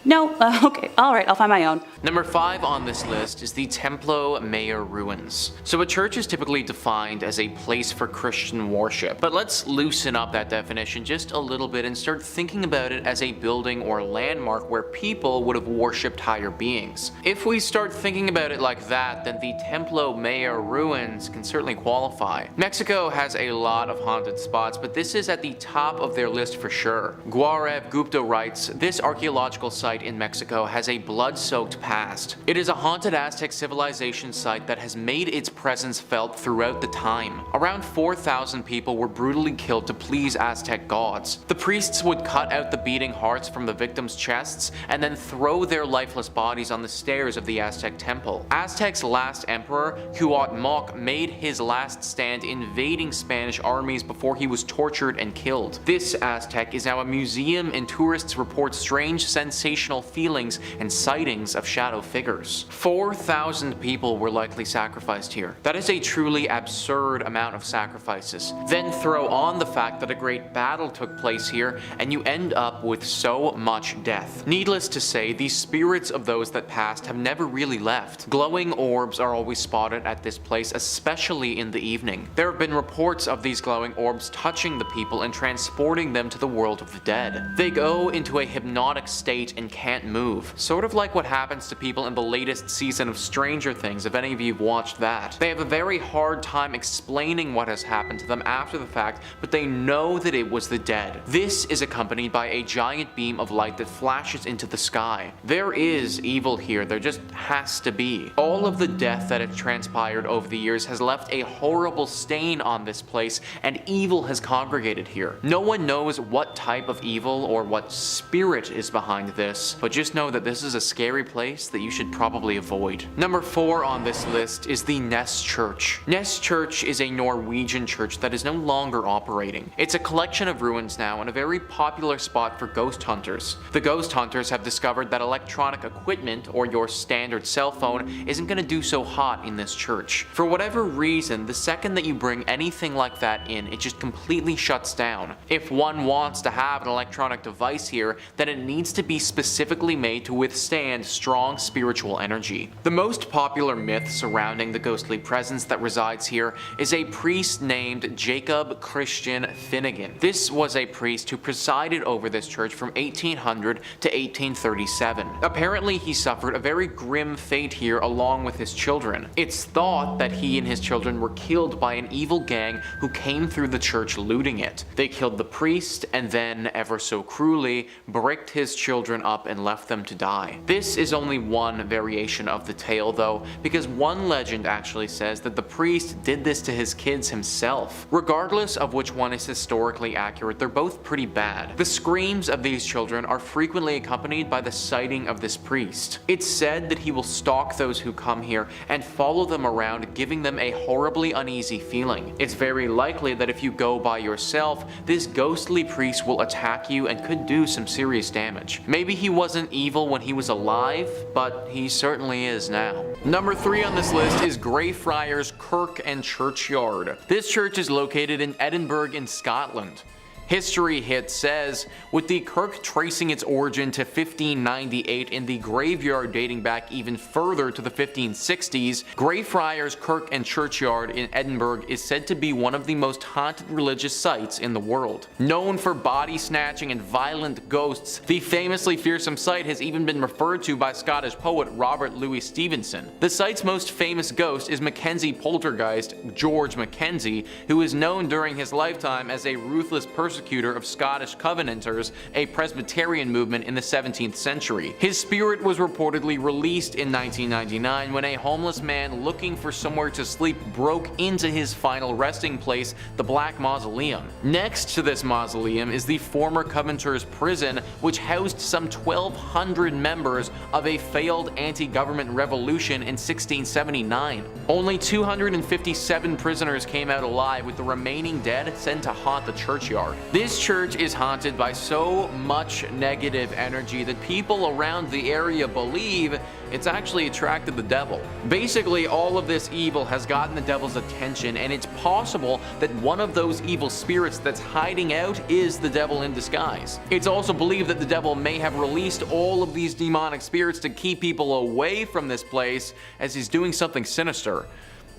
No? Okay, alright, I'll find my own. Number 5 on this list is the Templo Mayor ruins. So a church is typically defined as a place for Christian worship, but let's loosen up that definition just a little bit and start thinking about it as a building or landmark where people would have worshipped higher beings. If we start thinking about it like that, then the Templo Mayor ruins can certainly qualify. Mexico has a lot of haunted spots, but this is at the top of their list for sure. Gaurav Gupta writes, this archaeological site in Mexico has a blood-soaked past. It is a haunted Aztec civilization site that has made its presence felt throughout the time. Around 4,000 people were brutally killed to please Aztec gods. The priests would cut out the beating hearts from the victims' chests and then throw their lifeless bodies on the stairs of the Aztec temple. Aztec's last emperor, Cuauhtémoc, made his last stand invading Spanish armies before he was tortured and killed. This Aztec is now a museum, and tourists report strange sensational feelings and sightings of shadow figures. 4,000 people were likely sacrificed here. That is a truly absurd amount of sacrifices. Then throw on the fact that a great battle took place here, and you end up with so much death. Needless to say, the spirits of those that passed have never really left. Glowing orbs are always spotted at this place, especially in the evening. There have been reports of these glowing orbs touching the people and transporting them to the world of the dead. They go into a hypnotic state and can't move, sort of like what happens to people in the latest season of Stranger Things, if any of you have watched that. They have a very hard time explaining what has happened to them after the fact, but they know that it was the dead. This is accompanied by a giant beam of light that flashes into the sky. There is evil here, there just has to be. All of the death that has transpired over the years has left a horrible stain on this place, and evil has congregated here. No one knows what type of evil or what spirit is behind this, this, but just know that this is a scary place that you should probably avoid. Number 4 on this list is the Ness Church. Ness Church is a Norwegian church that is no longer operating. It's a collection of ruins now and a very popular spot for ghost hunters. The ghost hunters have discovered that electronic equipment, or your standard cell phone, isn't going to do so hot in this church. For whatever reason, the second that you bring anything like that in, it just completely shuts down. If one wants to have an electronic device here, then it needs to be specifically made to withstand strong spiritual energy. The most popular myth surrounding the ghostly presence that resides here is a priest named Jacob Christian Finnegan. This was a priest who presided over this church from 1800 to 1837. Apparently he suffered a very grim fate here along with his children. It's thought that he and his children were killed by an evil gang who came through the church looting it. They killed the priest and then, ever so cruelly, bricked his children up and left them to die. This is only one variation of the tale though, because one legend actually says that the priest did this to his kids himself. Regardless of which one is historically accurate, they're both pretty bad. The screams of these children are frequently accompanied by the sighting of this priest. It's said that he will stalk those who come here and follow them around, giving them a horribly uneasy feeling. It's very likely that if you go by yourself, this ghostly priest will attack you and could do some serious damage. Maybe he wasn't evil when he was alive, but he certainly is now. Number 3 on this list is Greyfriars Kirk and Churchyard. This church is located in Edinburgh in Scotland. History Hit says, with the kirk tracing its origin to 1598 and the graveyard dating back even further to the 1560s, Greyfriars Kirk and Churchyard in Edinburgh is said to be one of the most haunted religious sites in the world. Known for body snatching and violent ghosts, the famously fearsome site has even been referred to by Scottish poet Robert Louis Stevenson. The site's most famous ghost is Mackenzie poltergeist George Mackenzie, who is known during his lifetime as a ruthless persecutor of Scottish Covenanters, a Presbyterian movement in the 17th century. His spirit was reportedly released in 1999 when a homeless man looking for somewhere to sleep broke into his final resting place, the Black Mausoleum. Next to this mausoleum is the former Covenanters prison, which housed some 1,200 members of a failed anti-government revolution in 1679. Only 257 prisoners came out alive, with the remaining dead sent to haunt the churchyard. This church is haunted by so much negative energy that people around the area believe it's actually attracted the devil. Basically, all of this evil has gotten the devil's attention, and it's possible that one of those evil spirits that's hiding out is the devil in disguise. It's also believed that the devil may have released all of these demonic spirits to keep people away from this place, as he's doing something sinister.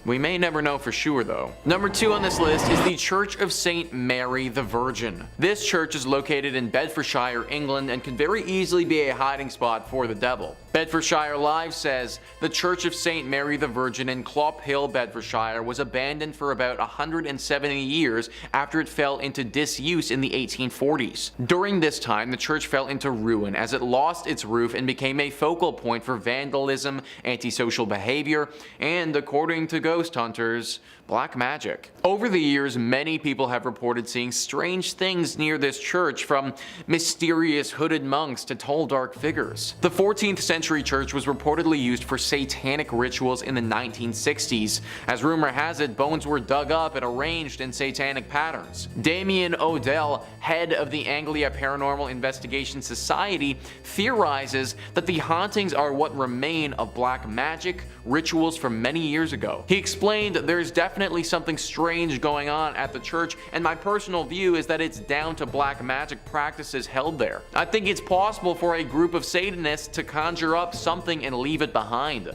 We may never know for sure though. Number 2 on this list is the Church of St. Mary the Virgin. This church is located in Bedfordshire, England, and can very easily be a hiding spot for the devil. Bedfordshire Live says, the Church of St. Mary the Virgin in Clop Hill, Bedfordshire was abandoned for about 170 years after it fell into disuse in the 1840s. During this time, the church fell into ruin as it lost its roof and became a focal point for vandalism, antisocial behavior, and, according to ghost hunters, black magic. Over the years, many people have reported seeing strange things near this church, from mysterious hooded monks to tall dark figures. The 14th century church was reportedly used for satanic rituals in the 1960s. As rumor has it, bones were dug up and arranged in satanic patterns. Damien Odell, head of the Anglia Paranormal Investigation Society, theorizes that the hauntings are what remain of black magic rituals from many years ago. He explained there's definitely something strange going on at the church, and my personal view is that it's down to black magic practices held there. I think it's possible for a group of Satanists to conjure up something and leave it behind.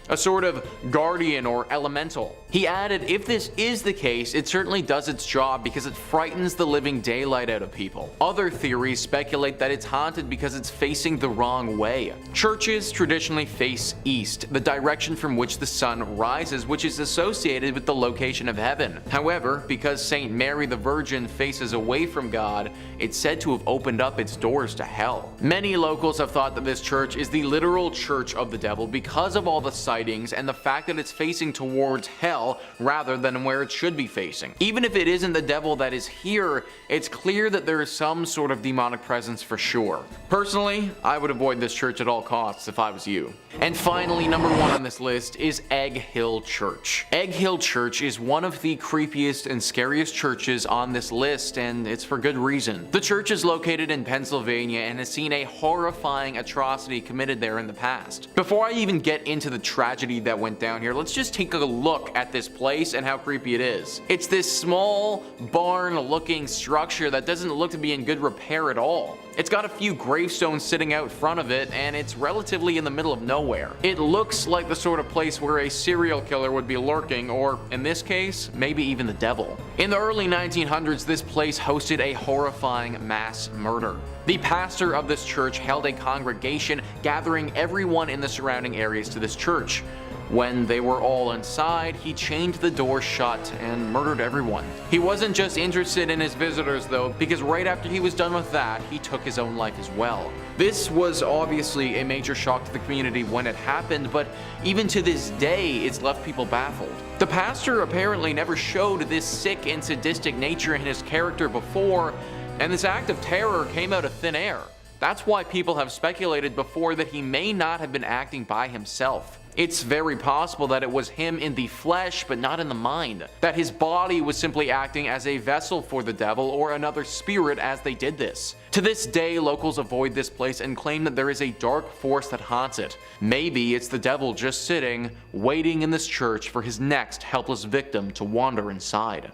A sort of guardian or elemental. He added, if this is the case, it certainly does its job because it frightens the living daylight out of people. Other theories speculate that it's haunted because it's facing the wrong way. Churches traditionally face east, the direction from which the sun rises, which is associated with the location of heaven. However, because St. Mary the Virgin faces away from God, it's said to have opened up its doors to hell. Many locals have thought that this church is the literal church of the devil because of all the sightings and the fact that it's facing towards hell, well rather than where it should be facing. Even if it isn't the devil that is here, it's clear that there is some sort of demonic presence for sure. Personally, I would avoid this church at all costs if I was you. And finally, number 1 on this list is Egg Hill Church. Egg Hill Church is one of the creepiest and scariest churches on this list, and it's for good reason. The church is located in Pennsylvania and has seen a horrifying atrocity committed there in the past. Before I even get into the tragedy that went down here, let's just take a look at this place and how creepy it is. It's this small, barn-looking structure that doesn't look to be in good repair at all. It's got a few gravestones sitting out front of it, and it's relatively in the middle of nowhere. It looks like the sort of place where a serial killer would be lurking, or in this case, maybe even the devil. In the early 1900s, this place hosted a horrifying mass murder. The pastor of this church held a congregation, gathering everyone in the surrounding areas to this church. When they were all inside, he chained the door shut and murdered everyone. He wasn't just interested in his visitors though, because right after he was done with that, he took his own life as well. This was obviously a major shock to the community when it happened, but even to this day, it's left people baffled. The pastor apparently never showed this sick and sadistic nature in his character before, and this act of terror came out of thin air. That's why people have speculated before that he may not have been acting by himself. It's very possible that it was him in the flesh but not in the mind, that his body was simply acting as a vessel for the devil or another spirit as they did this. To this day, locals avoid this place and claim that there is a dark force that haunts it. Maybe it's the devil just sitting, waiting in this church for his next helpless victim to wander inside.